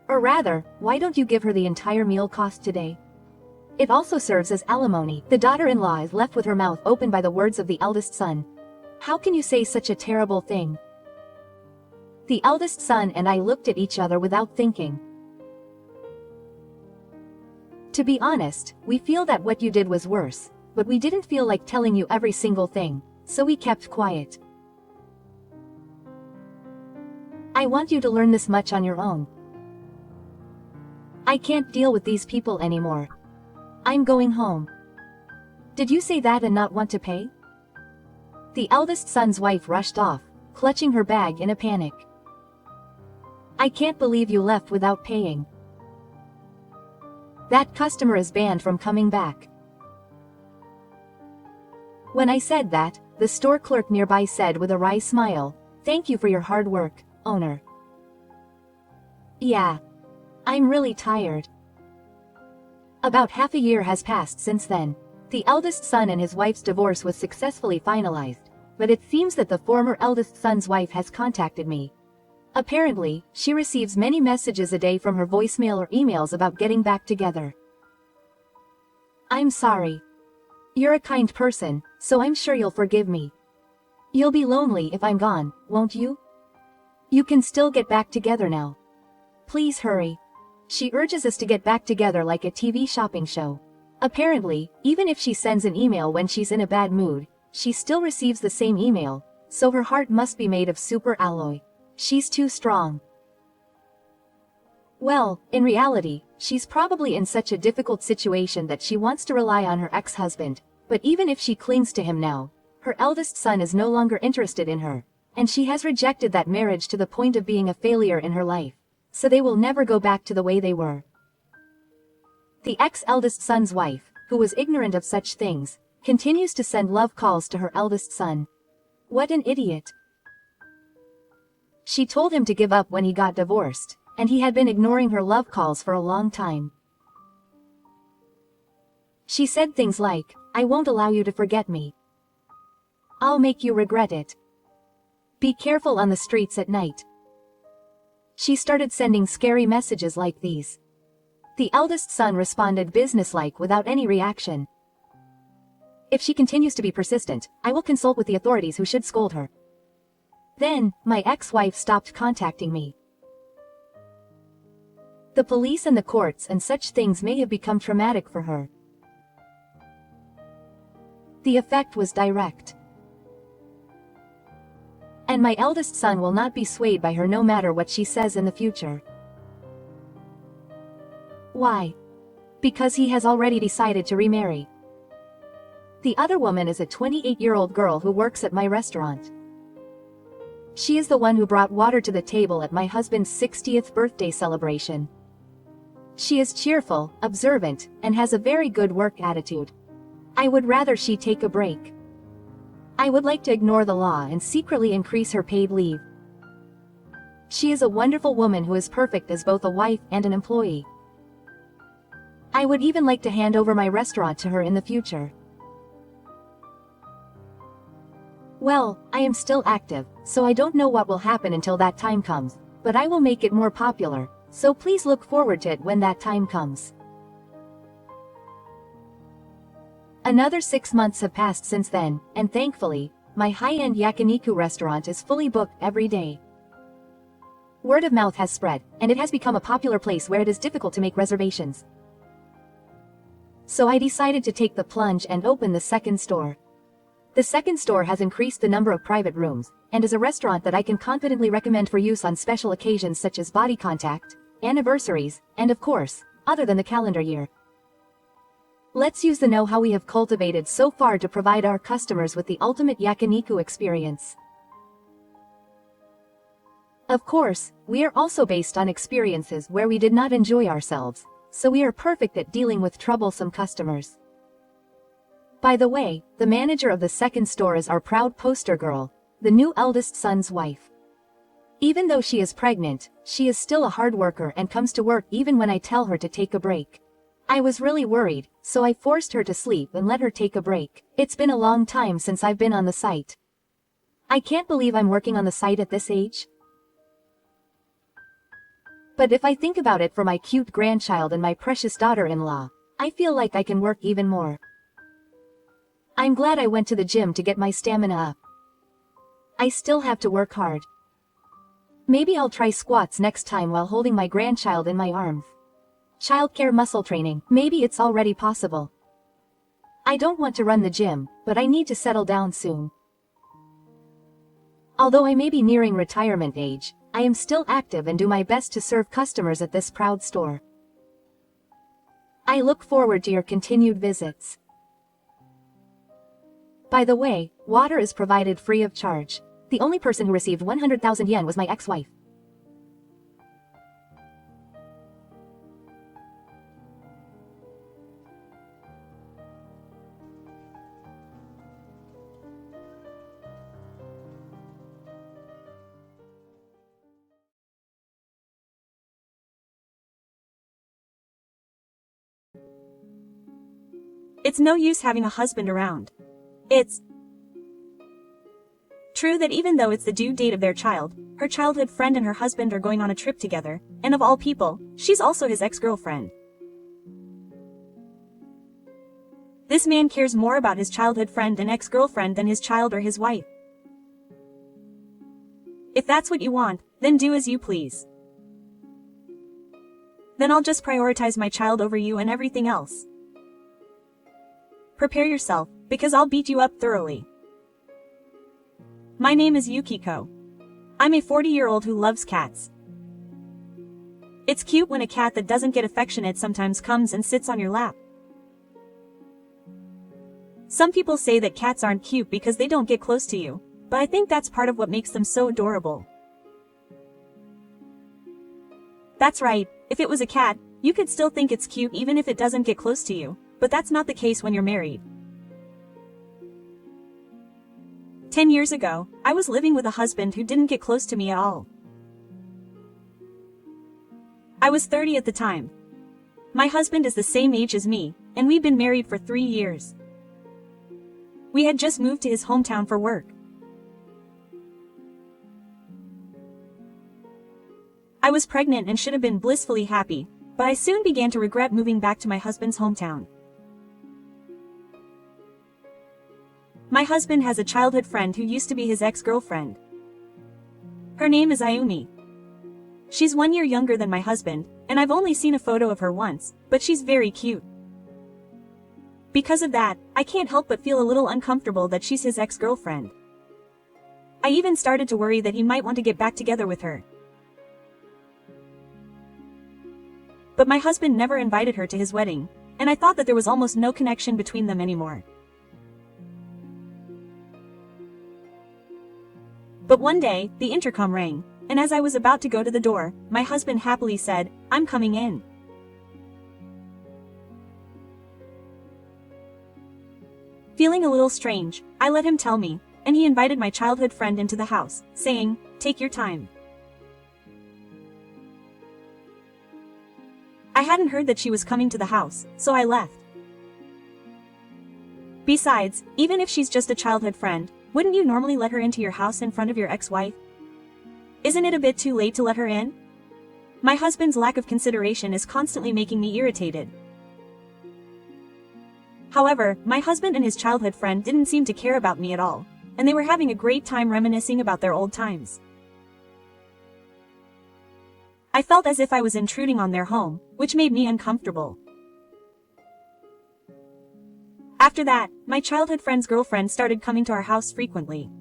C: Or rather, why don't you give her the entire meal cost today? It also serves as alimony. The daughter-in-law is left with her mouth open by the words of the eldest son. How can you say such a terrible thing? The eldest son and I looked at each other without thinking. To be honest, we feel that what you did was worse, but we didn't feel like telling you every single thing, so we kept quiet. I want you to learn this much on your own. I can't deal with these people anymore. I'm going home. Did you say that and not want to pay? The eldest son's wife rushed off, clutching her bag in a panic. I can't believe you left without paying. That customer is banned from coming back. When I said that, the store clerk nearby said with a wry smile, "Thank you for your hard work, owner." Yeah. I'm really tired. About half a year has passed since then. The eldest son and his wife's divorce was successfully finalized, but it seems that the former eldest son's wife has contacted me. Apparently, she receives many messages a day from her voicemail or emails about getting back together. I'm sorry. You're a kind person, so I'm sure you'll forgive me. You'll be lonely if I'm gone, won't you? You can still get back together now. Please hurry. She urges us to get back together like a TV shopping show. Apparently, even if she sends an email when she's in a bad mood, she still receives the same email, so her heart must be made of super alloy. She's too strong. Well, in reality, she's probably in such a difficult situation that she wants to rely on her ex-husband, but even if she clings to him now, her eldest son is no longer interested in her, and she has rejected that marriage to the point of being a failure in her life, so they will never go back to the way they were. The ex-eldest son's wife, who was ignorant of such things, continues to send love calls to her eldest son. What an idiot. She told him to give up when he got divorced, and he had been ignoring her love calls for a long time. She said things like, "I won't allow you to forget me. I'll make you regret it. Be careful on the streets at night." She started sending scary messages like these. The eldest son responded businesslike without any reaction. If she continues to be persistent, I will consult with the authorities who should scold her. Then, my ex-wife stopped contacting me. The police and the courts and such things may have become traumatic for her. The effect was direct. And my eldest son will not be swayed by her no matter what she says in the future. Why? Because he has already decided to remarry. The other woman is a 28-year-old girl who works at my restaurant. She is the one who brought water to the table at my husband's 60th birthday celebration. She is cheerful, observant, and has a very good work attitude. I would rather she take a break. I would like to ignore the law and secretly increase her paid leave. She is a wonderful woman who is perfect as both a wife and an employee. I would even like to hand over my restaurant to her in the future. Well, I am still active, so I don't know what will happen until that time comes, but I will make it more popular, so please look forward to it when that time comes. Another 6 months have passed since then, and thankfully, my high-end yakiniku restaurant is fully booked every day. Word of mouth has spread, and it has become a popular place where it is difficult to make reservations. So I decided to take the plunge and open the second store. The second store has increased the number of private rooms, and is a restaurant that I can confidently recommend for use on special occasions such as body contact, anniversaries, and of course, other than the calendar year. Let's use the know-how we have cultivated so far to provide our customers with the ultimate yakiniku experience. Of course, we are also based on experiences where we did not enjoy ourselves, so we are perfect at dealing with troublesome customers. By the way, the manager of the second store is our proud poster girl, the new eldest son's wife. Even though she is pregnant, she is still a hard worker and comes to work even when I tell her to take a break. I was really worried, so I forced her to sleep and let her take a break. It's been a long time since I've been on the site. I can't believe I'm working on the site at this age. But if I think about it for my cute grandchild and my precious daughter-in-law, I feel like I can work even more. I'm glad I went to the gym to get my stamina up. I still have to work hard. Maybe I'll try squats next time while holding my grandchild in my arms. Childcare muscle training, maybe it's already possible. I don't want to run the gym, but I need to settle down soon. Although I may be nearing retirement age, I am still active and do my best to serve customers at this proud store. I look forward to your continued visits. By the way, water is provided free of charge. The only person who received 100,000 yen was my ex-wife.
B: It's no use having a husband around. It's true that even though it's the due date of their child, her childhood friend and her husband are going on a trip together, and of all people, she's also his ex-girlfriend. This man cares more about his childhood friend and ex-girlfriend than his child or his wife. If that's what you want, then do as you please. Then I'll just prioritize my child over you and everything else. Prepare yourself, because I'll beat you up thoroughly. My name is Yukiko. I'm a 40-year-old who loves cats. It's cute when a cat that doesn't get affectionate sometimes comes and sits on your lap. Some people say that cats aren't cute because they don't get close to you, but I think that's part of what makes them so adorable. That's right, if it was a cat, you could still think it's cute even if it doesn't get close to you, but that's not the case when you're married. 10 years ago, I was living with a husband who didn't get close to me at all. I was 30 at the time. My husband is the same age as me, and we'd been married for 3 years. We had just moved to his hometown for work. I was pregnant and should have been blissfully happy, but I soon began to regret moving back to my husband's hometown. My husband has a childhood friend who used to be his ex-girlfriend. Her name is Ayumi. She's 1 year younger than my husband, and I've only seen a photo of her once, but she's very cute. Because of that, I can't help but feel a little uncomfortable that she's his ex-girlfriend. I even started to worry that he might want to get back together with her. But my husband never invited her to his wedding, and I thought that there was almost no connection between them anymore. But one day, the intercom rang, and as I was about to go to the door, my husband happily said, "I'm coming in." Feeling a little strange, I let him tell me, and he invited my childhood friend into the house, saying, "Take your time." I hadn't heard that she was coming to the house, so I left. Besides, even if she's just a childhood friend, wouldn't you normally let her into your house in front of your ex-wife? Isn't it a bit too late to let her in? My husband's lack of consideration is constantly making me irritated. However, my husband and his childhood friend didn't seem to care about me at all, and they were having a great time reminiscing about their old times. I felt as if I was intruding on their home, which made me uncomfortable. After that, my childhood friend's girlfriend started coming to our house frequently.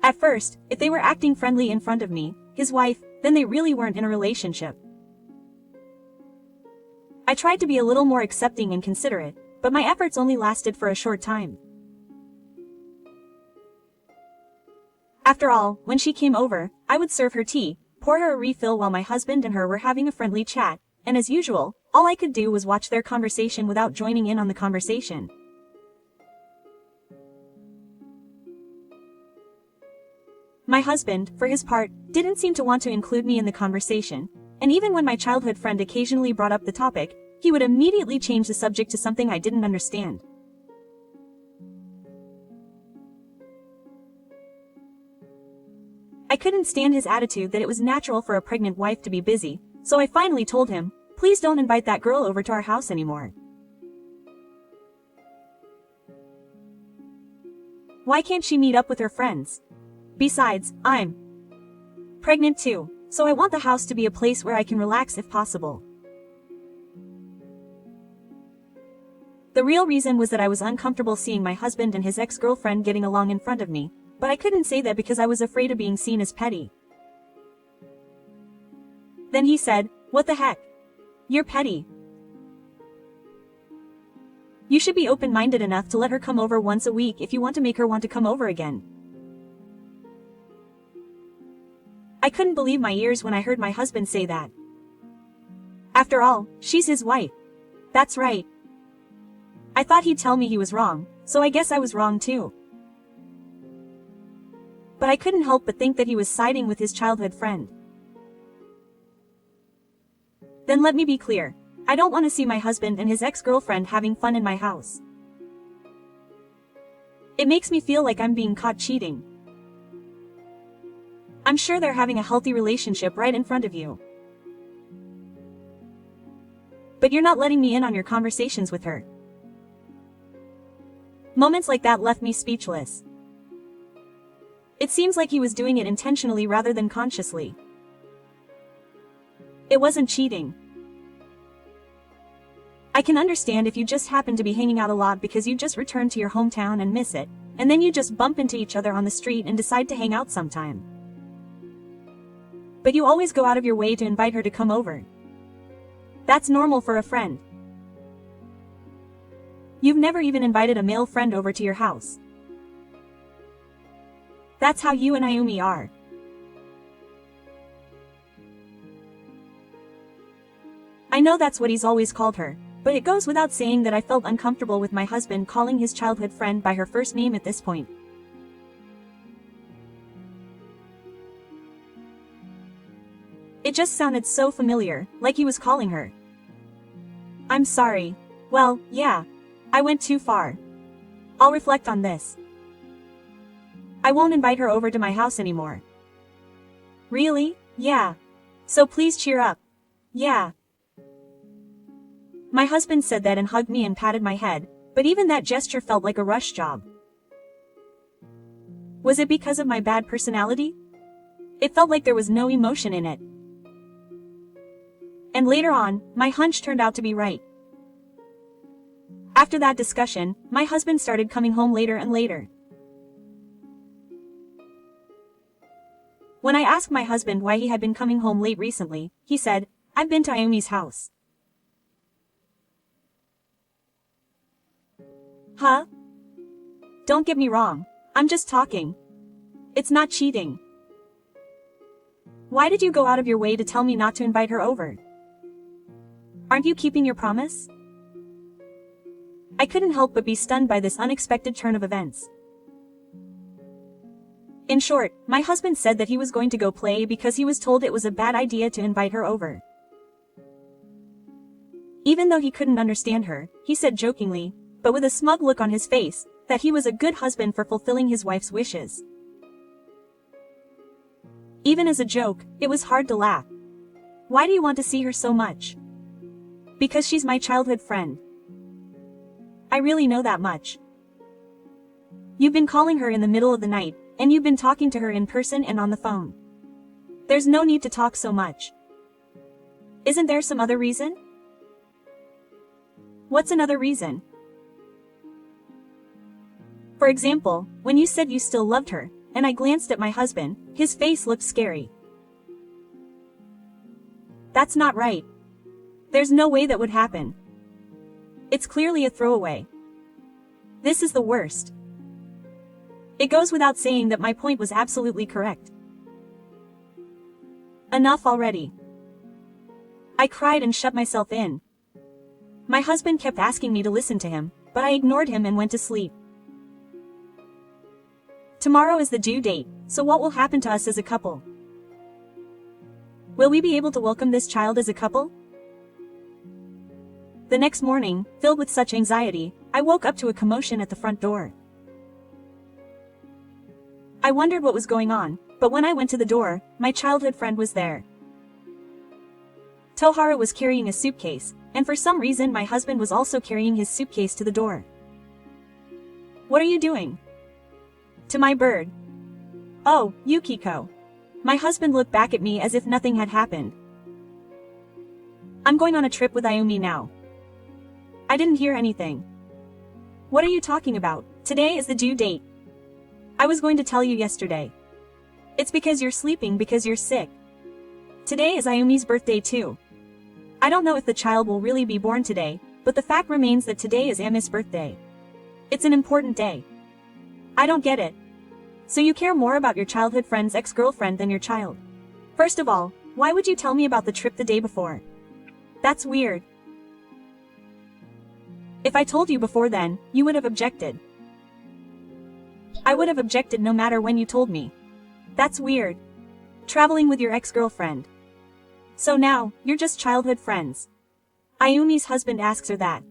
B: At first, if they were acting friendly in front of me, his wife, then they really weren't in a relationship. I tried to be a little more accepting and considerate, but my efforts only lasted for a short time. After all, when she came over, I would serve her tea, pour her a refill while my husband and her were having a friendly chat, and as usual, All I could do was watch their conversation without joining in on the conversation. My husband, for his part, didn't seem to want to include me in the conversation, and even when my childhood friend occasionally brought up the topic, he would immediately change the subject to something I didn't understand. I couldn't stand his attitude that it was natural for a pregnant wife to be busy, so I finally told him, please don't invite that girl over to our house anymore. Why can't she meet up with her friends? Besides, I'm pregnant too, so I want the house to be a place where I can relax if possible. The real reason was that I was uncomfortable seeing my husband and his ex-girlfriend getting along in front of me, but I couldn't say that because I was afraid of being seen as petty. Then he said, "What the heck? You're petty. You should be open-minded enough to let her come over once a week if you want to make her want to come over again." I couldn't believe my ears when I heard my husband say that. After all, she's his wife. That's right. I thought he'd tell me he was wrong, so I guess I was wrong too. But I couldn't help but think that he was siding with his childhood friend. Then let me be clear. I don't want to see my husband and his ex-girlfriend having fun in my house. It makes me feel like I'm being caught cheating. I'm sure they're having a healthy relationship right in front of you. But you're not letting me in on your conversations with her. Moments like that left me speechless. It seems like he was doing it intentionally rather than consciously. It wasn't cheating. I can understand if you just happen to be hanging out a lot because you just returned to your hometown and miss it, and then you just bump into each other on the street and decide to hang out sometime. But you always go out of your way to invite her to come over. That's normal for a friend. You've never even invited a male friend over to your house. That's how you and Ayumi are. I know that's what he's always called her, but it goes without saying that I felt uncomfortable with my husband calling his childhood friend by her first name at this point. It just sounded so familiar, like he was calling her. I'm sorry. Well, yeah. I went too far. I'll reflect on this. I won't invite her over to my house anymore. Really? Yeah. So please cheer up. Yeah. My husband said that and hugged me and patted my head, but even that gesture felt like a rush job. Was it because of my bad personality? It felt like there was no emotion in it. And later on, my hunch turned out to be right. After that discussion, my husband started coming home later and later. When I asked my husband why he had been coming home late recently, he said, "I've been to Ayumi's house." Huh? Don't get me wrong. I'm just talking. It's not cheating. Why did you go out of your way to tell me not to invite her over? Aren't you keeping your promise? I couldn't help but be stunned by this unexpected turn of events. In short, my husband said that he was going to go play because he was told it was a bad idea to invite her over. Even though he couldn't understand her, he said jokingly, but with a smug look on his face, that he was a good husband for fulfilling his wife's wishes. Even as a joke, it was hard to laugh. Why do you want to see her so much? Because she's my childhood friend. I really know that much. You've been calling her in the middle of the night, and you've been talking to her in person and on the phone. There's no need to talk so much. Isn't there some other reason? What's another reason? For example, when you said you still loved her, and I glanced at my husband, his face looked scary. That's not right. There's no way that would happen. It's clearly a throwaway. This is the worst. It goes without saying that my point was absolutely correct. Enough already. I cried and shut myself in. My husband kept asking me to listen to him, but I ignored him and went to sleep. Tomorrow is the due date, so what will happen to us as a couple? Will we be able to welcome this child as a couple? The next morning, filled with such anxiety, I woke up to a commotion at the front door. I wondered what was going on, but when I went to the door, my childhood friend was there. Tohara was carrying a suitcase, and for some reason my husband was also carrying his suitcase to the door. What are you doing? To my bird. Oh, Yukiko. My husband looked back at me as if nothing had happened. I'm going on a trip with Ayumi now. I didn't hear anything. What are you talking about? Today is the due date. I was going to tell you yesterday. It's because you're sleeping because you're sick. Today is Ayumi's birthday too. I don't know if the child will really be born today, but the fact remains that today is Ami's birthday. It's an important day. I don't get it. So you care more about your childhood friend's ex-girlfriend than your child? First of all, why would you tell me about the trip the day before? That's weird. If I told you before then, you would have objected. I would have objected no matter when you told me. That's weird. Traveling with your ex-girlfriend. So now, you're just childhood friends. Ayumi's husband asks her that.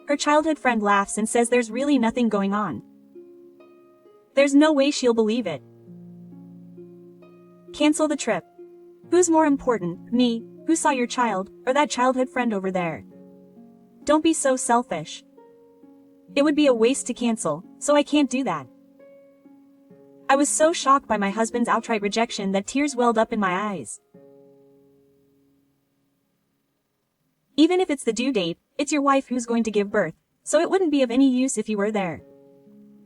B: Her childhood friend laughs and says there's really nothing going on. There's no way she'll believe it. Cancel the trip. Who's more important, me, who saw your child, or that childhood friend over there? Don't be so selfish. It would be a waste to cancel, so I can't do that. I was so shocked by my husband's outright rejection that tears welled up in my eyes. Even if it's the due date, it's your wife who's going to give birth, so it wouldn't be of any use if you were there.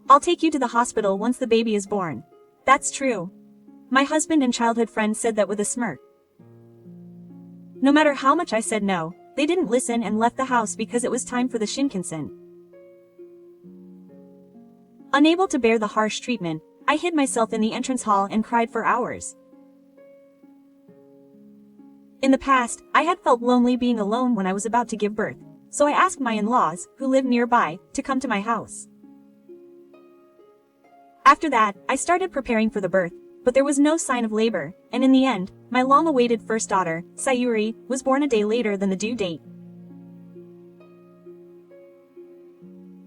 B: I'll take you to the hospital once the baby is born. That's true. My husband and childhood friend said that with a smirk. No matter how much I said no, they didn't listen and left the house because it was time for the Shinkansen. Unable to bear the harsh treatment, I hid myself in the entrance hall and cried for hours. In the past, I had felt lonely being alone when I was about to give birth, so I asked my in-laws, who lived nearby, to come to my house. After that, I started preparing for the birth, but there was no sign of labor, and in the end, my long-awaited first daughter, Sayuri, was born a day later than the due date.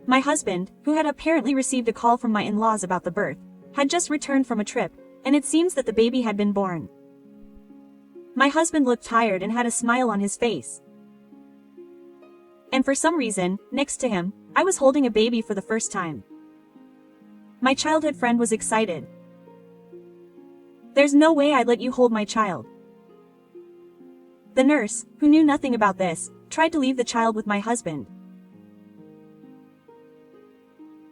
B: My husband, who had apparently received a call from my in-laws about the birth, had just returned from a trip, and it seems that the baby had been born. My husband looked tired and had a smile on his face. And for some reason, next to him, I was holding a baby for the first time. My childhood friend was excited. There's no way I'd let you hold my child. The nurse, who knew nothing about this, tried to leave the child with my husband.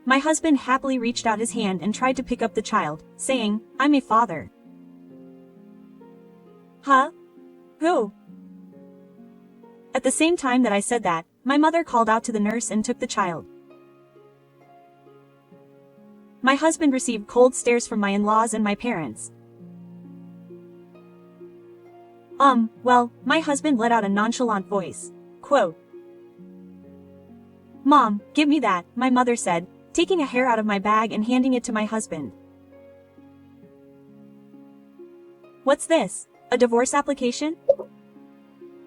B: My husband happily reached out his hand and tried to pick up the child, saying, "I'm a father." Huh? Who? At the same time that I said that, my mother called out to the nurse and took the child. My husband received cold stares from my in-laws and my parents. Well, my husband let out a nonchalant voice. Quote, "Mom, give me that," my mother said, taking a hair out of my bag and handing it to my husband. "What's this? A divorce application?"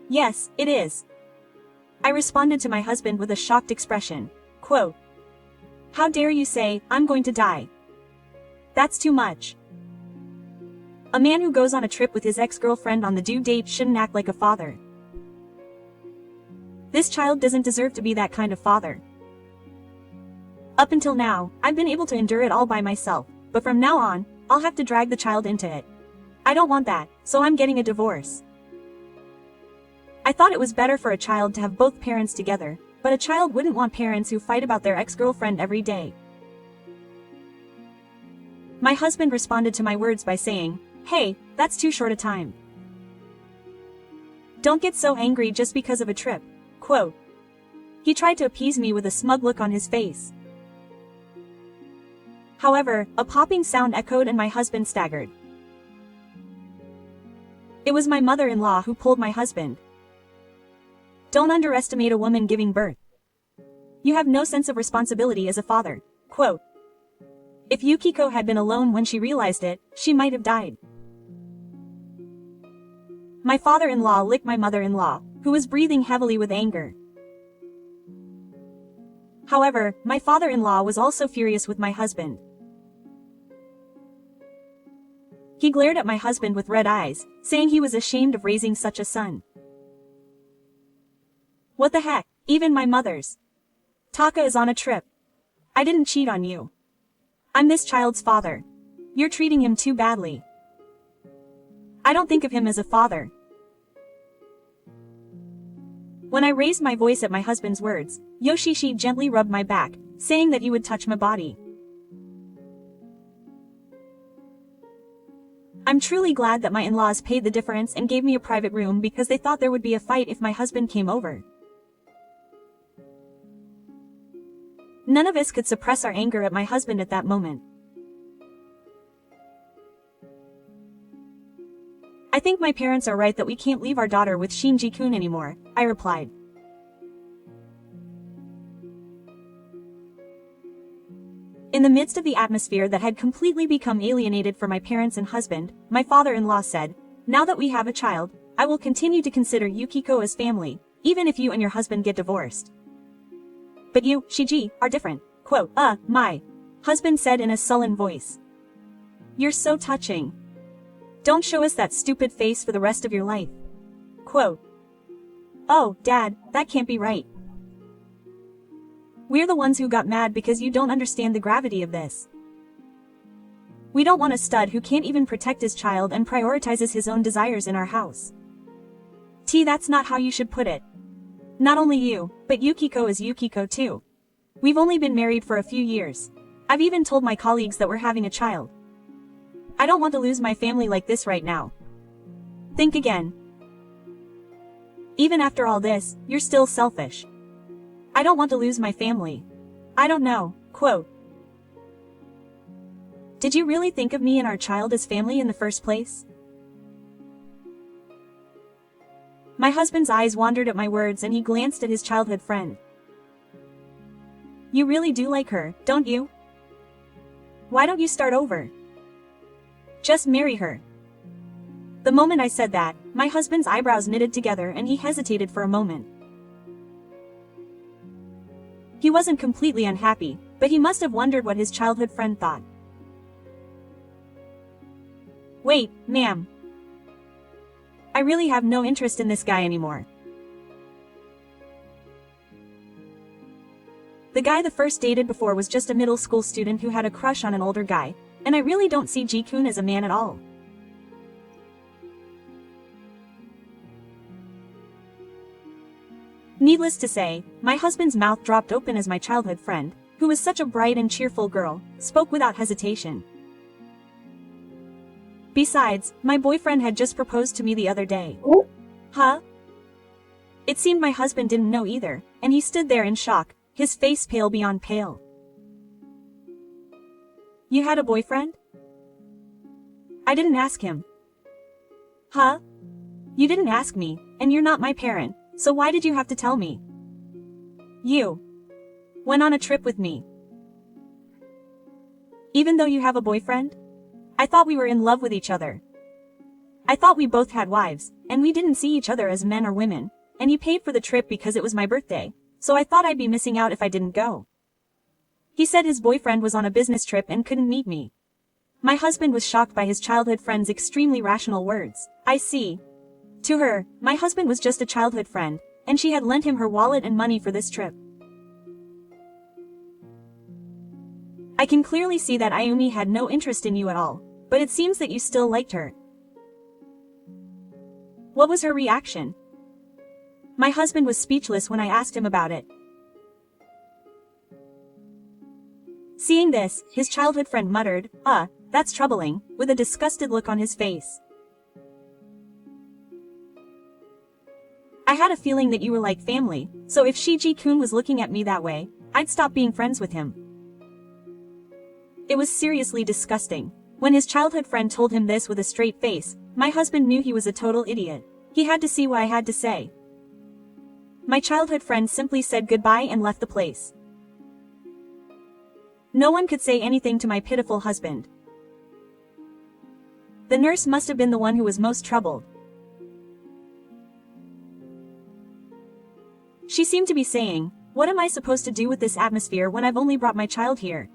B: "Yes, it is." I responded to my husband with a shocked expression. Quote, "How dare you say, I'm going to die? That's too much. A man who goes on a trip with his ex-girlfriend on the due date shouldn't act like a father. This child doesn't deserve to be that kind of father. Up until now, I've been able to endure it all by myself, but from now on, I'll have to drag the child into it. I don't want that, so I'm getting a divorce." I thought it was better for a child to have both parents together, but a child wouldn't want parents who fight about their ex-girlfriend every day. My husband responded to my words by saying, "Hey, that's too short a time. Don't get so angry just because of a trip." Quote. He tried to appease me with a smug look on his face. However, a popping sound echoed and my husband staggered. It was my mother-in-law who pulled my husband. Don't underestimate a woman giving birth. You have no sense of responsibility as a father. Quote, if Yukiko had been alone when she realized it, she might have died. My father-in-law licked my mother-in-law, who was breathing heavily with anger. However, my father-in-law was also furious with my husband. He glared at my husband with red eyes, saying he was ashamed of raising such a son. What the heck, even my mother's. Taka is on a trip. I didn't cheat on you. I'm this child's father. You're treating him too badly. I don't think of him as a father. When I raised my voice at my husband's words, Yoshishi gently rubbed my back, saying that he would touch my body. I'm truly glad that my in-laws paid the difference and gave me a private room because they thought there would be a fight if my husband came over. None of us could suppress our anger at my husband at that moment. I think my parents are right that we can't leave our daughter with Shinji-kun anymore, I replied. In the midst of the atmosphere that had completely become alienated for my parents and husband, my father-in-law said, now that we have a child, I will continue to consider Yukiko as family, even if you and your husband get divorced. But you, Shiji, are different. Quote, my husband said in a sullen voice. You're so touching. Don't show us that stupid face for the rest of your life. Quote, oh, Dad, that can't be right. We're the ones who got mad because you don't understand the gravity of this. We don't want a stud who can't even protect his child and prioritizes his own desires in our house. That's not how you should put it. Not only you, but Yukiko is Yukiko too. We've only been married for a few years. I've even told my colleagues that we're having a child. I don't want to lose my family like this right now. Think again. Even after all this, you're still selfish. I don't want to lose my family. I don't know. Quote, did you really think of me and our child as family in the first place? My husband's eyes wandered at my words and he glanced at his childhood friend. You really do like her, don't you? Why don't you start over? Just marry her. The moment I said that, my husband's eyebrows knitted together and he hesitated for a moment. He wasn't completely unhappy, but he must have wondered what his childhood friend thought. Wait, ma'am. I really have no interest in this guy anymore. The guy the first dated before was just a middle school student who had a crush on an older guy, and I really don't see Ji-kun as a man at all. Needless to say, my husband's mouth dropped open as my childhood friend, who was such a bright and cheerful girl, spoke without hesitation. Besides, my boyfriend had just proposed to me the other day. Huh? It seemed my husband didn't know either, and he stood there in shock, his face pale beyond pale. You had a boyfriend? I didn't ask him. Huh? You didn't ask me, and you're not my parent, so why did you have to tell me? You went on a trip with me. Even though you have a boyfriend? I thought we were in love with each other. I thought we both had wives, and we didn't see each other as men or women, and you paid for the trip because it was my birthday, so I thought I'd be missing out if I didn't go. He said his boyfriend was on a business trip and couldn't meet me. My husband was shocked by his childhood friend's extremely rational words. I see. To her, my husband was just a childhood friend, and she had lent him her wallet and money for this trip. I can clearly see that Ayumi had no interest in you at all, but it seems that you still liked her. What was her reaction? My husband was speechless when I asked him about it. Seeing this, his childhood friend muttered, that's troubling, with a disgusted look on his face. I had a feeling that you were like family, so if Shiji-kun was looking at me that way, I'd stop being friends with him. It was seriously disgusting. When his childhood friend told him this with a straight face, my husband knew he was a total idiot. He had to see what I had to say. my childhood friend simply said goodbye and left the place. No one could say anything to my pitiful husband. The nurse must have been the one who was most troubled. She seemed to be saying, "What am I supposed to do with this atmosphere when I've only brought my child here?"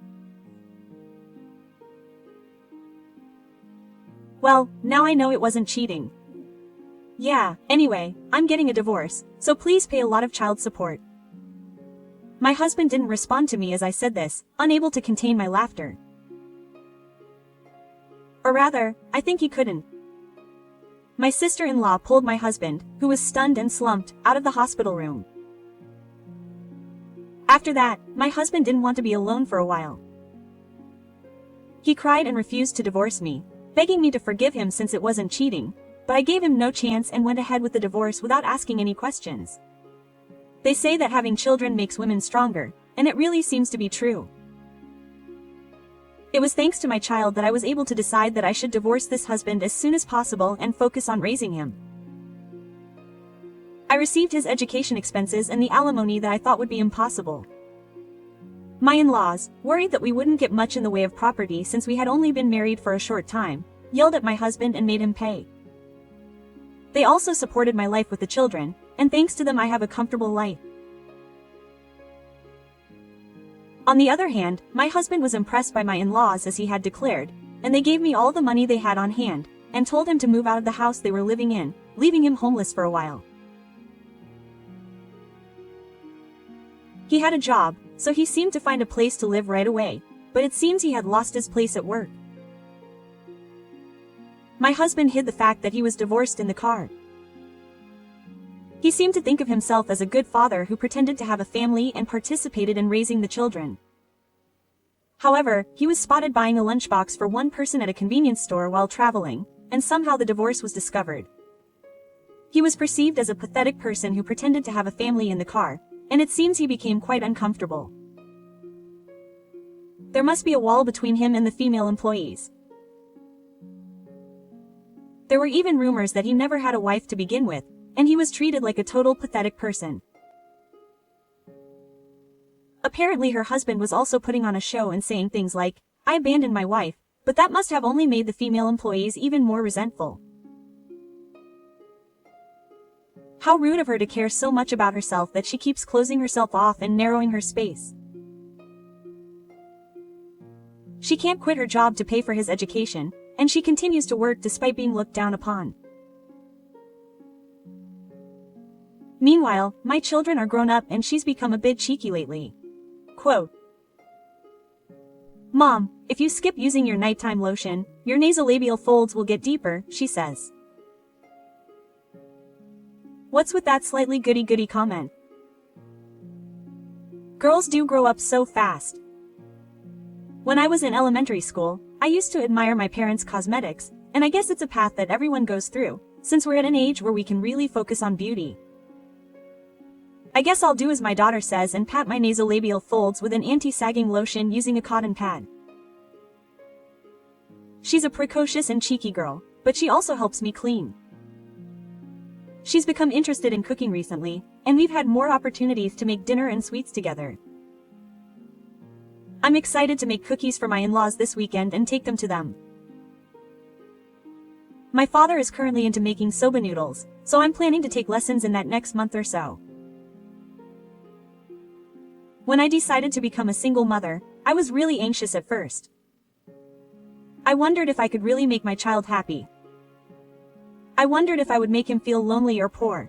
B: Well, now I know it wasn't cheating. Yeah, anyway, I'm getting a divorce, so please pay a lot of child support. My husband didn't respond to me as I said this, unable to contain my laughter. Or rather, I think he couldn't. My sister-in-law pulled my husband, who was stunned and slumped, out of the hospital room. After that, my husband didn't want to be alone for a while. He cried and refused to divorce me, begging me to forgive him since it wasn't cheating, but I gave him no chance and went ahead with the divorce without asking any questions. They say that having children makes women stronger, and it really seems to be true. It was thanks to my child that I was able to decide that I should divorce this husband as soon as possible and focus on raising him. I received his education expenses and the alimony that I thought would be impossible. My in-laws, worried that we wouldn't get much in the way of property since we had only been married for a short time, yelled at my husband and made him pay. They also supported my life with the children, and thanks to them I have a comfortable life. On the other hand, my husband was impressed by my in-laws as he had declared, and they gave me all the money they had on hand, and told him to move out of the house they were living in, leaving him homeless for a while. He had a job, so he seemed to find a place to live right away, but it seems he had lost his place at work. My husband hid the fact that he was divorced in the car. He seemed to think of himself as a good father who pretended to have a family and participated in raising the children. However, he was spotted buying a lunchbox for one person at a convenience store while traveling, and somehow the divorce was discovered. He was perceived as a pathetic person who pretended to have a family in the car, and it seems he became quite uncomfortable. There must be a wall between him and the female employees. There were even rumors that he never had a wife to begin with, and he was treated like a total pathetic person. Apparently her husband was also putting on a show and saying things like, "I abandoned my wife," but that must have only made the female employees even more resentful. How rude of her to care so much about herself that she keeps closing herself off and narrowing her space. She can't quit her job to pay for his education, and she continues to work despite being looked down upon. Meanwhile, my children are grown up and she's become a bit cheeky lately. Quote, "Mom, if you skip using your nighttime lotion, your nasolabial folds will get deeper," she says. What's with that slightly goody-goody comment? Girls do grow up so fast. When I was in elementary school, I used to admire my parents' cosmetics, and I guess it's a path that everyone goes through, since we're at an age where we can really focus on beauty. I guess I'll do as my daughter says and pat my nasolabial folds with an anti-sagging lotion using a cotton pad. She's a precocious and cheeky girl, but she also helps me clean. She's become interested in cooking recently, and we've had more opportunities to make dinner and sweets together. I'm excited to make cookies for my in-laws this weekend and take them to them. My father is currently into making soba noodles, so I'm planning to take lessons in that next month or so. When I decided to become a single mother, I was really anxious at first. I wondered if I could really make my child happy. I wondered if I would make him feel lonely or poor.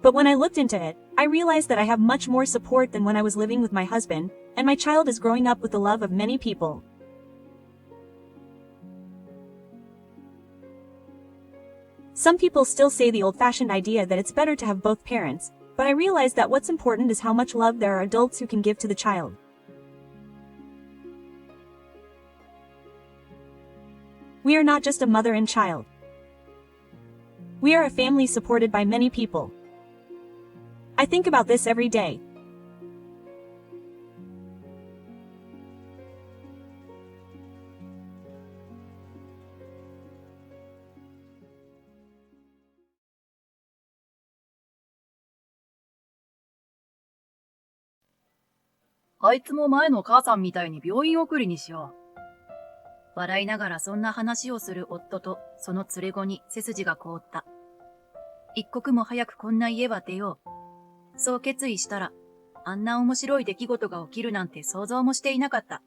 B: But when I looked into it, I realized that I have much more support than when I was living with my husband, and my child is growing up with the love of many people. Some people still say the old-fashioned idea that it's better to have both parents, but I realize that what's important is how much love there are adults who can give to the child. We are not just a mother and child. We are a family supported by many people. I think about this every day.
A: あいつも前の母さんみたいに病院送りにしよう。笑いながらそんな話をする夫とその連れ子に背筋が凍った。一刻も早くこんな家は出よう。そう決意したら、あんな面白い出来事が起きるなんて想像もしていなかった。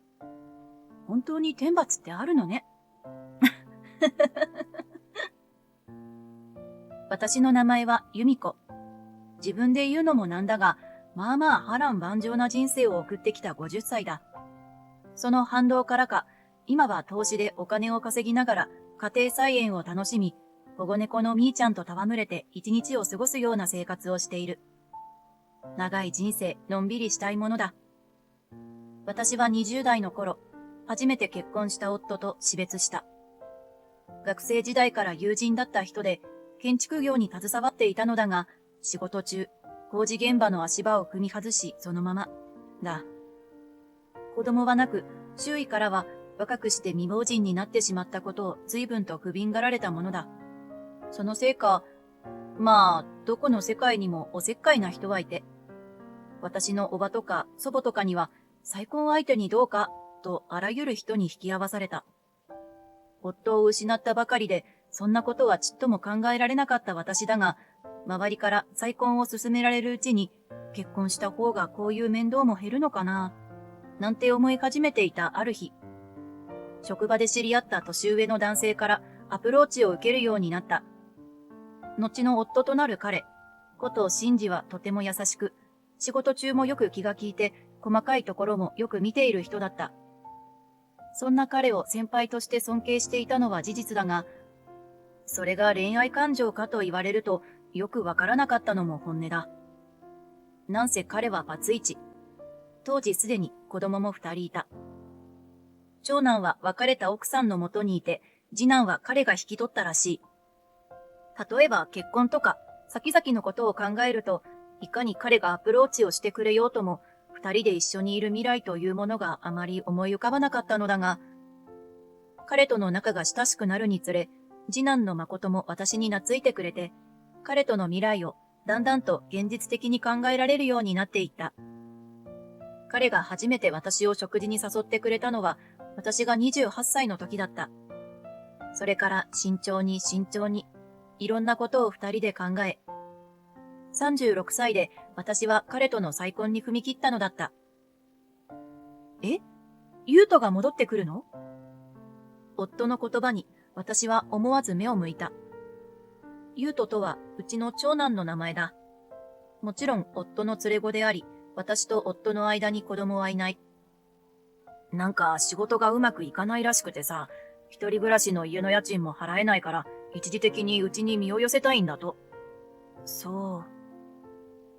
A: 本当に天罰ってあるのね。私の名前は由美子。自分で言うのもなんだが、まあまあ波乱万丈な人生を送ってきた50歳だ。その反動からか、今は投資でお金を稼ぎながら家庭菜園を楽しみ、保護猫のみーちゃんと戯れて一日を過ごすような生活をしている。長い人生、のんびりしたいものだ。私は20代の頃、初めて結婚した夫と死別した。学生時代から友人だった人で、建築業に携わっていたのだが、仕事中、工事現場の足場を踏み外し、そのまま、だ。子供はなく、周囲からは若くして未亡人になってしまったことを随分と不憫がられたものだ。そのせいか、まあ、どこの世界にもおせっかいな人はいて、私のおばとか祖母とかには、再婚相手にどうか、とあらゆる人に引き合わされた。夫を失ったばかりで、そんなことはちっとも考えられなかった私だが、周りから再婚を勧められるうちに、結婚した方がこういう面倒も減るのかな、なんて思い始めていたある日、職場で知り合った年上の男性からアプローチを受けるようになった。後の夫となる彼、こと真治はとても優しく、仕事中もよく気が利いて、細かいところもよく見ている人だった。そんな彼を先輩として尊敬していたのは事実だが、それが恋愛感情かと言われると、よくわからなかったのも本音だ。なんせ彼はバツイチ。当時すでに子供も2人いた。長男は別れた奥さんの元にいて、次男は彼が引き取ったらしい。例えば結婚とか、先々のことを考えると、いかに彼がアプローチをしてくれようとも、2人で一緒にいる未来というものがあまり思い浮かばなかったのだが、彼との仲が親しくなるにつれ、次男の誠も私に懐いてくれて、彼との未来をだんだんと現実的に考えられるようになっていった。彼が初めて私を食事に誘ってくれたのは、私が28歳の時だった。それから慎重に、いろんなことを2人で考え、36歳で私は彼との再婚に踏み切ったのだった。え？優斗が戻ってくるの？夫の言葉に私は思わず目を向いた。優斗とはうちの長男の名前だ。もちろん夫の連れ子であり、私と夫の間に子供はいない。なんか仕事がうまくいかないらしくてさ、一人暮らしの家の家賃も払えないから、一時的にうちに身を寄せたいんだと。そう。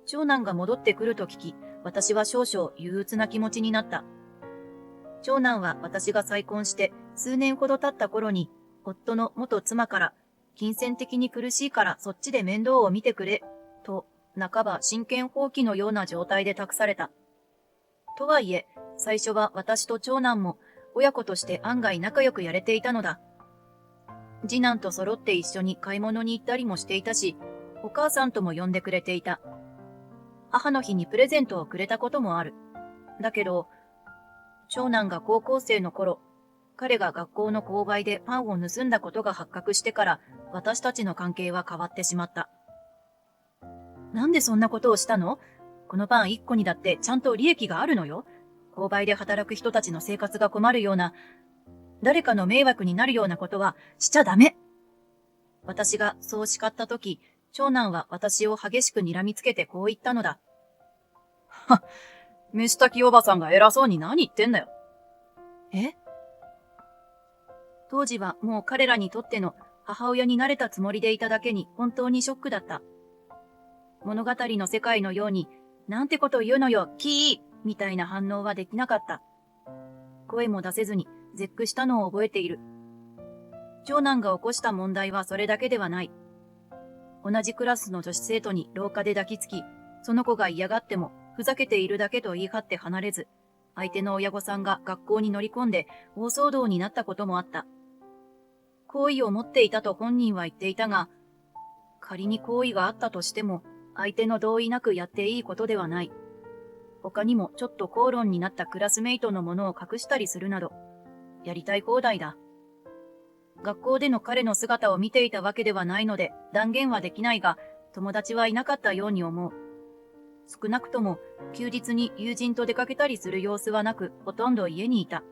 A: 長男が戻ってくると聞き、私は少々憂鬱な気持ちになった。長男は私が再婚して数年ほど経った頃に、夫の元妻から、金銭的に苦しいからそっちで面倒を見てくれ、と、半ば真剣放棄のような状態で託された。とはいえ、最初は私と長男も親子として案外仲良くやれていたのだ。次男と揃って一緒に買い物に行ったりもしていたし、お母さんとも呼んでくれていた。母の日にプレゼントをくれたこともある。だけど、長男が高校生の頃、彼が学校の購買でパンを盗んだことが発覚してから、私たちの関係は変わってしまった。なんでそんなことをしたの？このパン1個にだってちゃんと利益があるのよ。購買で働く人たちの生活が困るような、誰かの迷惑になるようなことはしちゃダメ。私がそう叱ったとき、長男は私を激しく睨みつけてこう言ったのだ。はっ、飯炊きおばさんが偉そうに何言ってんだよ。え？当時はもう彼らにとっての母親になれたつもりでいただけに本当にショックだった。物語の世界のように、なんてこと言うのよ、キーみたいな反応はできなかった。声も出せずに絶句したのを覚えている。長男が起こした問題はそれだけではない。同じクラスの女子生徒に廊下で抱きつき、その子が嫌がってもふざけているだけと言い張って離れず、相手の親御さんが学校に乗り込んで大騒動になったこともあった。好意を持っていたと本人は言っていたが、仮に好意があったとしても、相手の同意なくやっていいことではない。他にもちょっと口論になったクラスメイトのものを隠したりするなど、やりたい放題だ。学校での彼の姿を見ていたわけではないので断言はできないが、友達はいなかったように思う。少なくとも休日に友人と出かけたりする様子はなく、ほとんど家にいた。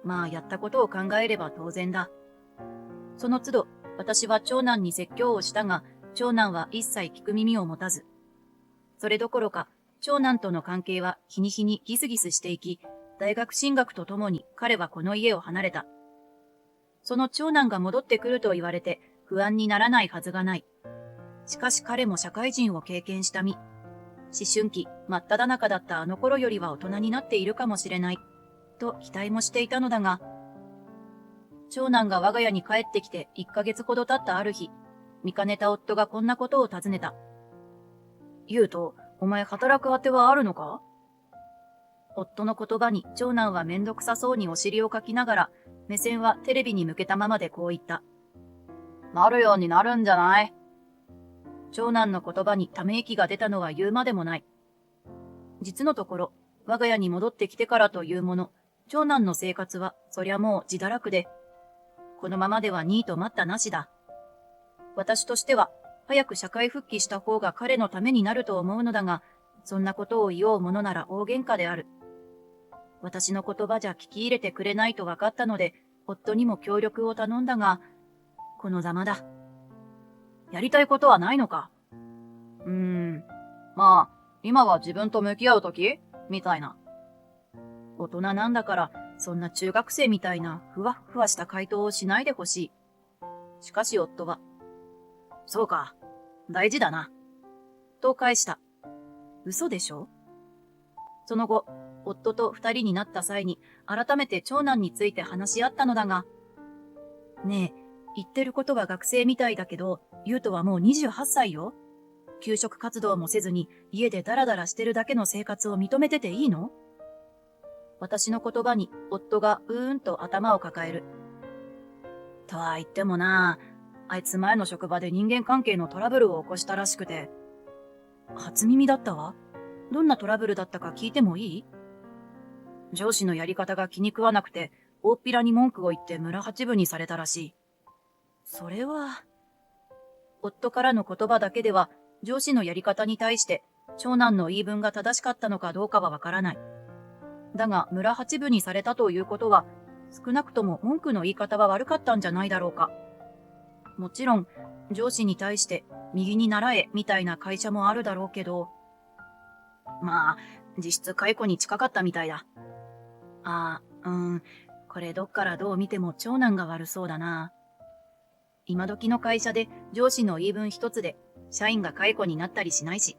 A: まあやったことを考えれば当然だ。その都度、私は長男に説教をしたが、長男は一切聞く耳を持たず。それどころか、長男との関係は日に日にギスギスしていき、大学進学とともに彼はこの家を離れた。その長男が戻ってくると言われて不安にならないはずがない。しかし彼も社会人を経験した身。思春期、真っ只中だったあの頃よりは大人になっているかもしれない。と期待もしていたのだが、長男が我が家に帰ってきて1ヶ月ほど経ったある日、見かねた夫がこんなことを尋ねた。言うと、お前働くあてはあるのか？夫の言葉に長男はめんどくさそうにお尻をかきながら、目線はテレビに向けたままでこう言った。なるようになるんじゃない？長男の言葉にため息が出たのは言うまでもない。実のところ、我が家に戻ってきてからというもの、長男の生活はそりゃもう自堕落で、このままではニート待ったなしだ。私としては、早く社会復帰した方が彼のためになると思うのだが、そんなことを言おうものなら大喧嘩である。私の言葉じゃ聞き入れてくれないと分かったので、夫にも協力を頼んだが、このざまだ。やりたいことはないのか？まあ、今は自分と向き合うときみたいな。大人なんだから、そんな中学生みたいなふわっふわした回答をしないでほしい。しかし夫は、そうか、大事だな。と返した。嘘でしょ？その後、夫と二人になった際に、改めて長男について話し合ったのだが、ねえ、言ってることは学生みたいだけど、優斗はもう28歳よ。給食活動もせずに、家でダラダラしてるだけの生活を認めてていいの？私の言葉に、夫がと頭を抱える。とは言ってもな、あいつ前の職場で人間関係のトラブルを起こしたらしくて。初耳だったわ。どんなトラブルだったか聞いてもいい？上司のやり方が気に食わなくて、大っぴらに文句を言って村八分にされたらしい。それは、夫からの言葉だけでは、上司のやり方に対して、長男の言い分が正しかったのかどうかはわからない。だが、村八分にされたということは、少なくとも文句の言い方は悪かったんじゃないだろうか。もちろん、上司に対して、右に習え、みたいな会社もあるだろうけど、まあ、実質解雇に近かったみたいだ。これどっからどう見ても長男が悪そうだな。今時の会社で上司の言い分一つで社員が解雇になったりしないし。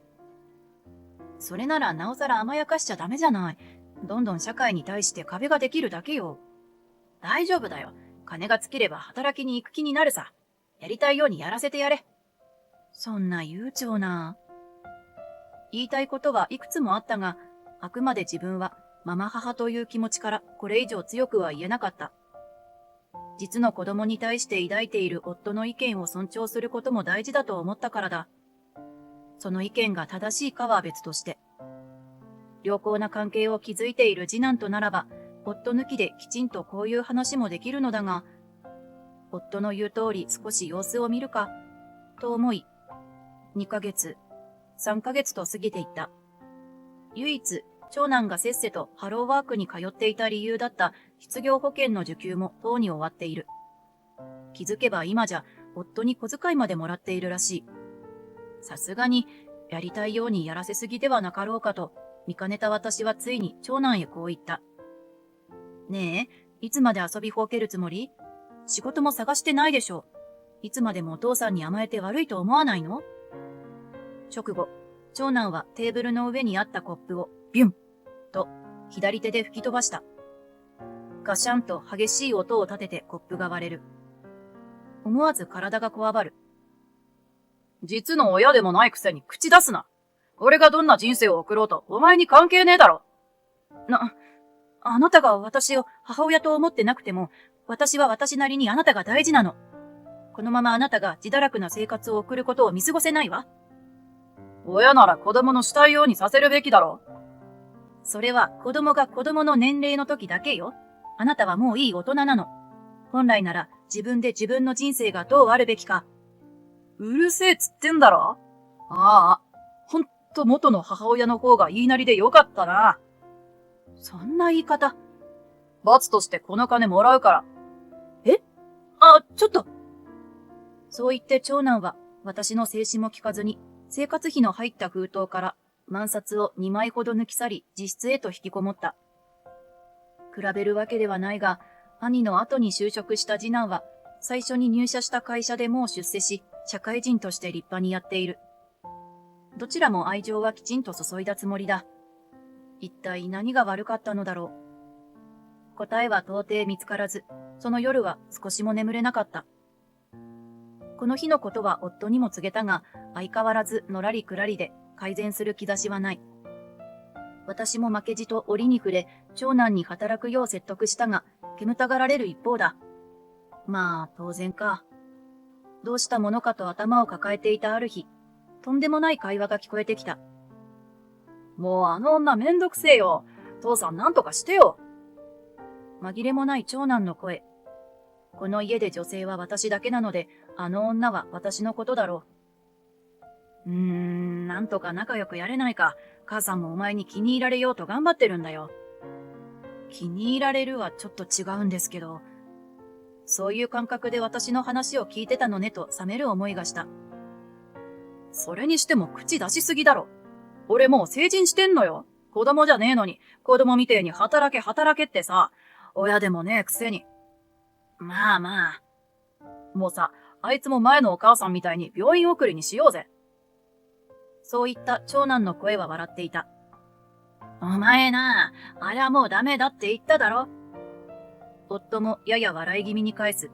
A: それならなおさら甘やかしちゃダメじゃない。どんどん社会に対して壁ができるだけよ。大丈夫だよ。金が尽きれば働きに行く気になるさ。やりたいようにやらせてやれ。そんな悠長な。言いたいことはいくつもあったが、あくまで自分はママ母という気持ちからこれ以上強くは言えなかった。実の子供に対して抱いている夫の意見を尊重することも大事だと思ったからだ。その意見が正しいかは別として。良好な関係を築いている次男とならば、夫抜きできちんとこういう話もできるのだが、夫の言う通り少し様子を見るか、と思い、2ヶ月、3ヶ月と過ぎていった。唯一、長男がせっせとハローワークに通っていた理由だった失業保険の受給もとうに終わっている。気づけば今じゃ夫に小遣いまでもらっているらしい。さすがにやりたいようにやらせすぎではなかろうかと見かねた私はついに長男へこう言った。ねえ、いつまで遊びほうけるつもり？仕事も探してないでしょ。いつまでもお父さんに甘えて悪いと思わないの？直後、長男はテーブルの上にあったコップをビュンと左手で吹き飛ばした。ガシャンと激しい音を立ててコップが割れる。思わず体がこわばる。実の親でもないくせに口出すな。俺がどんな人生を送ろうとお前に関係ねえだろ。あなたが私を母親と思ってなくても、私は私なりにあなたが大事なの。このままあなたが自堕落な生活を送ることを見過ごせないわ。親なら子供のしたいようにさせるべきだろ。それは子供が子供の年齢の時だけよ。あなたはもういい大人なの。本来なら自分で自分の人生がどうあるべきか。うるせえっつってんだろ。ああ、ほんと元の母親の方が言いなりでよかったな。そんな言い方。罰としてこの金もらうから。え？ちょっと。そう言って長男は私の制止も聞かずに生活費の入った封筒から万札を2枚ほど抜き去り自室へと引きこもった。比べるわけではないが、兄の後に就職した次男は最初に入社した会社でもう出世し、社会人として立派にやっている。どちらも愛情はきちんと注いだつもりだ。一体何が悪かったのだろう。答えは到底見つからず、その夜は少しも眠れなかった。この日のことは夫にも告げたが、相変わらずのらりくらりで改善する兆しはない。私も負けじと折に触れ、長男に働くよう説得したが、煙たがられる一方だ。まあ、当然か。どうしたものかと頭を抱えていたある日、とんでもない会話が聞こえてきた。もうあの女めんどくせえよ。父さんなんとかしてよ。紛れもない長男の声。この家で女性は私だけなので、あの女は私のことだろう。なんとか仲良くやれないか。母さんもお前に気に入られようと頑張ってるんだよ。気に入られるはちょっと違うんですけど、そういう感覚で私の話を聞いてたのねと冷める思いがした。それにしても口出しすぎだろ。俺もう成人してんのよ。子供じゃねえのに、子供みてえに働けってさ、親でもねえくせに。まあまあ。もうさ、あいつも前のお母さんみたいに病院送りにしようぜ。そういった長男の声は笑っていた。お前な、あれはもうダメだって言っただろ。夫もやや笑い気味に返す。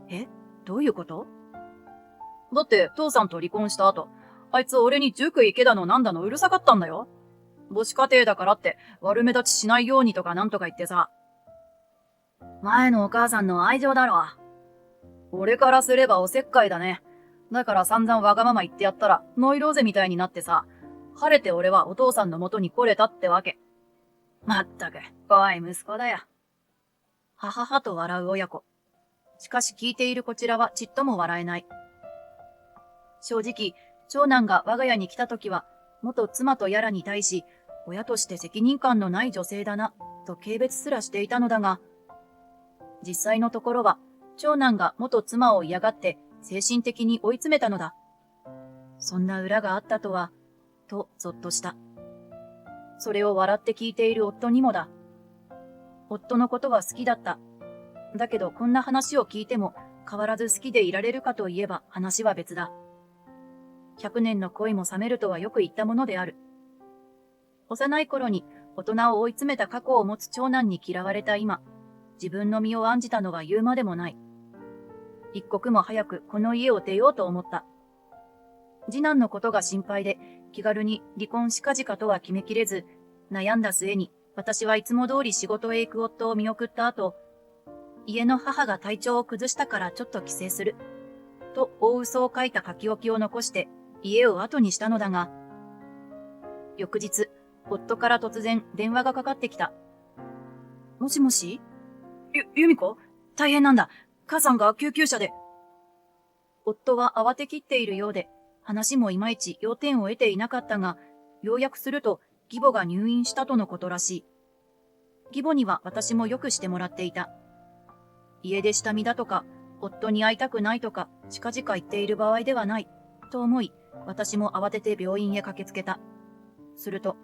A: え？どういうこと？だって父さんと離婚した後、あいつ俺に塾行けだのなんだのうるさかったんだよ。母子家庭だからって悪目立ちしないようにとかなんとか言ってさ。前のお母さんの愛情だろ。俺からすればおせっかいだね。だから散々わがまま言ってやったらノイローゼみたいになってさ、晴れて俺はお父さんの元に来れたってわけ。まったく、怖い息子だよ。はははと笑う親子。しかし聞いているこちらはちっとも笑えない。正直、長男が我が家に来た時は、元妻とやらに対し、親として責任感のない女性だな、と軽蔑すらしていたのだが、実際のところは、長男が元妻を嫌がって精神的に追い詰めたのだ。そんな裏があったとは、とぞっとした。それを笑って聞いている夫にもだ。夫のことは好きだった。だけどこんな話を聞いても変わらず好きでいられるかといえば話は別だ。100年の恋も冷めるとはよく言ったものである。幼い頃に大人を追い詰めた過去を持つ長男に嫌われた今、自分の身を案じたのは言うまでもない。一刻も早くこの家を出ようと思った。次男のことが心配で気軽に離婚しかじかとは決めきれず、悩んだ末に私はいつも通り仕事へ行く夫を見送った後、家の母が体調を崩したからちょっと帰省する。と大嘘を書いた書き置きを残して家を後にしたのだが、翌日、夫から突然電話がかかってきた。もしもし？由美子？大変なんだ。母さんが救急車で。夫は慌てきっているようで、話もいまいち要点を得ていなかったが、要約すると義母が入院したとのことらしい。義母には私もよくしてもらっていた。家出下見だとか、夫に会いたくないとか、近々言っている場合ではない、と思い、私も慌てて病院へ駆けつけた。すると、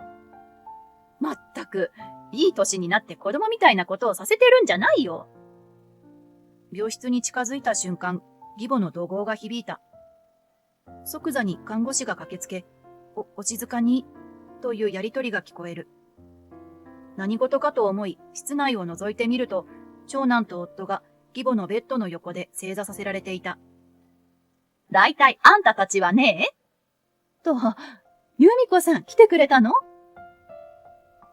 A: まったく、いい年になって子供みたいなことをさせてるんじゃないよ。病室に近づいた瞬間、義母の怒号が響いた。即座に看護師が駆けつけ、お静かに、というやりとりが聞こえる。何事かと思い、室内を覗いてみると、長男と夫が義母のベッドの横で正座させられていた。だいたいあんたたちはねえと、由美子さん来てくれたの？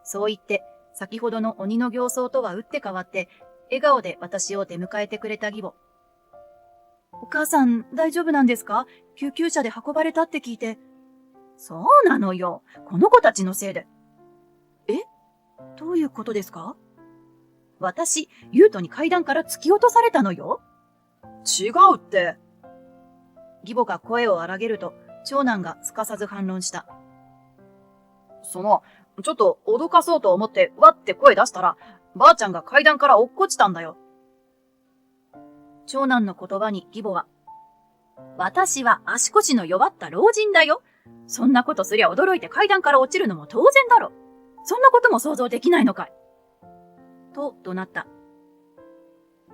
A: そう言って、先ほどの鬼の形相とは打って変わって、笑顔で私を出迎えてくれた義母。お母さん大丈夫なんですか？救急車で運ばれたって聞いて。そうなのよ。この子たちのせいで。どういうことですか？私、優斗に階段から突き落とされたのよ。
D: 違うって。
A: 義母が声を荒げると、長男がすかさず反論した。
D: ちょっと脅かそうと思ってわって声出したら、ばあちゃんが階段から落っこちたんだよ。
A: 長男の言葉に義母は、私は足腰の弱った老人だよ。そんなことすりゃ驚いて階段から落ちるのも当然だろ。そんなことも想像できないのかい。と怒鳴った。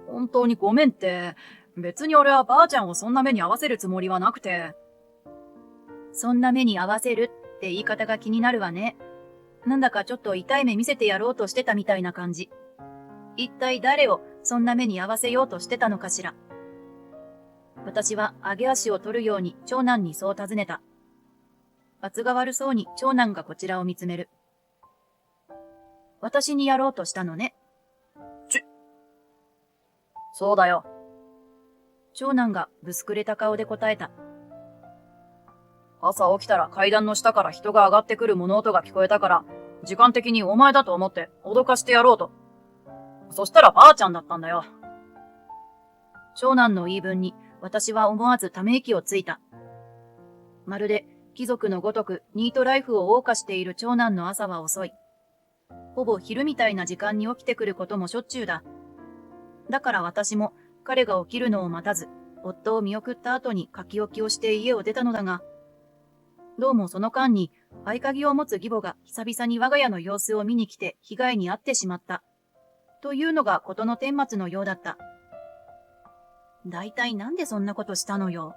D: 本当にごめんって。別に俺はばあちゃんをそんな目に遭わせるつもりはなくて。
A: そんな目に遭わせるって言い方が気になるわね。なんだかちょっと痛い目見せてやろうとしてたみたいな感じ。一体誰をそんな目に遭わせようとしてたのかしら。私は上げ足を取るように長男にそう尋ねた。罰が悪そうに長男がこちらを見つめる。私にやろうとしたのね。
D: そうだよ。
A: 長男がぶすくれた顔で答えた。
D: 朝起きたら階段の下から人が上がってくる物音が聞こえたから、時間的にお前だと思って脅かしてやろうと。そしたらばあちゃんだったんだよ。
A: 長男の言い分に私は思わずため息をついた。まるで貴族のごとくニートライフを謳歌している長男の朝は遅い。ほぼ昼みたいな時間に起きてくることもしょっちゅうだ。だから私も彼が起きるのを待たず、夫を見送った後に書き置きをして家を出たのだが、どうもその間に合鍵を持つ義母が久々に我が家の様子を見に来て被害に遭ってしまった。というのが事の顛末のようだった。だいたいなんでそんなことしたのよ。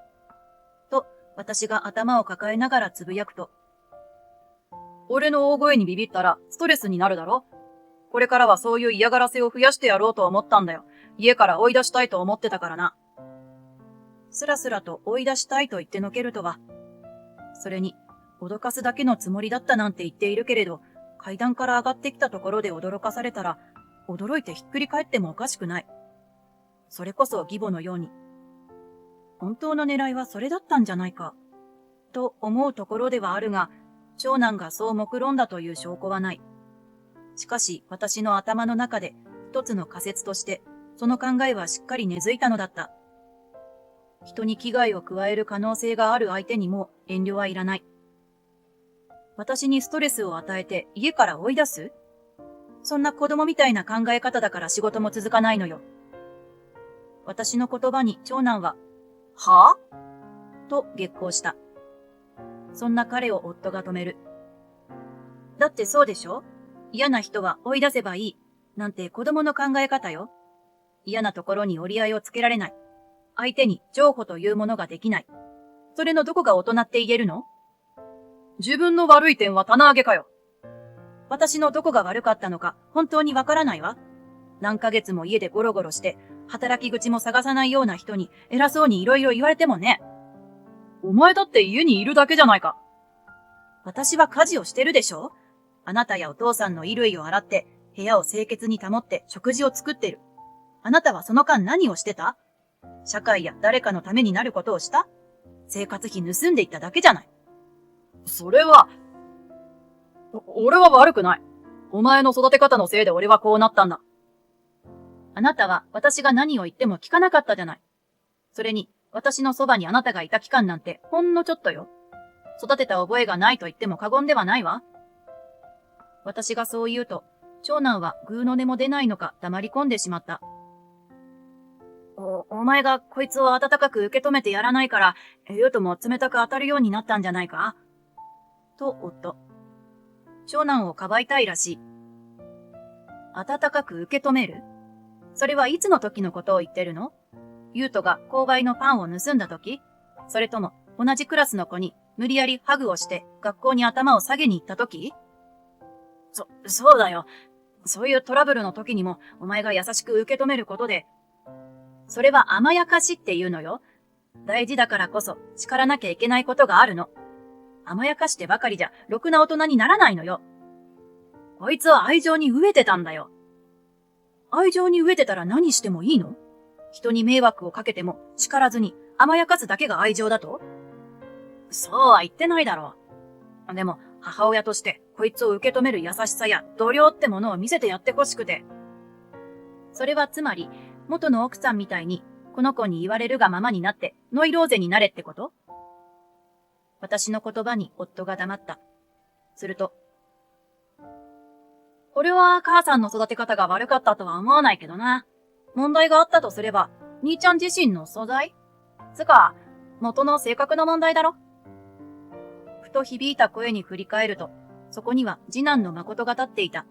A: と私が頭を抱えながらつぶやくと、
D: 俺の大声にビビったらストレスになるだろ。これからはそういう嫌がらせを増やしてやろうと思ったんだよ。家から追い出したいと思ってたからな。
A: スラスラと追い出したいと言ってのけるとは。それに、脅かすだけのつもりだったなんて言っているけれど、階段から上がってきたところで驚かされたら、驚いてひっくり返ってもおかしくない。それこそ義母のように。本当の狙いはそれだったんじゃないか。と思うところではあるが、長男がそう目論んだという証拠はない。しかし私の頭の中で一つの仮説として、その考えはしっかり根付いたのだった。人に危害を加える可能性がある相手にも遠慮はいらない。私にストレスを与えて家から追い出す？そんな子供みたいな考え方だから仕事も続かないのよ。私の言葉に長男は、はぁ？と激高した。そんな彼を夫が止める。だってそうでしょ？嫌な人は追い出せばいい。なんて子供の考え方よ。嫌なところに折り合いをつけられない。相手に譲歩というものができない。それのどこが大人って言えるの？
D: 自分の悪い点は棚上げかよ。
A: 私のどこが悪かったのか本当にわからないわ。何ヶ月も家でゴロゴロして、働き口も探さないような人に偉そうにいろいろ言われてもね。
D: お前だって家にいるだけじゃないか。
A: 私は家事をしてるでしょ？あなたやお父さんの衣類を洗って、部屋を清潔に保って食事を作ってる。あなたはその間何をしてた？社会や誰かのためになることをした？生活費盗んでいっただけじゃない。
D: それは、俺は悪くない。お前の育て方のせいで俺はこうなったんだ。
A: あなたは私が何を言っても聞かなかったじゃない。それに、私のそばにあなたがいた期間なんてほんのちょっとよ。育てた覚えがないと言っても過言ではないわ。私がそう言うと、長男はグーの音も出ないのか黙り込んでしまった。お前がこいつを温かく受け止めてやらないから、優斗も冷たく当たるようになったんじゃないか？と夫。長男をかばいたいらしい。温かく受け止める？それはいつの時のことを言ってるの？優斗が購買のパンを盗んだ時？それとも同じクラスの子に無理やりハグをして学校に頭を下げに行った時？そうだよ。そういうトラブルの時にもお前が優しく受け止めることで、それは甘やかしっていうのよ。大事だからこそ叱らなきゃいけないことがあるの。甘やかしてばかりじゃろくな大人にならないのよ。こいつは愛情に飢えてたんだよ。愛情に飢えてたら何してもいいの？人に迷惑をかけても叱らずに甘やかすだけが愛情だと？そうは言ってないだろう。でも母親として
D: こいつを受け止める優しさや度量ってものを見せてやってほしくて。
A: それはつまり、元の奥さんみたいに、この子に言われるがままになって、ノイローゼになれってこと？私の言葉に夫が黙った。すると、
D: 俺は母さんの育て方が悪かったとは思わないけどな。問題があったとすれば、兄ちゃん自身の素材？つか、元の性格の問題だろ。
A: ふと響いた声に振り返ると、そこには次男の誠が立っていた。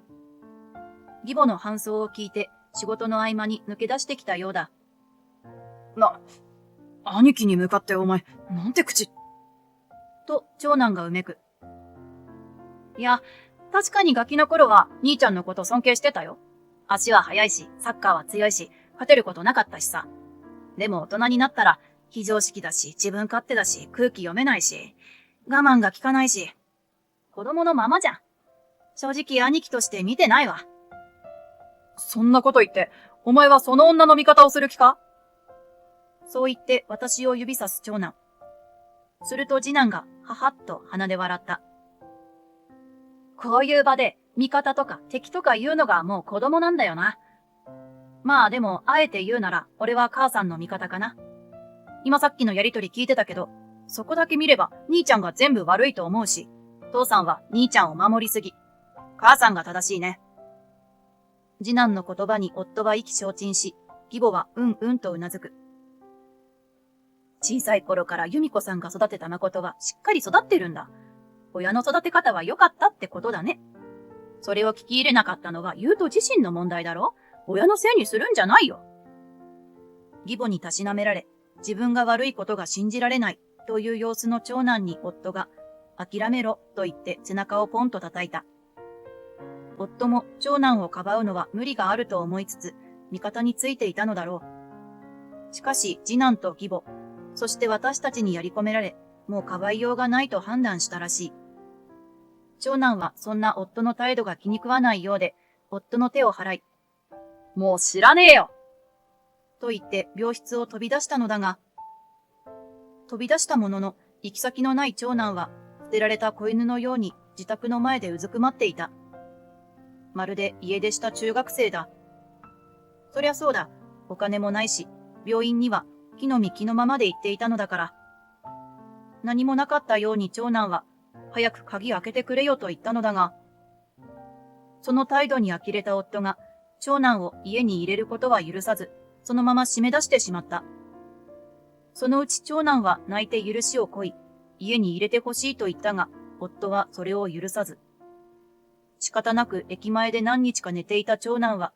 A: 義母の搬送を聞いて、仕事の合間に抜け出してきたようだ。
D: 兄貴に向かってお前、なんて口。
A: と、長男がうめく。
D: いや、確かにガキの頃は兄ちゃんのこと尊敬してたよ。足は速いし、サッカーは強いし、勝てることなかったしさ。でも大人になったら、非常識だし、自分勝手だし、空気読めないし、我慢が効かないし、子供のままじゃん。正直兄貴として見てないわ。そんなこと言って、お前はその女の味方をする気か？
A: そう言って私を指さす長男。すると次男がははっと鼻で笑った。
D: こういう場で味方とか敵とか言うのがもう子供なんだよな。まあでも、あえて言うなら俺は母さんの味方かな。今さっきのやりとり聞いてたけど、そこだけ見れば兄ちゃんが全部悪いと思うし、父さんは兄ちゃんを守りすぎ。母さんが正しいね。
A: 次男の言葉に夫は意気消沈し、義母はうんうんとうなずく。小さい頃から由美子さんが育てた誠はしっかり育ってるんだ。親の育て方は良かったってことだね。それを聞き入れなかったのは優斗自身の問題だろ？親のせいにするんじゃないよ。義母にたしなめられ、自分が悪いことが信じられないという様子の長男に夫が、諦めろと言って背中をポンと叩いた。夫も長男をかばうのは無理があると思いつつ、味方についていたのだろう。しかし次男と義母、そして私たちにやり込められ、もうかばいようがないと判断したらしい。長男はそんな夫の態度が気に食わないようで、夫の手を払い、
D: もう知らねえよ
A: と言って病室を飛び出したのだが、飛び出したものの行き先のない長男は捨てられた子犬のように自宅の前でうずくまっていた。まるで家出した中学生だ。そりゃそうだ。お金もないし、病院には木の実木のままで行っていたのだから。何もなかったように長男は、早く鍵開けてくれよと言ったのだが、その態度に呆れた夫が、長男を家に入れることは許さず、そのまま締め出してしまった。そのうち長男は泣いて許しを請い、家に入れてほしいと言ったが、夫はそれを許さず。仕方なく駅前で何日か寝ていた長男は、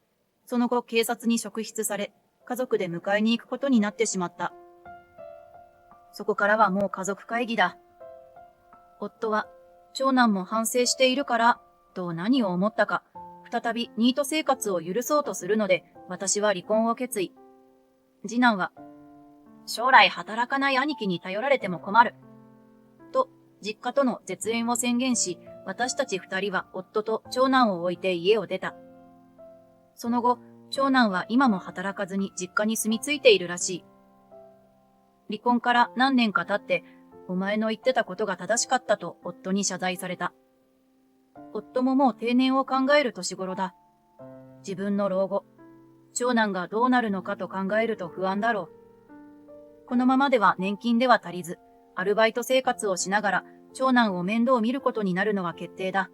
A: その後警察に職質され、家族で迎えに行くことになってしまった。そこからはもう家族会議だ。夫は、長男も反省しているから、と何を思ったか、再びニート生活を許そうとするので、私は離婚を決意。次男は、将来働かない兄貴に頼られても困る。と、実家との絶縁を宣言し、私たち二人は夫と長男を置いて家を出た。その後、長男は今も働かずに実家に住み着いているらしい。離婚から何年か経って、お前の言ってたことが正しかったと夫に謝罪された。夫ももう定年を考える年頃だ。自分の老後、長男がどうなるのかと考えると不安だろう。このままでは年金では足りず、アルバイト生活をしながら長男を面倒見ることになるのは決定だ。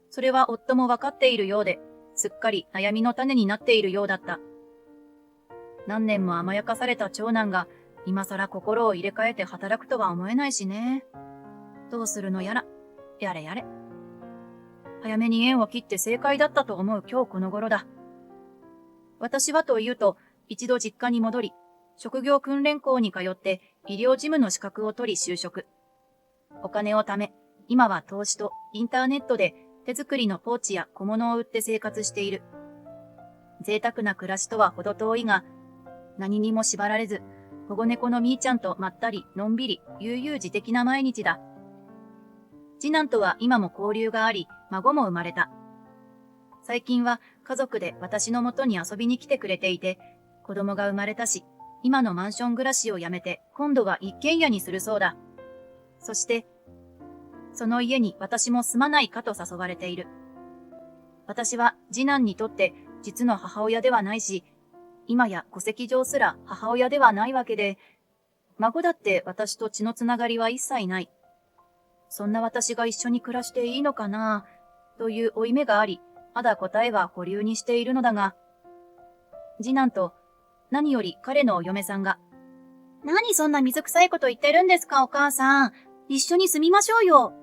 A: それは夫も分かっているようで、すっかり悩みの種になっているようだった。何年も甘やかされた長男が、今更心を入れ替えて働くとは思えないしね。どうするのやら、やれやれ。早めに縁を切って正解だったと思う今日この頃だ。私はというと、一度実家に戻り、職業訓練校に通って医療事務の資格を取り就職。お金を貯め、今は投資とインターネットで手作りのポーチや小物を売って生活している。贅沢な暮らしとは程遠いが、何にも縛られず、保護猫のみーちゃんとまったり、のんびり、悠々自適な毎日だ。次男とは今も交流があり、孫も生まれた。最近は家族で私の元に遊びに来てくれていて、子供が生まれたし、今のマンション暮らしをやめて、今度は一軒家にするそうだ。そして、
D: その家に私も住まないかと誘われている。私は次男にとって実の母親ではないし、今や戸籍上すら母親ではないわけで、孫だって私と血のつながりは一切ない。そんな私が一緒に暮らしていいのかなという負い目があり、まだ答えは保留にしているのだが、次男と何より彼のお嫁さんが、何そんな水臭いこと言ってるんですかお母さん。一緒に住みましょうよ。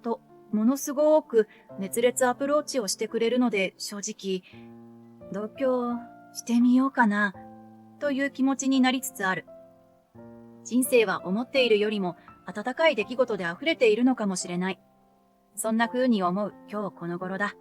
D: と、ものすごく熱烈アプローチをしてくれるので、正直、同居してみようかな、という気持ちになりつつある。人生は思っているよりも温かい出来事で溢れているのかもしれない。そんな風に思う今日この頃だ。